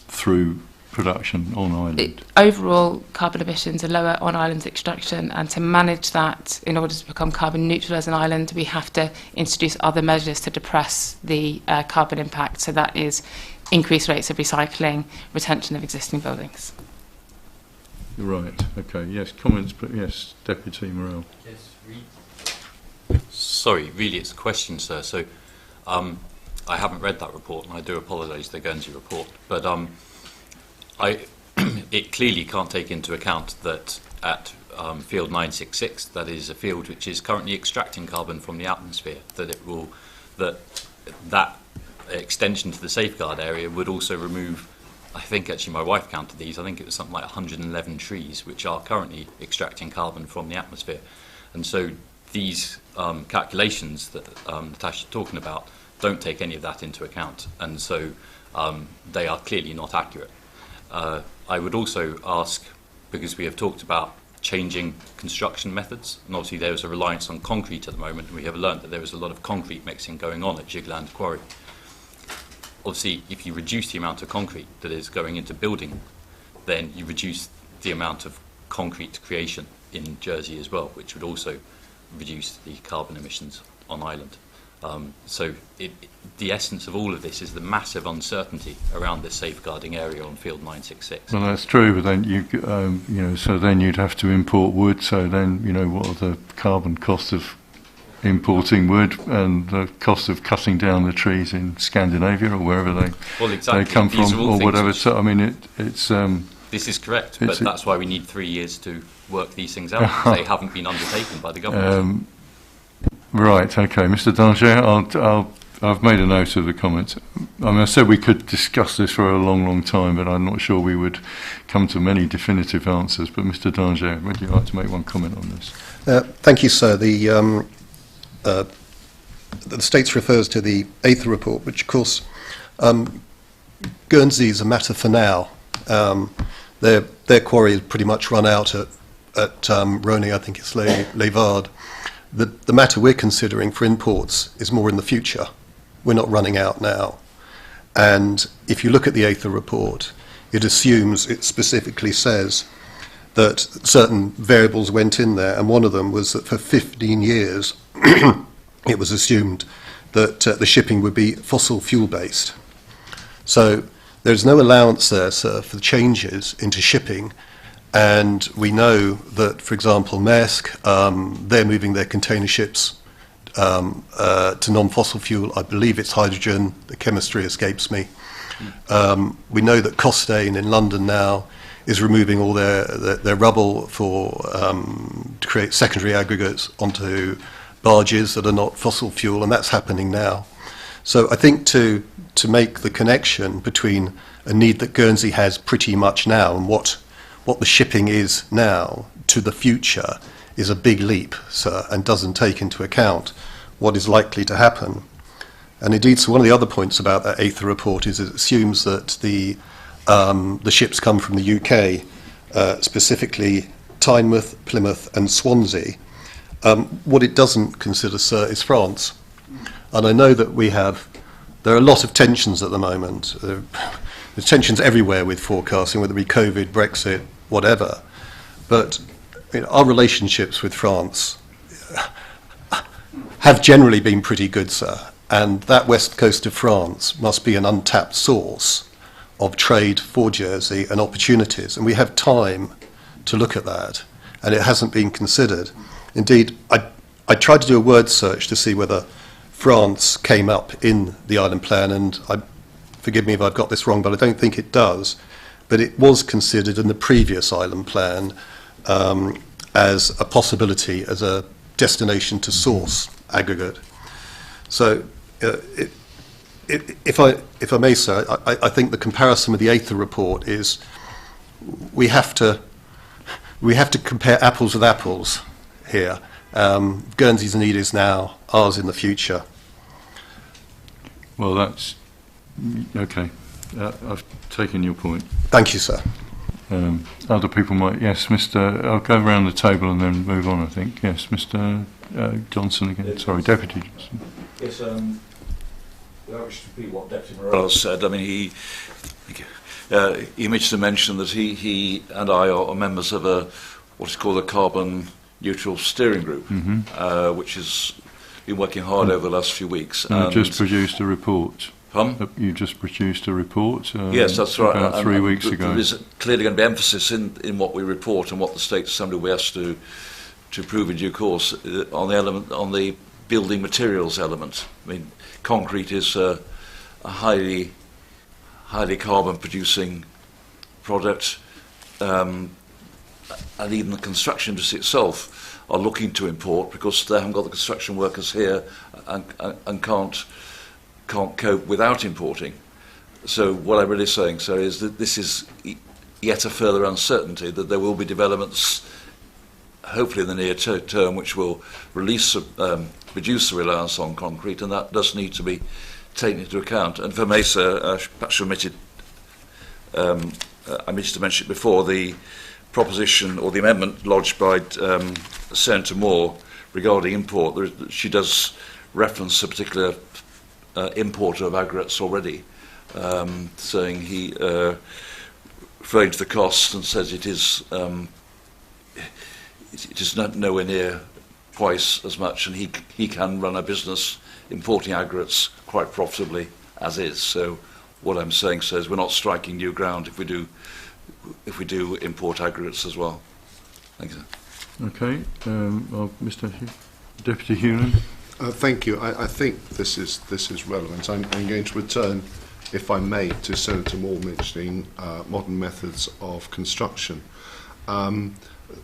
through production on island. Overall carbon emissions are lower on island extraction, and to manage that, in order to become carbon neutral as an island, we have to introduce other measures to depress the carbon impact. So that is increased rates of recycling, retention of existing buildings. Right, okay, yes, comments, but yes, Deputy Morell. Yes, sorry, really it's a question, sir. So I haven't read that report, and I do apologise, the Guernsey report, but it clearly can't take into account that at field 966, that is a field which is currently extracting carbon from the atmosphere, that extension to the safeguard area would also remove, I think actually my wife counted these, I think it was something like 111 trees which are currently extracting carbon from the atmosphere. And so these calculations that Natasha's talking about don't take any of that into account, and so they are clearly not accurate. I would also ask, because we have talked about changing construction methods, and obviously there is a reliance on concrete at the moment, and we have learned that there is a lot of concrete mixing going on at Jigland Quarry. Obviously, if you reduce the amount of concrete that is going into building, then you reduce the amount of concrete creation in Jersey as well, which would also reduce the carbon emissions on island. So the essence of all of this is the massive uncertainty around this safeguarding area on field 966. Well, that's true, but then so then you'd have to import wood. So then, what are the carbon costs of importing wood and the cost of cutting down the trees in Scandinavia or wherever they come from, or whatever. So I mean, it's. This is correct, but that's why we need 3 years to work these things out, because they haven't been undertaken by the government. Right, okay. Mr. Danger, I've made a note of the comments. I said we could discuss this for a long, long time, but I'm not sure we would come to many definitive answers. But Mr. Danger, would you like to make one comment on this? Thank you, sir. The States refers to the Aether report, which, of course, Guernsey is a matter for now. Their quarry is pretty much run out at Rhône, I think it's Les Vardes. The matter we're considering for imports is more in the future. We're not running out now. And if you look at the Aether report, it specifically says that certain variables went in there, and one of them was that for 15 years it was assumed that the shipping would be fossil fuel based. So there's no allowance there, sir, for changes into shipping. And we know that, for example, Maersk, they're moving their container ships to non-fossil fuel. I believe it's hydrogen. The chemistry escapes me. We know that Costain in London now is removing all their rubble to create secondary aggregates onto barges that are not fossil fuel, and that's happening now. So I think to make the connection between a need that Guernsey has pretty much now and what what the shipping is now to the future is a big leap, sir, and doesn't take into account what is likely to happen. And indeed, so one of the other points about that AETHA report is it assumes that the ships come from the UK, specifically Tynemouth, Plymouth and Swansea. What it doesn't consider, sir, is France. And I know that there are a lot of tensions at the moment. There's tensions everywhere with forecasting, whether it be COVID, Brexit, whatever. But our relationships with France have generally been pretty good, sir. And that west coast of France must be an untapped source of trade for Jersey and opportunities. And we have time to look at that. And it hasn't been considered. Indeed, I tried to do a word search to see whether France came up in the island plan, and forgive me if I've got this wrong, but I don't think it does. But it was considered in the previous island plan as a possibility, as a destination to source aggregate. So, if I may, sir, I think the comparison with the AETHA report is we have to compare apples with apples here. Guernsey's need is now, ours in the future. Well, that's okay. I've taken your point. Thank you, sir. Other people might, yes, Mr. I'll go around the table and then move on, I think. Yes, Mr. Johnson again. Sorry, Deputy Johnson. Yes, without wishing to repeat what Deputy Morales said, I mean, he made to mention that he and I are members of what is called a carbon neutral steering group, which has been working hard over the last few weeks. And just produced a report. You just produced a report. Yes, that's right. About 3 weeks ago. There is clearly going to be emphasis in what we report and what the State Assembly will be asked to prove in due course on the building materials element. I mean, concrete is a highly carbon producing product, and even the construction industry itself are looking to import because they haven't got the construction workers here and can't cope without importing. So what I'm really saying, sir, is that this is yet a further uncertainty, that there will be developments hopefully in the near term which will reduce the reliance on concrete, and that does need to be taken into account. And for me, sir, perhaps I omitted to mention it before, the proposition or the amendment lodged by Senator Moore regarding import, she does reference a particular importer of aggregates already, saying he referring to the cost and says it is nowhere near twice as much, and he can run a business importing aggregates quite profitably as is. So what I'm saying says we're not striking new ground if we do import aggregates as well. Thank you. Okay, Mr. Deputy Hewlin. Thank you. I think this is relevant. I'm going to return, if I may, to Senator Moore mentioning modern methods of construction.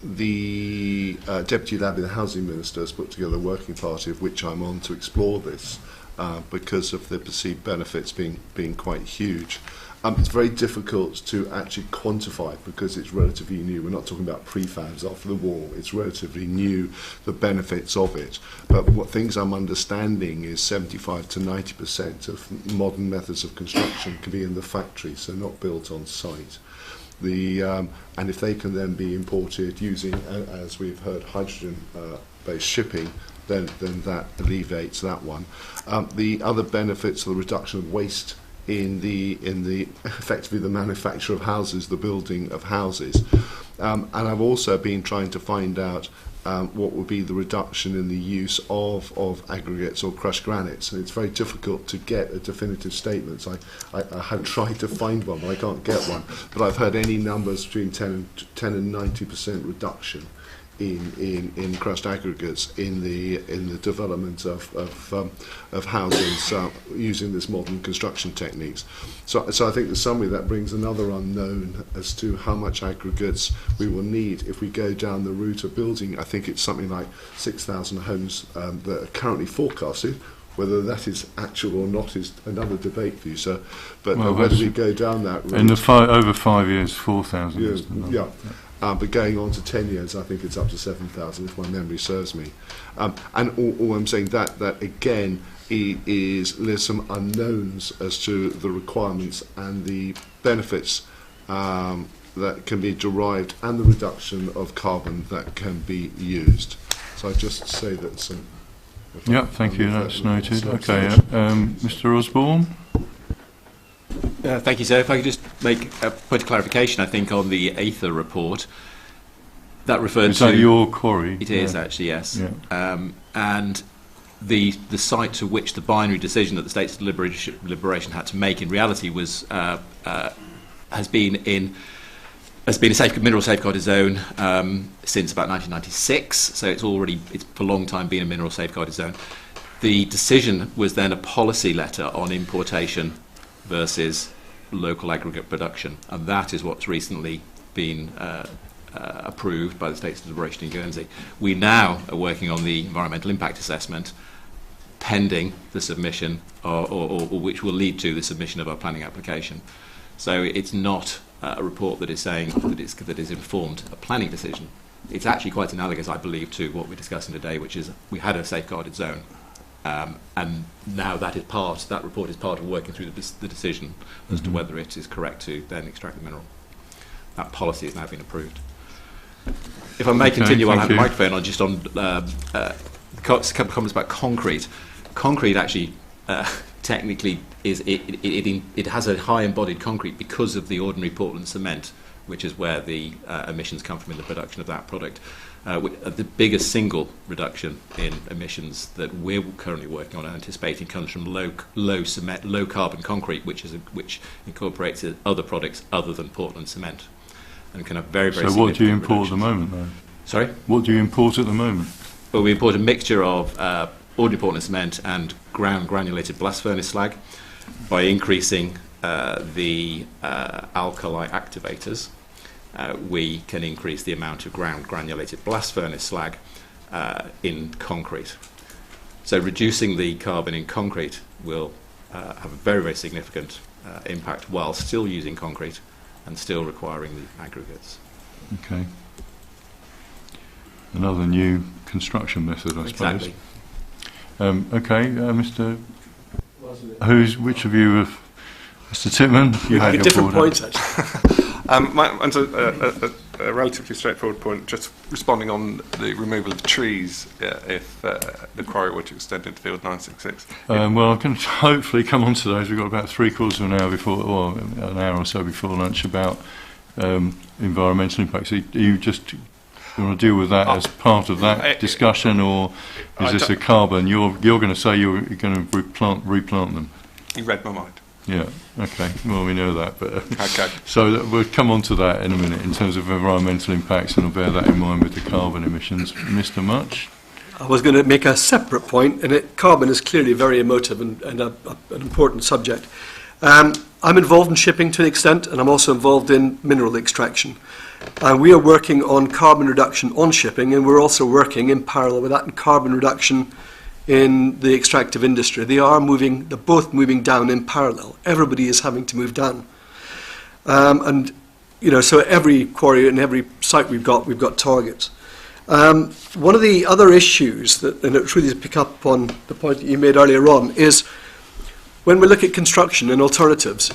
The Deputy Labby, the Housing Minister, has put together a working party of which I'm on to explore this because of the perceived benefits being quite huge. It's very difficult to actually quantify because it's relatively new. We're not talking about prefabs after the war. It's relatively new, the benefits of it. But what things I'm understanding is 75 to 90% of modern methods of construction can be in the factory, so not built on site. And if they can then be imported using, as we've heard, hydrogen-based shipping, then that alleviates that one. The other benefits are the reduction of waste in the effectively the manufacture of houses, the building of houses. And I've also been trying to find out what would be the reduction in the use of aggregates or crushed granites. And it's very difficult to get a definitive statement. I have tried to find one, but I can't get one. But I've heard any numbers between 10 and 90% reduction in crushed aggregates in the development of houses using this modern construction techniques. So I think the summary that brings another unknown as to how much aggregates we will need if we go down the route of building. I think it's something like 6,000 homes that are currently forecasted. Whether that is actual or not is another debate for you, sir. But Well, whether we go down that route... In the over 5 years, 4,000 is the number. Yeah. But going on to 10 years, I think it's up to 7,000, if my memory serves me. And all I'm saying, that again, there's some unknowns as to the requirements and the benefits that can be derived and the reduction of carbon that can be used. So I just say that some... Yeah, thank you, that's noted. Okay, Mr Osborne? Thank you, sir. If I could just make a point of clarification, I think, on the AETHA report. That referred to... Is that your quarry? It is, actually, yes. Yeah. And the site to which the binary decision that the States of Liberation had to make in reality was has been a mineral safeguarded zone since about 1996, so it's for a long time been a mineral safeguarded zone. The decision was then a policy letter on importation versus local aggregate production, and that is what's recently been approved by the States of Liberation in Guernsey. We now are working on the environmental impact assessment, pending the submission, or which will lead to the submission of our planning application. So it's not a report that is saying that is informed a planning decision. It's actually quite analogous, I believe, to what we're discussing today, which is we had a safeguarded zone, and now that report is part of working through the decision as to whether it is correct to then extract the mineral. That policy has now been approved. If I may continue, I'll have the microphone on just on a couple of comments about concrete. Concrete actually technically it has a high embodied concrete because of the ordinary Portland cement, which is where the emissions come from in the production of that product. The biggest single reduction in emissions that we're currently working on and anticipating comes from low carbon concrete, which incorporates other products other than Portland cement, and can have very So what do you import at the moment, though? Sorry? What do you import at the moment? Well, we import a mixture of ordinary Portland cement and ground granulated blast furnace slag by increasing the alkali activators. We can increase the amount of ground granulated blast furnace slag in concrete. So reducing the carbon in concrete will have a very, very significant impact while still using concrete and still requiring the aggregates. Okay. Another new construction method, I suppose. Exactly. Okay, Mr. Which of you have... Mr. Titman, you had your different points, actually. Mine's a relatively straightforward point, just responding on the removal of trees if the quarry were to extend into Field 966. Well, I'm going to hopefully come on to those. We've got about 3/4 of an hour before, or an hour or so before lunch, about environmental impacts. Do you just want to deal with that as part of that discussion, or is this a carbon? You're going to say you're going to replant them. You read my mind. Yeah, okay. Well, we know that, but okay. So we'll come on to that in a minute in terms of environmental impacts, and I'll bear that in mind with the carbon emissions. Mr. Much? I was going to make a separate point, and carbon is clearly very emotive and an important subject. I'm involved in shipping to an extent, and I'm also involved in mineral extraction. And we are working on carbon reduction on shipping, and we're also working in parallel with that in carbon reduction in the extractive industry. They're both moving down in parallel. Everybody is having to move down. And, so every quarry and every site we've got targets. One of the other issues and it's really to pick up on the point that you made earlier on, is when we look at construction and alternatives,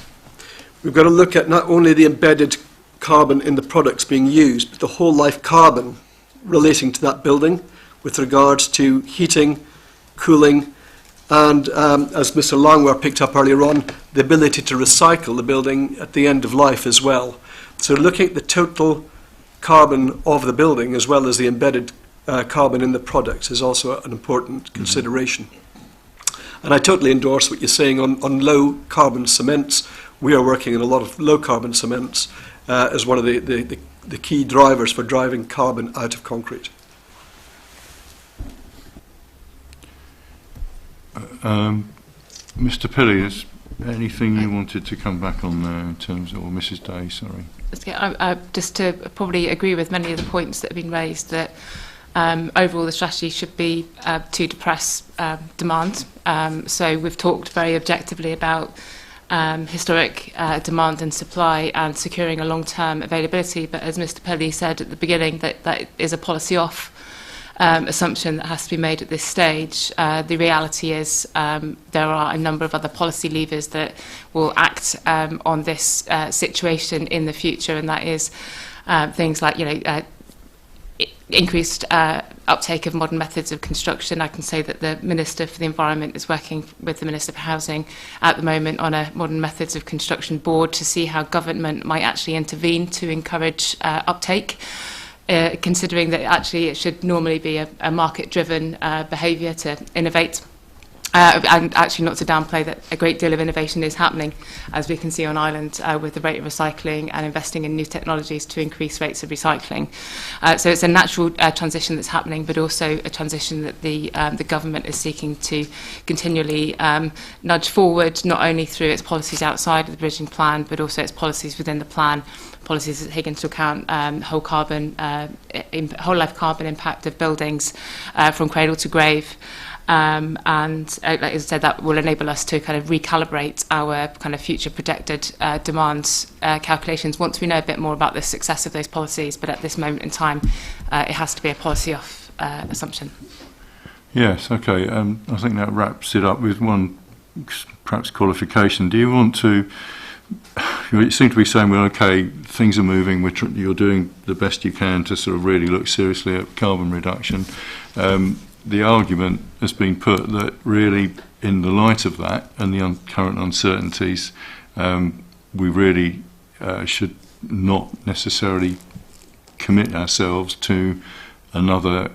we've got to look at not only the embedded carbon in the products being used, but the whole life carbon relating to that building with regards to heating, cooling, and as Mr. Longware picked up earlier on, the ability to recycle the building at the end of life as well. So looking at the total carbon of the building as well as the embedded carbon in the products is also an important consideration. And I totally endorse what you're saying on low carbon cements. We are working on a lot of low carbon cements as one of the key drivers for driving carbon out of concrete. Mr. Pilley, is anything you wanted to come back on there in terms of, or Mrs. Day, sorry? I just to probably agree with many of the points that have been raised, that Overall, the strategy should be to depress demand. So we've talked very objectively about historic demand and supply and securing a long-term availability. But as Mr. Pelly said at the beginning, that is a policy-off assumption that has to be made at this stage. The reality is there are a number of other policy levers that will act on this situation in the future, and that is things like, increased uptake of modern methods of construction. I can say that the Minister for the Environment is working with the Minister for Housing at the moment on a modern methods of construction board to see how government might actually intervene to encourage uptake, considering that actually it should normally be a market-driven behaviour to innovate. And actually not to downplay that a great deal of innovation is happening, as we can see on Ireland, with the rate of recycling and investing in new technologies to increase rates of recycling. So it's a natural transition that's happening, but also a transition that the government is seeking to continually nudge forward, not only through its policies outside of the bridging plan, but also its policies within the plan, policies that take into account whole life carbon impact of buildings from cradle to grave. And like I said, that will enable us to kind of recalibrate our kind of future projected demands calculations once we know a bit more about the success of those policies. But at this moment in time, it has to be a policy-off assumption. Yes, okay. I think that wraps it up with one perhaps qualification. Do you want to... You seem to be saying, well, okay, things are moving, you're doing the best you can to sort of really look seriously at carbon reduction. The argument has been put that really, in the light of that and the current uncertainties, we really should not necessarily commit ourselves to another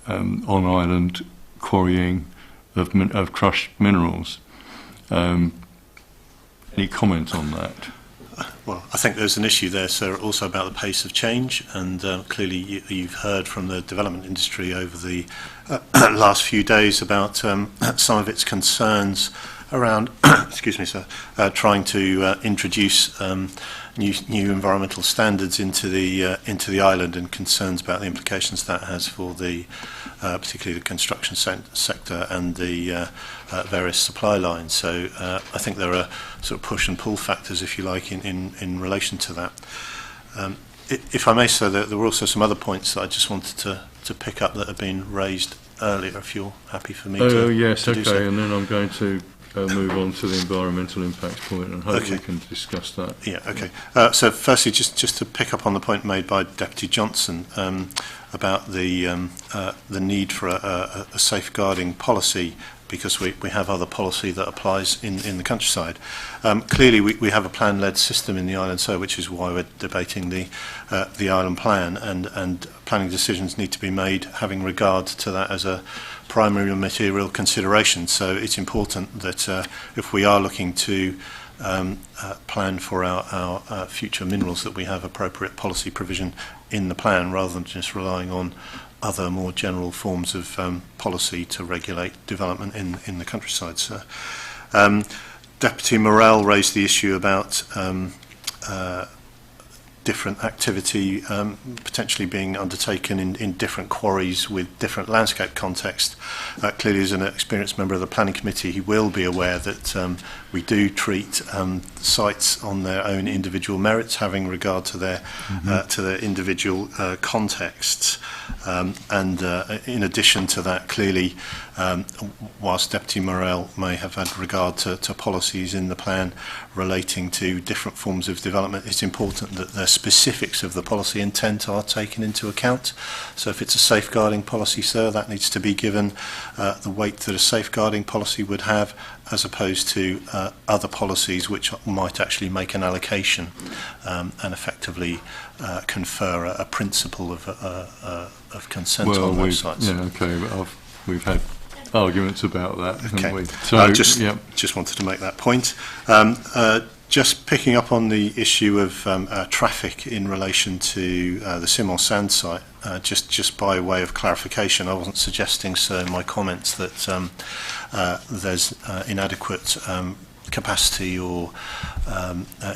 on-island quarrying of crushed minerals. Any comment on that? Well, I think there's an issue there, sir, also about the pace of change, and clearly you've heard from the development industry over the last few days about some of its concerns around, excuse me, sir, trying to introduce new environmental standards into the island, and concerns about the implications that has for the particularly the construction sector and the various supply lines. So I think there are sort of push and pull factors, if you like, in relation to that. If I may, sir, there were also some other points that I just wanted to pick up that have been raised earlier, if you're happy for me to yes, to do so. and then I'm going to move on to the environmental impact point, and hope we can discuss that. Yeah, okay. So firstly, just to pick up on the point made by Deputy Johnson about the need for a safeguarding policy, because we have other policy that applies in the countryside. Clearly, we have a plan-led system in the island, so which is why we're debating the island plan, and planning decisions need to be made having regard to that as a primary material consideration. So it's important that if we are looking to plan for our future minerals, that we have appropriate policy provision in the plan, rather than just relying on other more general forms of policy to regulate development in the countryside. So, Deputy Morell raised the issue about different activity potentially being undertaken in different quarries with different landscape context. Clearly, as an experienced member of the planning committee, he will be aware that we do treat sites on their own individual merits, having regard to their individual contexts. And in addition to that, clearly, whilst Deputy Morell may have had regard to policies in the plan relating to different forms of development, it's important that the specifics of the policy intent are taken into account. So if it's a safeguarding policy, sir, that needs to be given the weight that a safeguarding policy would have, as opposed to other policies which might actually make an allocation and effectively confer a principle of consent on those sites. Yeah, okay, but we've had arguments about that, haven't we? So, just wanted to make that point. Just picking up on the issue of traffic in relation to the Simon Sand site, just by way of clarification, I wasn't suggesting, sir, in my comments that there's inadequate capacity or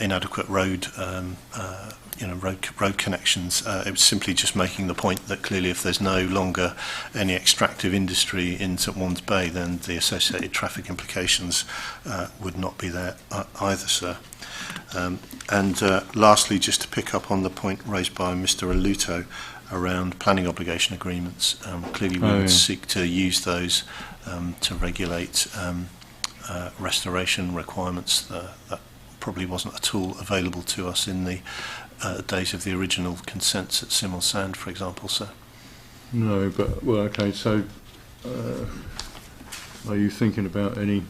inadequate road road connections. It was simply just making the point that clearly if there's no longer any extractive industry in St Wand's Bay, then the associated traffic implications would not be there either, sir. And lastly, just to pick up on the point raised by Mr Aluto around planning obligation agreements, clearly we would seek to use those to regulate restoration requirements. That probably wasn't at all available to us in the days of the original consents at Sim on Sand, for example, sir. No, but, well, okay, so are you thinking about any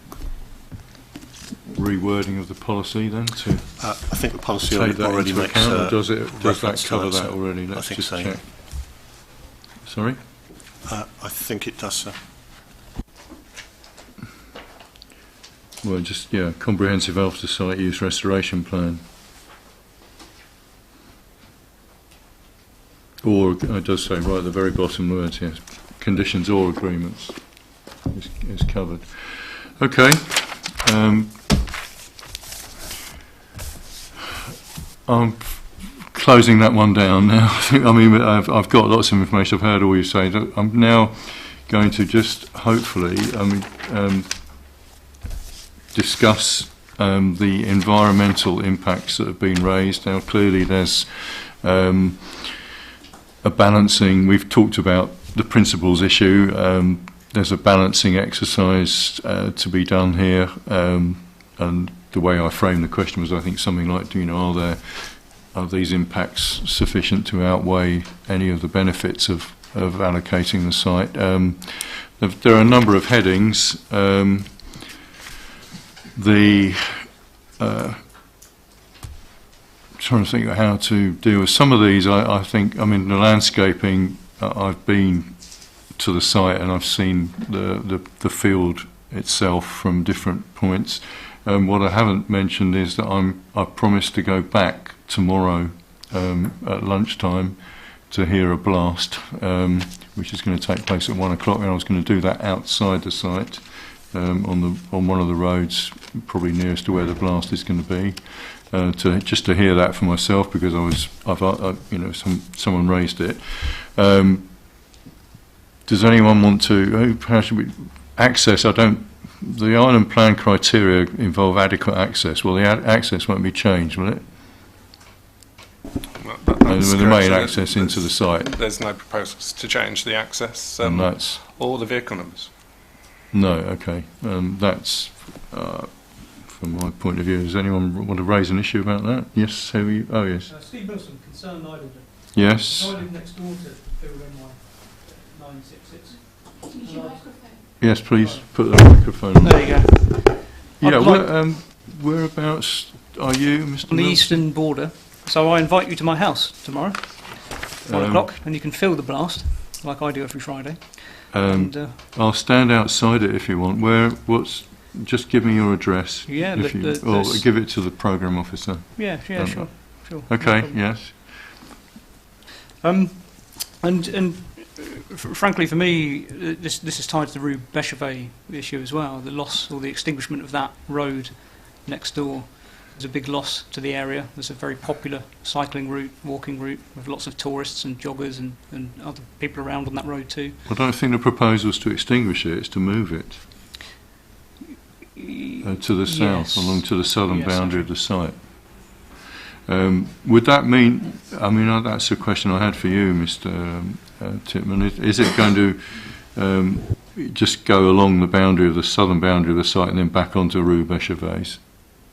rewording of the policy then to I think the policy take that already into makes account, or does that reference cover to that sir. already? Let's I think just so. check. Sorry? I think it does, sir. Well, just, yeah, comprehensive after-site use restoration plan. Or, it does say right at the very bottom words, yes, conditions or agreements is covered. Okay. I'm closing that one down now. I mean, I've got lots of information. I've heard all you say. I'm now going to just hopefully discuss the environmental impacts that have been raised. Now, clearly, there's a balancing. We've talked about the principles issue. There's a balancing exercise to be done here, and the way I framed the question was, I think, something like, are these impacts sufficient to outweigh any of the benefits of allocating the site? There are a number of headings. Trying to think of how to deal with some of these. I think, the landscaping, I've been to the site and I've seen the field itself from different points. What I haven't mentioned is that I've promised to go back tomorrow at lunchtime to hear a blast, which is going to take place at 1 o'clock, and I was going to do that outside the site on one of the roads, probably nearest to where the blast is going to be, just to hear that for myself, because someone raised it. Does anyone want to? How should we access? The island plan criteria involve adequate access. Well, the access won't be changed, will it? The main access into the site. There's no proposals to change the access or the vehicle numbers. No, okay. That's from my point of view. Does anyone want to raise an issue about that? Yes. Oh, yes. Steve Wilson, Concerned Islander. Yes. I live next door to POMI 966. Use your microphone. Yes, please put the microphone on. There you go. Yeah, whereabouts are you, Mr. On the Wilson? eastern border. So I invite you to my house tomorrow, 1 o'clock, and you can feel the blast, like I do every Friday. I'll stand outside it if you want. Just give me your address. Yeah, or give it to the programme officer. Yeah, sure. Okay, no yes. Frankly, for me, this is tied to the Rue Bechevet issue as well. The loss or the extinguishment of that road next door is a big loss to the area. There's a very popular cycling route, walking route, with lots of tourists and joggers and other people around on that road too. I don't think the proposal is to extinguish it, it's to move it to the south, along to the southern boundary of the site. Would that mean, that's a question I had for you, Mr. Titman. Is it going to just go along the boundary of the southern boundary of the site and then back onto Rue Bechevet?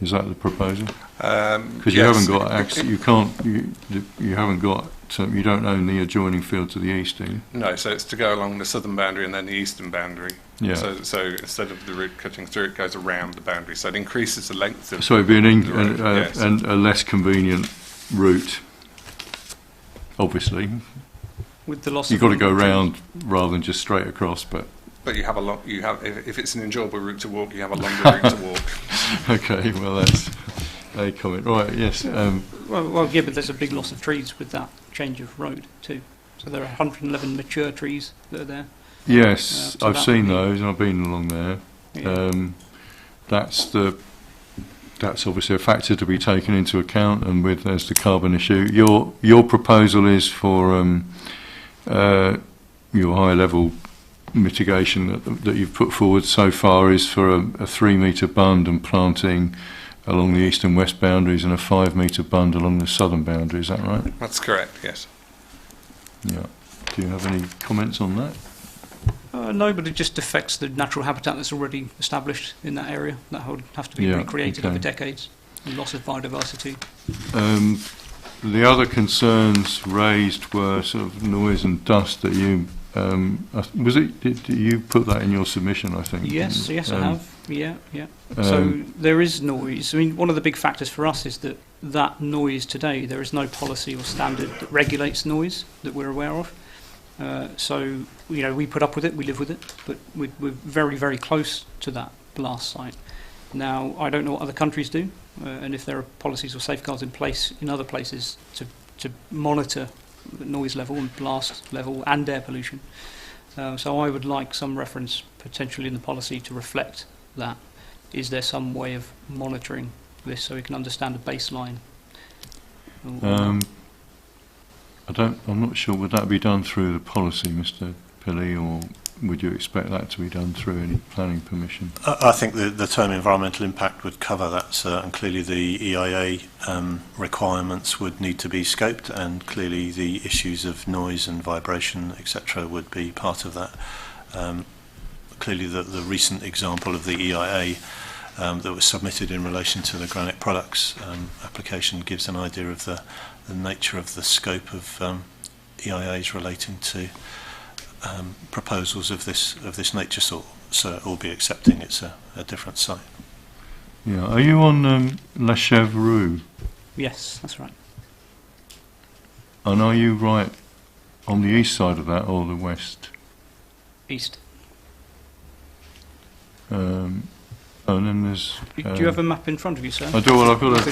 Is that the proposal? Because you haven't got access. You can't. You haven't got. You don't own the adjoining field to the east, do you? No. So it's to go along the southern boundary and then the eastern boundary. Yeah. So instead of the route cutting through, it goes around the boundary. So it increases the length of. So it'd be yes. a less convenient route. Obviously. With the loss. You've got to go round rather than just straight across, but. But you have if it's an enjoyable route to walk, you have a longer route to walk. Okay, well that's a comment. Right, yes. Well, yeah, but there's a big loss of trees with that change of road too. So there are 111 mature trees that are there. Yes, I've seen those and I've been along there. Yeah. That's the that's obviously a factor to be taken into account, and with there's the carbon issue. Your proposal is for your high level mitigation that you've put forward so far is for a 3 metre bund and planting along the east and west boundaries and a 5 metre bund along the southern boundary, is that right? That's correct, yes. Yeah. Do you have any comments on that? No, but it just affects the natural habitat that's already established in that area. That would have to be recreated over decades. And loss of biodiversity. The other concerns raised were sort of noise and dust that you did you put that in your submission, I think? Yes, I have. Yeah. So there is noise. I mean, one of the big factors for us is that noise today, there is no policy or standard that regulates noise that we're aware of. So, we put up with it, we live with it, but we're very, very close to that blast site. Now, I don't know what other countries do, and if there are policies or safeguards in place in other places to monitor the noise level and blast level and air pollution. So I would like some reference potentially in the policy to reflect that. Is there some way of monitoring this so we can understand the baseline? I'm not sure. Would that be done through the policy, Mr. Pilley, or would you expect that to be done through any planning permission? I think the term environmental impact would cover that, and clearly the EIA requirements would need to be scoped, and clearly the issues of noise and vibration, etc., would be part of that. Clearly the recent example of the EIA that was submitted in relation to the Granite Products application gives an idea of the nature of the scope of EIAs relating to proposals of this nature, so albeit accepting it's a different site. Yeah. Are you on La Chèvre? Yes, that's right. And are you right on the east side of that or the west? East. And then there's... Do you have a map in front of you, sir? I do. Well, I've got a...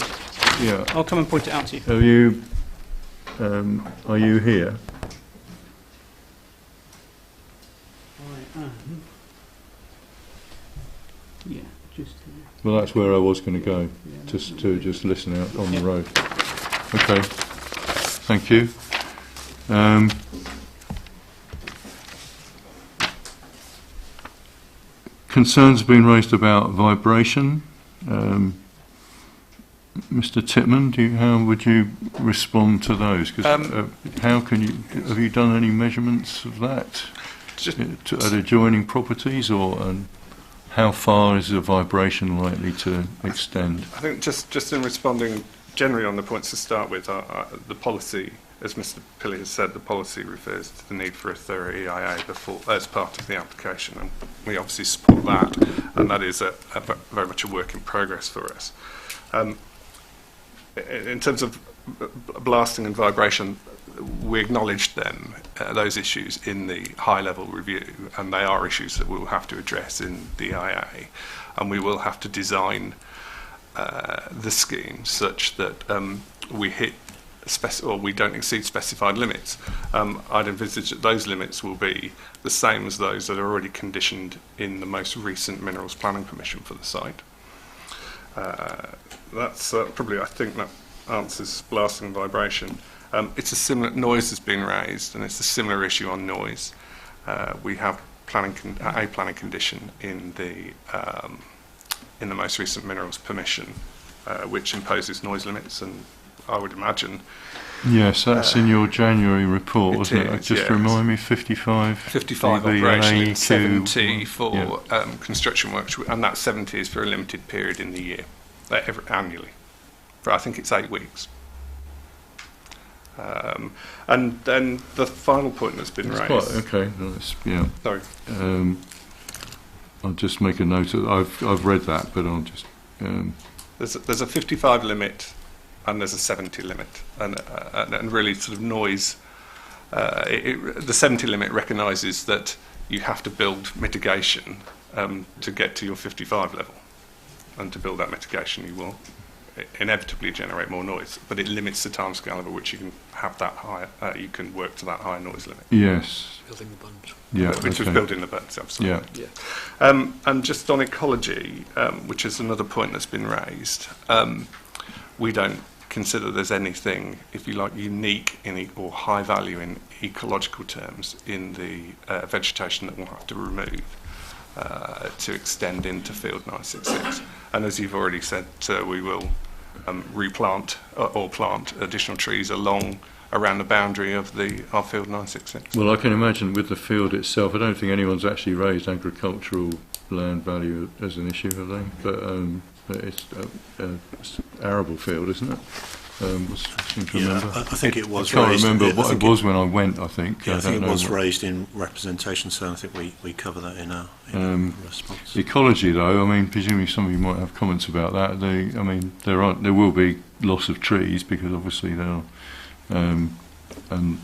Yeah. I'll come and point it out to you. Have you... are you here? Yeah, just here. Well, that's where I was going to go, just to listen out on the road. Okay, thank you. Concerns have been raised about vibration. Mr. Titman, how would you respond to those? 'Cause, how can you? Have you done any measurements of that at adjoining properties, or how far is the vibration likely to extend? I think just in responding generally on the points to start with, the policy, as Mr. Pilley has said, the policy refers to the need for a thorough EIA as part of the application, and we obviously support that, and that is very much a work in progress for us. In terms of blasting and vibration, we acknowledged those issues in the high-level review, and they are issues that we will have to address in the EIA, and we will have to design the scheme such that we hit or we don't exceed specified limits. I'd envisage that those limits will be the same as those that are already conditioned in the most recent minerals planning permission for the site. That's probably, I think that answers blasting and vibration. It's a similar, noise has been raised, and it's a similar issue on noise. We have a planning condition in the most recent minerals permission, which imposes noise limits, and I would imagine. Yes, that's in your January report, wasn't it? Just remind me, 55. 55 operation and 70 for construction works, and that 70 is for a limited period in the year, annually. I think it's 8 weeks. And then the final point that's been raised. Okay, yeah. Sorry. I'll just make a note of. I've read that, but I'll just. There's a 55 limit, and there's a 70 limit, and really sort of noise. The 70 limit recognises that you have to build mitigation to get to your 55 level, and to build that mitigation, you will inevitably generate more noise, but it limits the timescale over which you can have that high, you can work to that high noise limit. Yes. Building the bunch. Yeah, which was okay. built in the bunch, absolutely. Yeah. And just on ecology, which is another point that's been raised, we don't consider there's anything, if you like, unique or high value in ecological terms in the vegetation that we'll have to remove to extend into Field 966. And as you've already said, we will replant or plant additional trees around the boundary of our Field 966. Well, I can imagine with the field itself, I don't think anyone's actually raised agricultural land value as an issue, have they? But it's arable field, isn't it? I seem to remember. I think it was I can't raised. remember I what think it was when I went, I think. Yeah, I think don't it was know. raised in representation, so I think we cover that in our response. Ecology, though, I mean, presumably some of you might have comments about that. I mean, there will be loss of trees because obviously and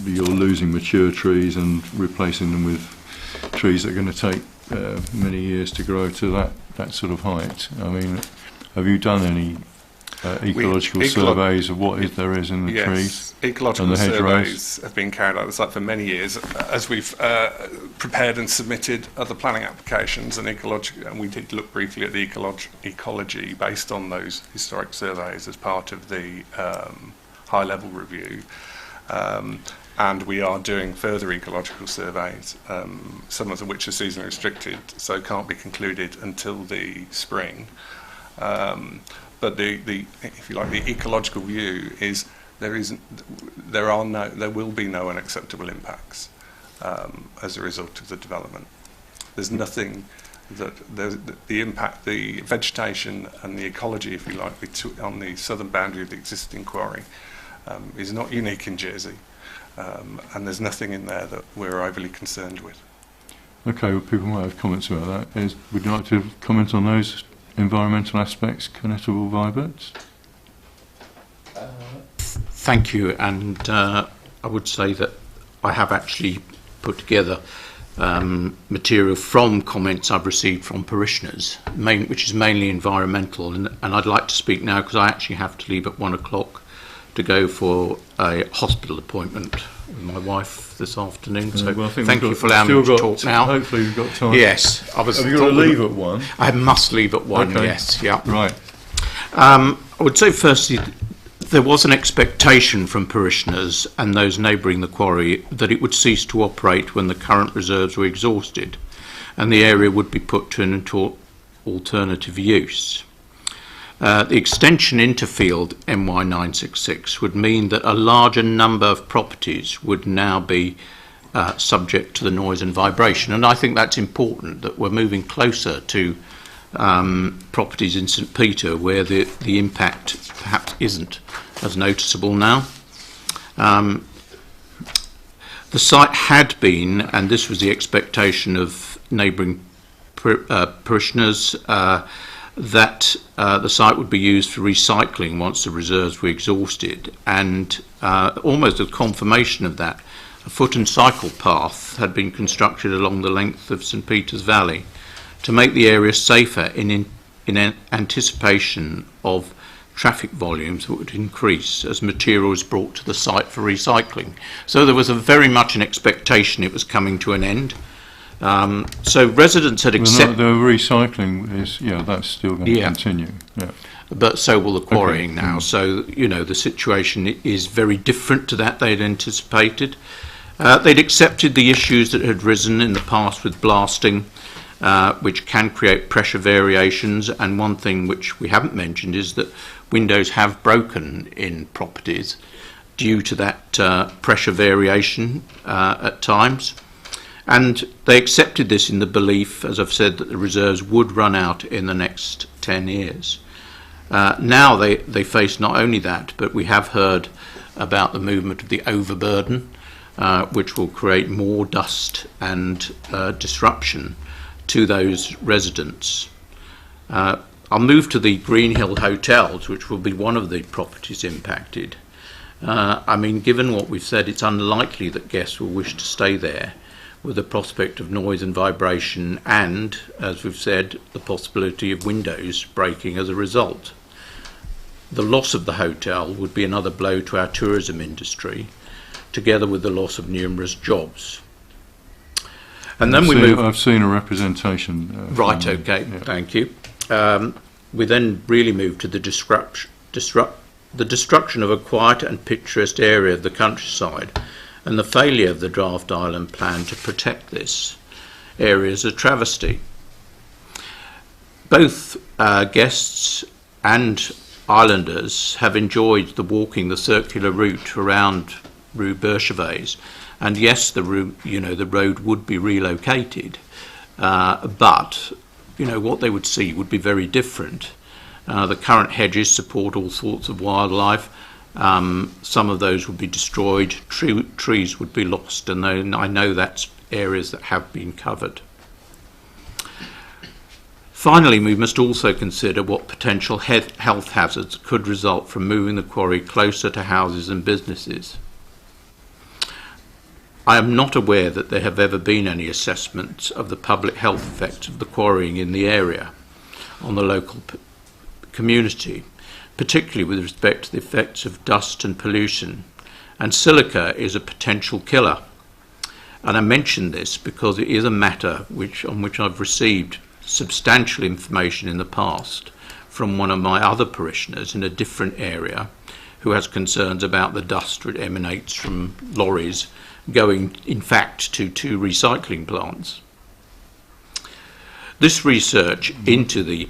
you're losing mature trees and replacing them with trees that are going to take many years to grow to that sort of height. I mean, have you done any ecological surveys of what there is in the trees? Ecological and the surveys have been carried out the site for many years as we've prepared and submitted other planning applications, and we did look briefly at the ecology based on those historic surveys as part of the high-level review. And we are doing further ecological surveys, some of which are seasonally restricted, so can't be concluded until the spring. But if you like, the ecological view is there will be no unacceptable impacts as a result of the development. There's nothing the impact, the vegetation and the ecology, if you like, on the southern boundary of the existing quarry is not unique in Jersey, and there's nothing in there that we're overly concerned with. Okay, well, people might have comments about that. Would you like to comment on those environmental aspects, connectable viaducts? Thank you, and I would say that I have actually put together material from comments I've received from parishioners, which is mainly environmental, and I'd like to speak now because I actually have to leave at 1 o'clock to go for a hospital appointment with my wife this afternoon. So well, thank you for allowing me to talk now. Hopefully we've got time. Yes. Have you got to leave at 1? I must leave at 1, okay. Yes. Yeah. Right. I would say firstly, there was an expectation from parishioners and those neighbouring the quarry that it would cease to operate when the current reserves were exhausted and the area would be put to an alternative use. The extension into field MY966 would mean that a larger number of properties would now be subject to the noise and vibration, and I think that's important that we're moving closer to properties in St Peter where the impact perhaps isn't as noticeable now. The site had been, and this was the expectation of neighbouring parishioners, that the site would be used for recycling once the reserves were exhausted, and almost as confirmation of that, a foot and cycle path had been constructed along the length of St Peter's Valley to make the area safer in anticipation of traffic volumes that would increase as material was brought to the site for recycling. So there was very much an expectation it was coming to an end. So residents had accepted... The recycling is, that's still going to continue. Yeah. But so will the quarrying now. So, the situation is very different to that they'd anticipated. They'd accepted the issues that had risen in the past with blasting, which can create pressure variations, and one thing which we haven't mentioned is that windows have broken in properties due to that pressure variation at times. And they accepted this in the belief, as I've said, that the reserves would run out in the next 10 years. Now they face not only that, but we have heard about the movement of the overburden, which will create more dust and disruption to those residents. I'll move to the Greenhill Hotels, which will be one of the properties impacted. I mean, given what we've said, it's unlikely that guests will wish to stay there with the prospect of noise and vibration and, as we've said, the possibility of windows breaking as a result. The loss of the hotel would be another blow to our tourism industry, together with the loss of numerous jobs. And then I've seen a representation. Right, okay, yeah. Thank you. We then really move to the destruction of a quiet and picturesque area of the countryside, and the failure of the draft island plan to protect this area is a travesty. Both guests and islanders have enjoyed the circular route around Rue Berchevets, and yes, the road would be relocated, but what they would see would be very different. The current hedges support all sorts of wildlife. Some of those would be destroyed, trees would be lost, and I know that's areas that have been covered. Finally, we must also consider what potential health hazards could result from moving the quarry closer to houses and businesses. I am not aware that there have ever been any assessments of the public health effects of the quarrying in the area on the local community, particularly with respect to the effects of dust and pollution, and silica is a potential killer. And I mention this because it is a matter on which I've received substantial information in the past from one of my other parishioners in a different area who has concerns about the dust that emanates from lorries going, in fact, to 2 recycling plants. This research into the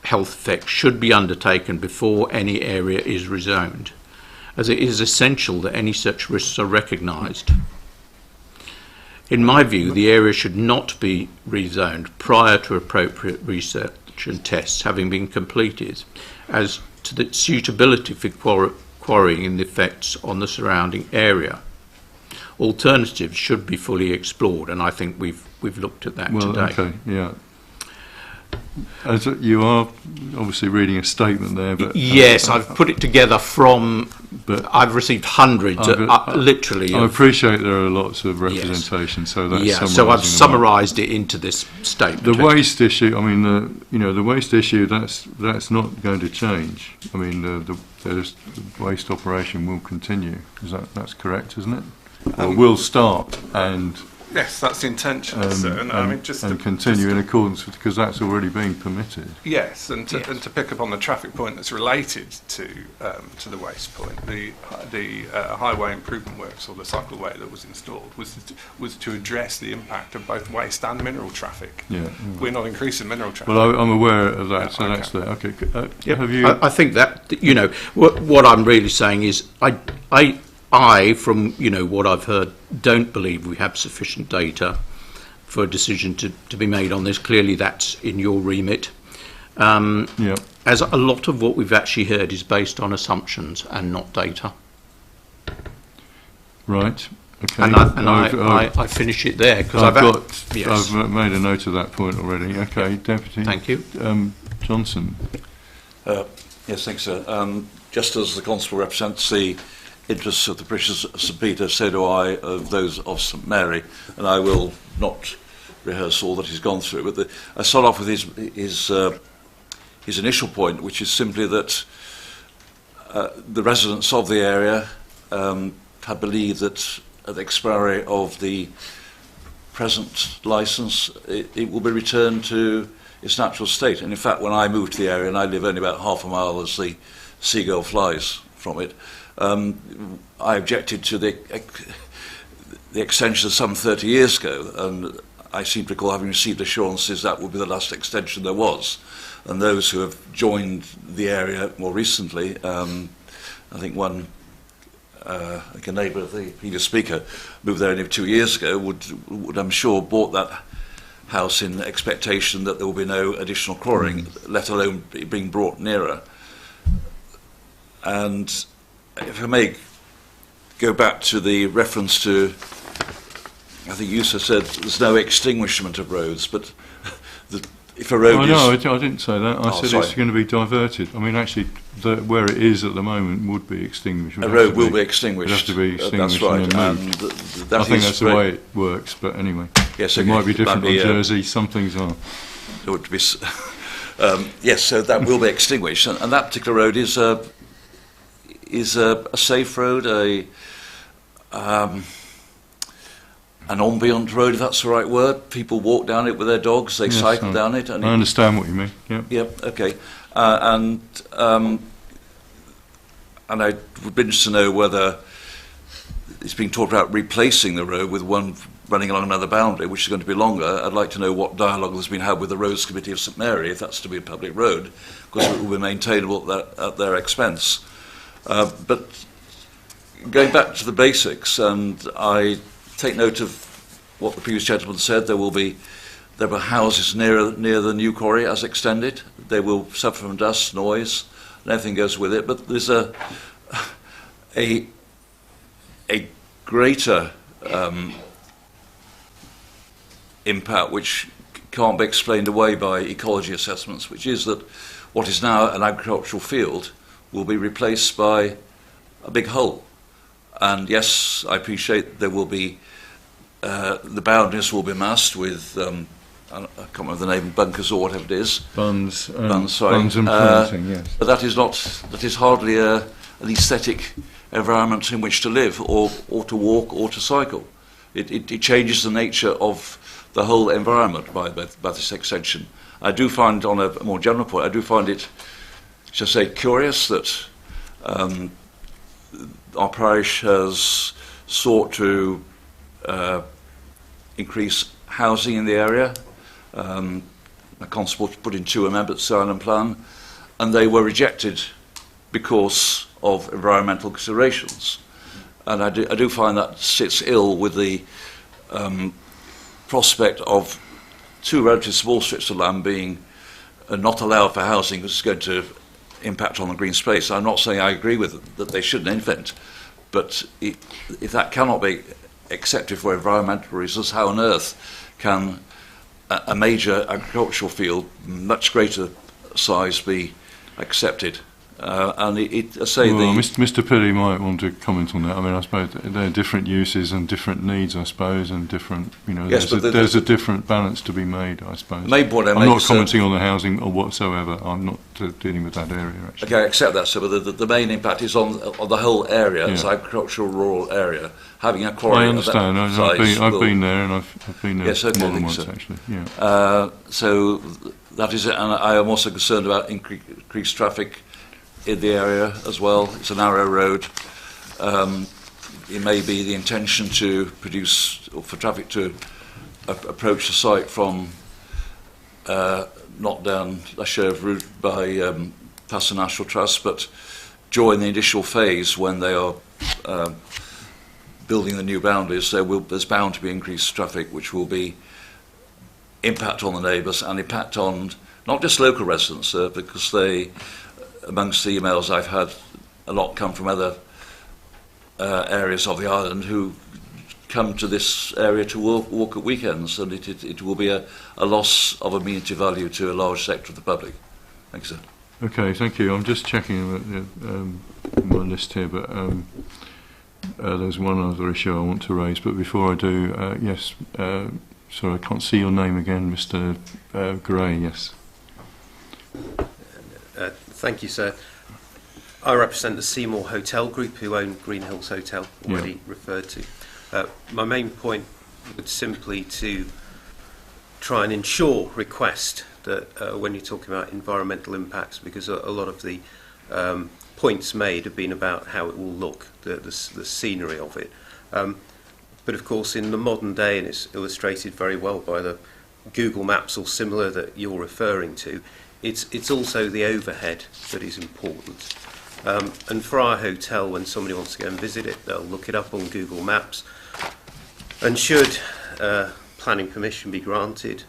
health effects should be undertaken before any area is rezoned, as it is essential that any such risks are recognised. In my view, the area should not be rezoned prior to appropriate research and tests having been completed as to the suitability for quarrying and the effects on the surrounding area. Alternatives should be fully explored, and I think we've looked at that today. Okay, yeah. As you are obviously reading a statement there, but yes, I've put it together from. But I've received hundreds, literally. I appreciate there are lots of representations, so that's so I've summarised it into this statement. The waste issue. I mean, the waste issue. That's not going to change. I mean, the waste operation will continue. That's correct, isn't it? Or will start and. Yes, that's the intention, sir. And continue in accordance with, because that's already been permitted. Yes, and to pick up on the traffic point that's related to the waste point, the highway improvement works, or the cycleway that was installed, was to address the impact of both waste and mineral traffic. Yeah, we're not increasing mineral traffic. Well, I'm aware of that, so that's there. Okay, have you? I think that what I'm really saying is I, from what I've heard, don't believe we have sufficient data for a decision to be made on this. Clearly, that's in your remit. As a lot of what we've actually heard is based on assumptions and not data. Right. Okay. And I finish it there because I've made a note of that point already. Okay, Deputy. Thank you. Johnson. Yes, thanks, sir. Just as the Constable represents the interests of the parishioners of St Peter, so do I of those of St Mary, and I will not rehearse all that he's gone through. But I start off with his initial point, which is simply that the residents of the area have believed that at the expiry of the present licence, it will be returned to its natural state. And in fact, when I moved to the area, and I live only about half a mile as the seagull flies from it, I objected to the extension some 30 years ago, and I seem to recall having received assurances that would be the last extension there was. And those who have joined the area more recently, I think one, like a neighbour of the previous speaker, moved there only 2 years ago, would I'm sure bought that house in expectation that there will be no additional quarrying, let alone being brought nearer. And if I may go back to the reference to, I think you said there's no extinguishment of roads, but if a road no, I didn't say that. I said it's going to be diverted. I mean, actually, where it is at the moment would be extinguished. A road will be extinguished. It has to be extinguished. That's right. And moved. I think that's the way it works, but anyway. Yes, it might be different on Jersey. Some things are. It would be Yes, so that will be extinguished, and that particular road is a safe road, an ambient road, if that's the right word. People walk down it with their dogs, they cycle down it. And I understand what you mean. Yeah. Yep. Okay. And I would be interested to know whether it's being talked about replacing the road with one running along another boundary, which is going to be longer. I'd like to know what dialogue has been had with the Roads Committee of St Mary, if that's to be a public road, because it will be maintainable at their expense. But going back to the basics, and I take note of what the previous gentleman said, there were houses near the new quarry as extended. They will suffer from dust, noise, and everything goes with it. But there's a greater impact which can't be explained away by ecology assessments, which is that what is now an agricultural field will be replaced by a big hole. And yes, I appreciate there will be the boundaries will be masked with I can't remember the name, bunkers or whatever it is. Buns, sorry. buns and planting, yes. But that is hardly an aesthetic environment in which to live, or to walk, or to cycle. It changes the nature of the whole environment by this extension. I do find, on a more general point, I do find it, shall I say, curious that our parish has sought to increase housing in the area. The constable put in 2 amendments to the island plan, and they were rejected because of environmental considerations. And I do find that sits ill with the prospect of 2 relatively small strips of land being not allowed for housing, because it's going to impact on the green space. I'm not saying I agree with it, that they shouldn't invent, but if that cannot be accepted for environmental reasons, how on earth can a major agricultural field, much greater size, be accepted? And I say well, Mr. Pilley might want to comment on that. I mean, I suppose there are different uses and different needs, I suppose, and different, yes, there's a different balance to be made, I suppose. Main point I'm not commenting on the housing or whatsoever. I'm not dealing with that area, actually. Okay, I accept that, sir, but the main impact is on the whole area, as agricultural rural area, having a quarry. I understand. I've been there, and I've been there more than once, actually. Yeah. So that is it, and I am also concerned about increased traffic in the area as well. It's a narrow road. It may be the intention to produce, or for traffic to approach the site from not down Lasherve route by past the National Trust, but during the initial phase when they are building the new boundaries, there's bound to be increased traffic, which will be impact on the neighbours and impact on not just local residents, because they, amongst the emails I've had, a lot come from other areas of the island who come to this area to walk at weekends, and it will be a loss of amenity value to a large sector of the public. Thank you, sir. Okay, thank you. I'm just checking my list here, but there's one other issue I want to raise. But before I do, yes, sorry, I can't see your name again, Mr. Gray, yes. Thank you, sir. I represent the Seymour Hotel Group, who own Green Hills Hotel, already referred to. My main point would simply to try and request that when you're talking about environmental impacts, because a lot of the points made have been about how it will look, the scenery of it. But of course, in the modern day, and it's illustrated very well by the Google Maps or similar that you're referring to, it's also the overhead that is important. And for our hotel, when somebody wants to go and visit it, they'll look it up on Google Maps. And should planning permission be granted,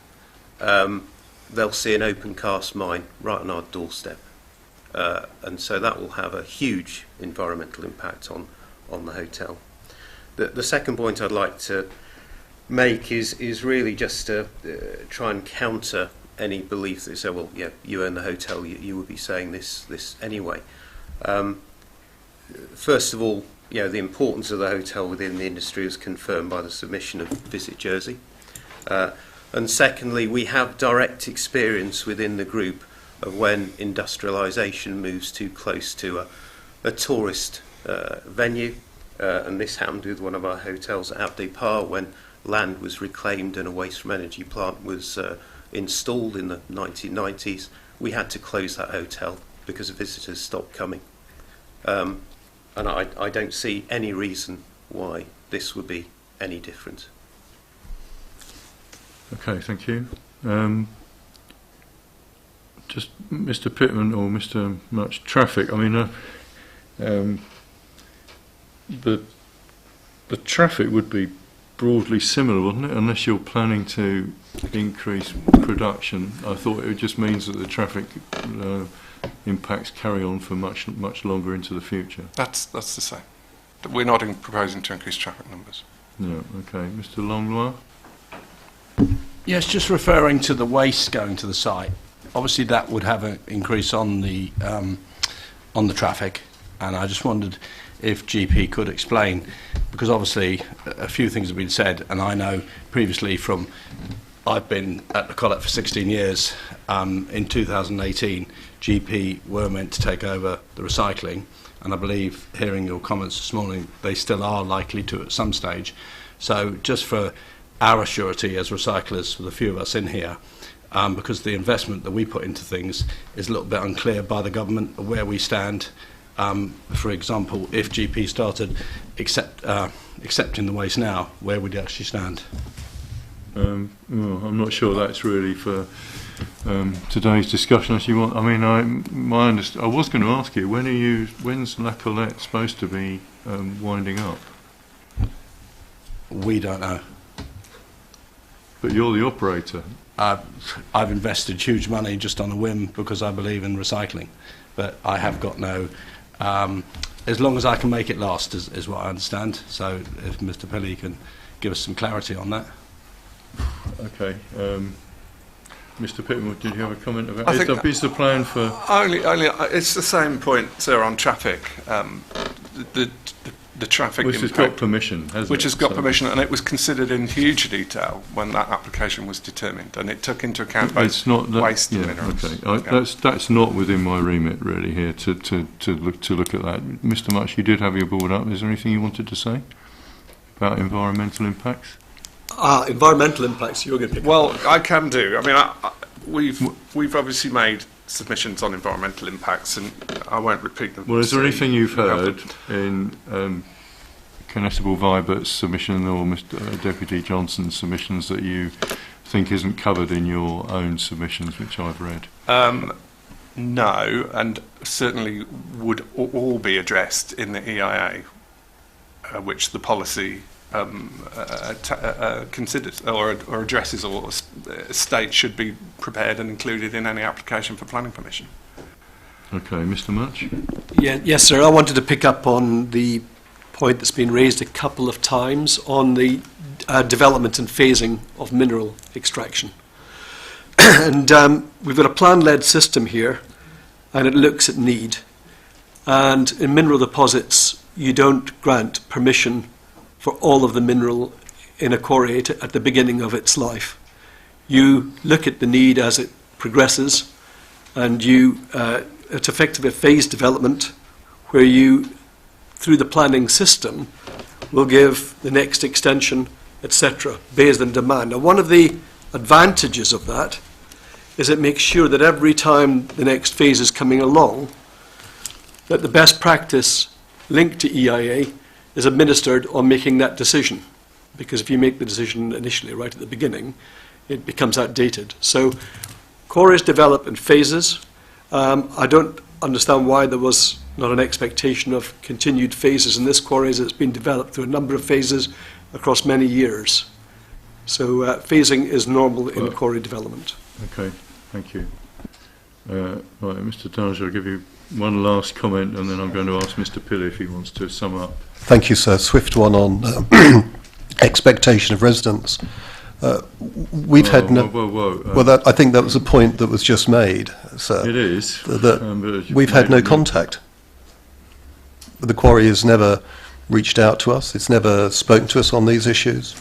they'll see an open cast mine right on our doorstep. And so that will have a huge environmental impact on the hotel. The second point I'd like to make is really just to try and counter any belief that say, well, yeah, you own the hotel, you would be saying this anyway. First of all, the importance of the hotel within the industry is confirmed by the submission of Visit Jersey. And secondly, we have direct experience within the group of when industrialisation moves too close to a tourist venue. And this happened with one of our hotels at Abde Par when land was reclaimed and a waste from energy plant was installed in the 1990s. We had to close that hotel because visitors stopped coming. And I don't see any reason why this would be any different. Okay, thank you. Just Mr. Pittman or Mr. Much, traffic. I mean, the traffic would be broadly similar, wouldn't it? Unless you're planning to increase production. I thought it just means that the traffic impacts carry on for much longer into the future. That's the same. We're not proposing to increase traffic numbers. Yeah. Okay, Mr. Longlois. Yes, just referring to the waste going to the site. Obviously, that would have an increase on the traffic, and I just wondered if GP could explain, because obviously a few things have been said, and I know previously from I've been at the Collett for 16 years. In 2018, GP were meant to take over the recycling, and I believe, hearing your comments this morning, they still are likely to at some stage. So just for our surety as recyclers, for the few of us in here, because the investment that we put into things is a little bit unclear by the government of where we stand. For example, if GP started accepting the waste now, where would you actually stand? Well, I'm not sure that's really for today's discussion. As you want, I mean, I was going to ask you, when's La Collette supposed to be winding up? We don't know. But you're the operator. I've invested huge money just on a whim because I believe in recycling, but I have got no. As long as I can make it last, is what I understand. So, if Mr. Pilley can give us some clarity on that. Okay. Mr. Pittman, did you have a comment about it? Is the plan for... Only, it's the same point, sir, on traffic. The traffic which impact, has got permission, hasn't it? Which has got permission, and it was considered in huge detail when that application was determined, and it took into account both waste and minerals. Okay. That's not within my remit, really, here, to look at that. Mr. Much, you did have your board up. Is there anything you wanted to say about environmental impacts? Environmental impacts, you're going to pick up. Well, I can do. I mean, we've obviously made submissions on environmental impacts, and I won't repeat them. Well, is there anything you've heard in Constable Vibert's submission or Mr. Deputy Johnson's submissions that you think isn't covered in your own submissions, which I've read? No, and certainly would all be addressed in the EIA, which the policy considers or addresses or states should be prepared and included in any application for planning permission. Okay, Mr. Much? Yes, sir. I wanted to pick up on the point that's been raised a couple of times on the development and phasing of mineral extraction. And we've got a plan-led system here, and it looks at need. And in mineral deposits, you don't grant permission for all of the mineral in a quarry at the beginning of its life. You look at the need as it progresses, and it's effectively a phased development where you, through the planning system, will give the next extension, etc., based on demand. Now, one of the advantages of that is it makes sure that every time the next phase is coming along, that the best practice linked to EIA is administered on making that decision. Because if you make the decision initially, right at the beginning, it becomes outdated. So quarries develop in phases. I don't understand why there was not an expectation of continued phases in this quarry, as it's been developed through a number of phases across many years. So phasing is normal in quarry development. Okay, thank you. Right, Mr. Darge, I'll give you one last comment, and then I'm going to ask Mr. Pilley if he wants to sum up. Thank you, sir. Swift one on expectation of residents. We've had no... Well, I think that was a point that was just made, sir. It is. That we've had no contact. The quarry has never reached out to us. It's never spoken to us on these issues.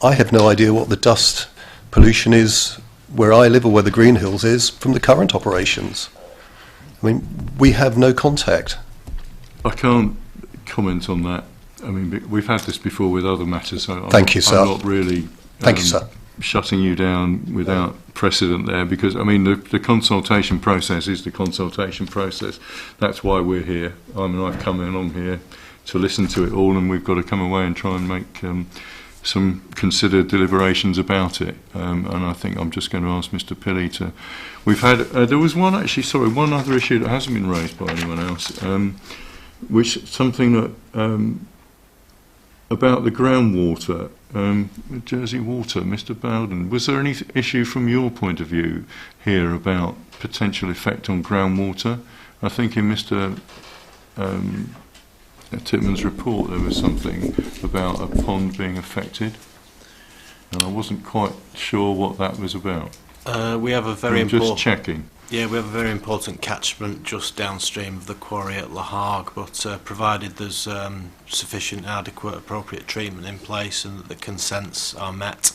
I have no idea what the dust pollution is where I live or where the Green Hills is from the current operations. I mean, we have no contact. I can't comment on that. I mean, we've had this before with other matters. So Thank you, sir. I'm not really Thank you, sir. shutting you down without precedent there, because, I mean, the consultation process is the consultation process. That's why we're here. I mean, I've come along here to listen to it all, and we've got to come away and try and make some considered deliberations about it. And I think I'm just going to ask Mr. Pilley to... We've had... there was one other issue that hasn't been raised by anyone else, which something that... about the groundwater, Jersey Water, Mr. Bowden. Was there any issue from your point of view here about potential effect on groundwater? I think in Mr. Titman's report there was something about a pond being affected, and I wasn't quite sure what that was about. We have a very I'm important... just checking. Yeah, we have a very important catchment just downstream of the quarry at La Hague, but provided there's sufficient, adequate, appropriate treatment in place and that the consents are met,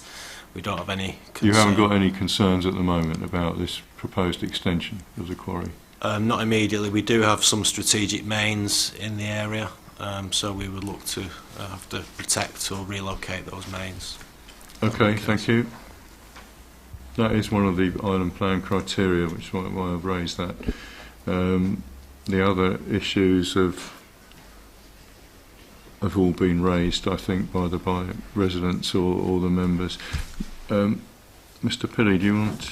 we don't have any concern. You haven't got any concerns at the moment about this proposed extension of the quarry? Not immediately. We do have some strategic mains in the area, so we would look to have to protect or relocate those mains. Okay, thank you. That is one of the island plan criteria, which is why I've raised that. The other issues have all been raised, I think, by residents or the members. Mr. Pilley, do you want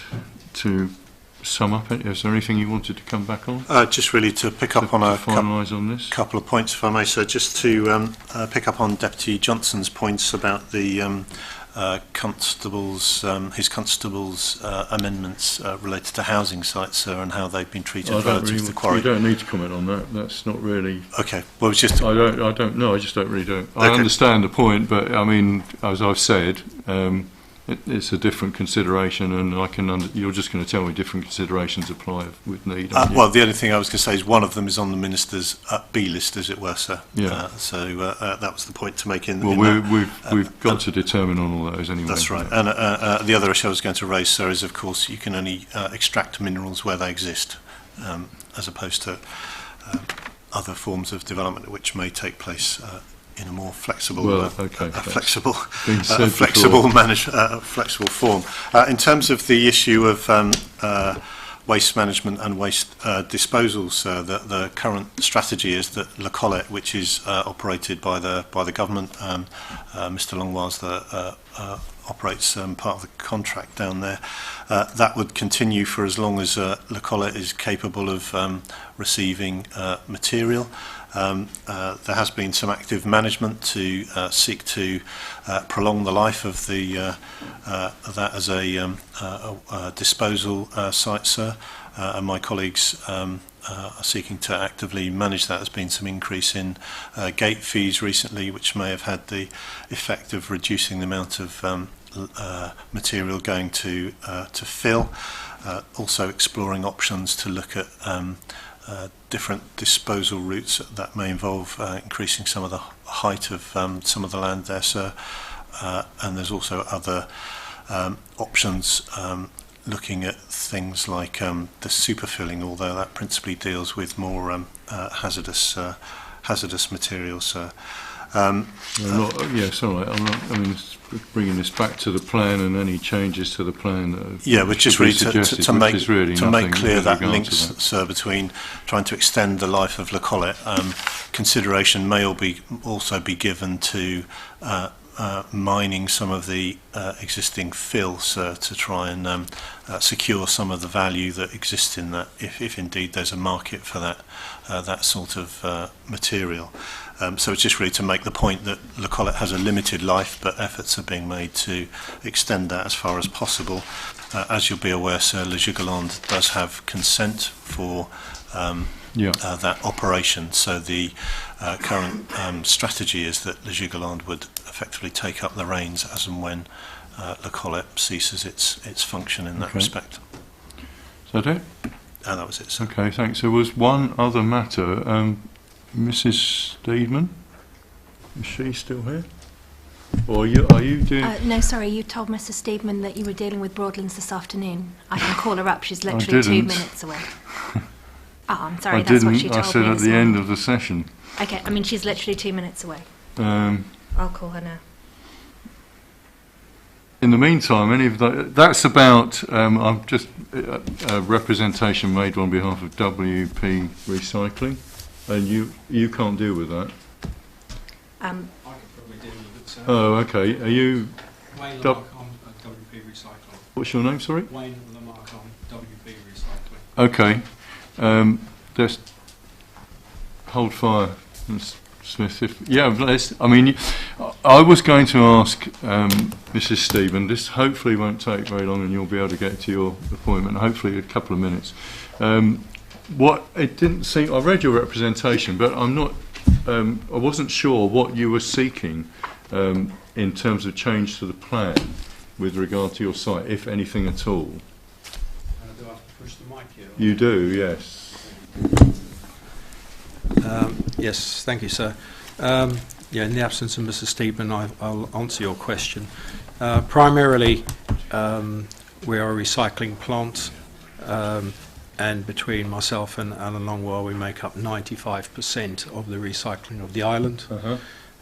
to sum up it? Is there anything you wanted to come back on? Just really to pick up on couple of points, if I may. So just to pick up on Deputy Johnson's points about the his constable's amendments related to housing sites, sir, and how they've been treated relative to the quarry. You don't need to comment on that. That's not really. Okay. Well, it's just. I don't know. I just don't really don't. I Okay. understand the point, but I mean, as I've said, it's a different consideration, and you're just going to tell me different considerations apply with need. aren't you? Well, the only thing I was going to say is one of them is on the minister's B list, as it were, sir. Yeah. So that was the point to make in. Well, in we've got to determine on all those anyway. That's right. And the other issue I was going to raise, sir, is of course you can only extract minerals where they exist, as opposed to other forms of development which may take place in a more flexible, flexible form. In terms of the issue of waste management and waste disposal, sir, the current strategy is that La Collette, which is operated by the government, Mr. Longwires operates part of the contract down there. That would continue for as long as La Collette is capable of receiving material. There has been some active management to seek to prolong the life of that as a disposal site, sir, and my colleagues are seeking to actively manage that. There's been some increase in gate fees recently, which may have had the effect of reducing the amount of material going to fill. Also exploring options to look at different disposal routes that may involve increasing some of the height of some of the land there, sir. And there's also other options looking at things like the superfilling, although that principally deals with more hazardous materials, sir. Yes, all right. I mean, bringing this back to the plan and any changes to the plan. Which is really to make clear that links, sir, between trying to extend the life of La Collette. Consideration may also be given to mining some of the existing fill, sir, to try and secure some of the value that exists in that, if indeed there's a market for that sort of material. So it's just really to make the point that La Collette has a limited life, but efforts are being made to extend that as far as possible. As you'll be aware, sir, Le Jugoland does have consent for that operation. So the current strategy is that Le Jugoland would effectively take up the reins as and when La Collette ceases its function in that respect. Is that it? That was it, sir. Okay, thanks. There was one other matter. Mrs. Steedman, is she still here? Or are you doing... No, sorry, you told Mrs. Steedman that you were dealing with Broadlands this afternoon. I can call her up, she's literally 2 minutes away. Oh, I'm sorry, that's what she told me. I said at the end of the session. Okay, I mean, she's literally 2 minutes away. I'll call her now. In the meantime, that's about, I'm just a representation made on behalf of WP Recycling, and you can't deal with that. I could probably deal with it, sir. Oh, okay. Are you... Wayne Lamarck on WP Recycling. What's your name, sorry? Wayne Lamarck on WP Recycling. Okay. Just hold fire, Smith. I mean, I was going to ask Mrs. Stephen. This hopefully won't take very long, and you'll be able to get to your appointment. Hopefully, a couple of minutes. It didn't seem. I read your representation, but I'm not. I wasn't sure what you were seeking in terms of change to the plan with regard to your site, if anything at all. Do I have to push the mic here? You do, yes. Yes, thank you, sir. In the absence of Mrs. Steedman, I'll answer your question. Primarily, we are a recycling plant, and between myself and Alan Longwell, we make up 95% of the recycling of the island.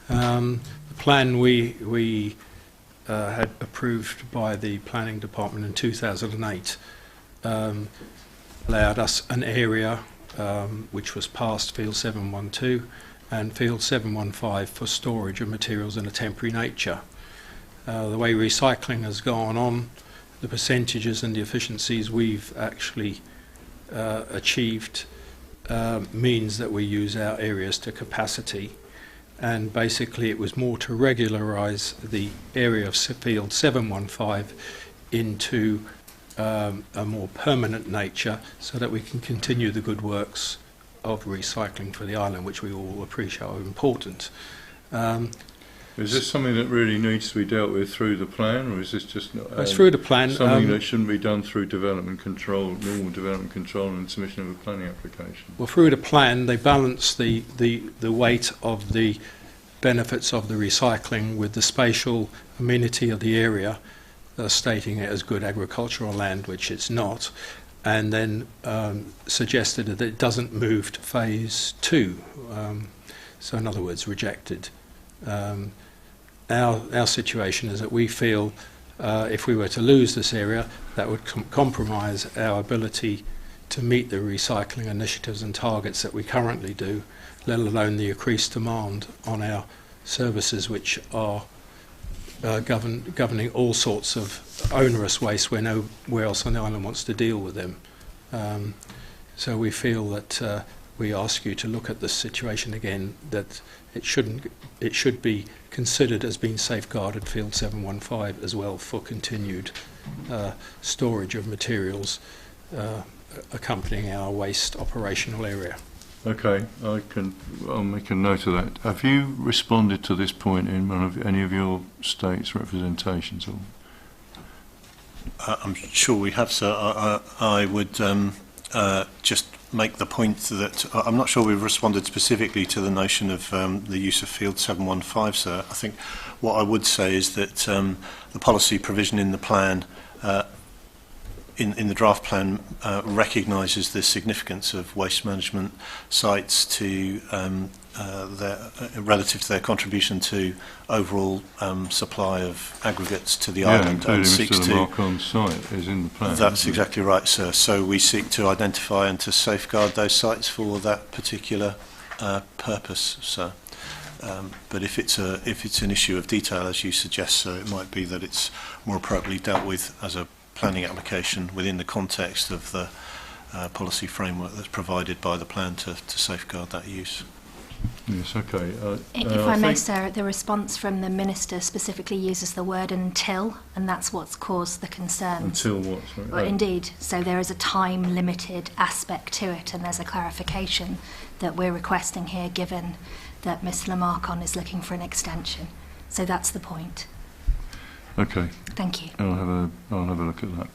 The plan we had approved by the Planning Department in 2008 allowed us an area which was past Field 712 and Field 715 for storage of materials in a temporary nature. The way recycling has gone on, the percentages and the efficiencies we've actually achieved means that we use our areas to capacity, and basically it was more to regularise the area of Field 715 into a more permanent nature so that we can continue the good works of recycling for the island, which we all appreciate are important. Is this something that really needs to be dealt with through the plan, or is this just it's through the plan, something that shouldn't be done through development control, normal development control and submission of a planning application? Well, through the plan they balance the weight of the benefits of the recycling with the spatial amenity of the area, stating it as good agricultural land, which it's not, and then suggested that it doesn't move to phase 2, so in other words rejected. Our situation is that we feel if we were to lose this area, that would compromise our ability to meet the recycling initiatives and targets that we currently do, let alone the increased demand on our services, which are governing all sorts of onerous waste where nowhere else on the island wants to deal with them. So we feel that we ask you to look at this situation again, that it should be considered as being safeguarded Field 715 as well for continued storage of materials accompanying our waste operational area. Okay, I'll make a note of that. Have you responded to this point in one of any of your state's representations? Or? I'm sure we have, sir. I would just make the point that I'm not sure we've responded specifically to the notion of the use of Field 715, sir. I think what I would say is that the policy provision in the plan, in the draft plan, recognises the significance of waste management sites to relative to their contribution to overall supply of aggregates to the island, and seeks Mr. to. Lamarck's site is in the plan. That's exactly right, sir. So we seek to identify and to safeguard those sites for that particular purpose, sir. But if it's an issue of detail, as you suggest, sir, it might be that it's more appropriately dealt with as a planning application within the context of the policy framework that's provided by the plan to safeguard that use. Yes, okay. If I may, sir, the response from the Minister specifically uses the word until, and that's what's caused the concern. Until what? Sorry. Well, indeed. So there is a time-limited aspect to it, and there's a clarification that we're requesting here, given that Ms. Lamarck is looking for an extension. So that's the point. Okay. Thank you. I'll have a look at that.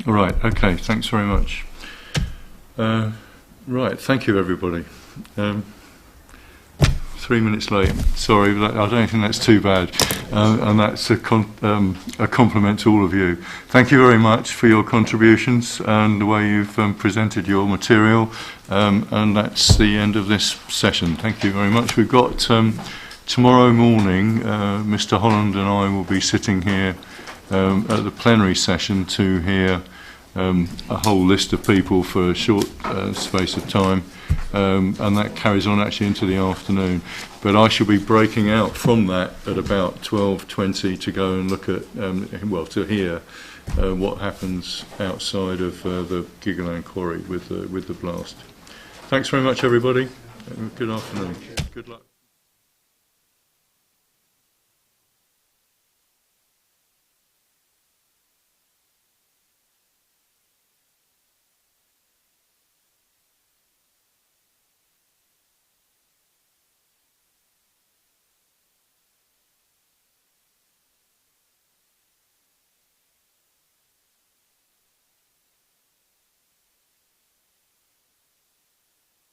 All right. Okay. Thanks very much. Right. Thank you, everybody. 3 minutes late. Sorry, but I don't think that's too bad. And that's a compliment to all of you. Thank you very much for your contributions and the way you've presented your material. And that's the end of this session. Thank you very much. We've got tomorrow morning, Mr. Holland and I will be sitting here at the plenary session to hear a whole list of people for a short space of time, and that carries on actually into the afternoon. But I shall be breaking out from that at about 12:20 to go and look at, to hear what happens outside of the Gigaland Quarry with the blast. Thanks very much, everybody. Good afternoon. Good luck.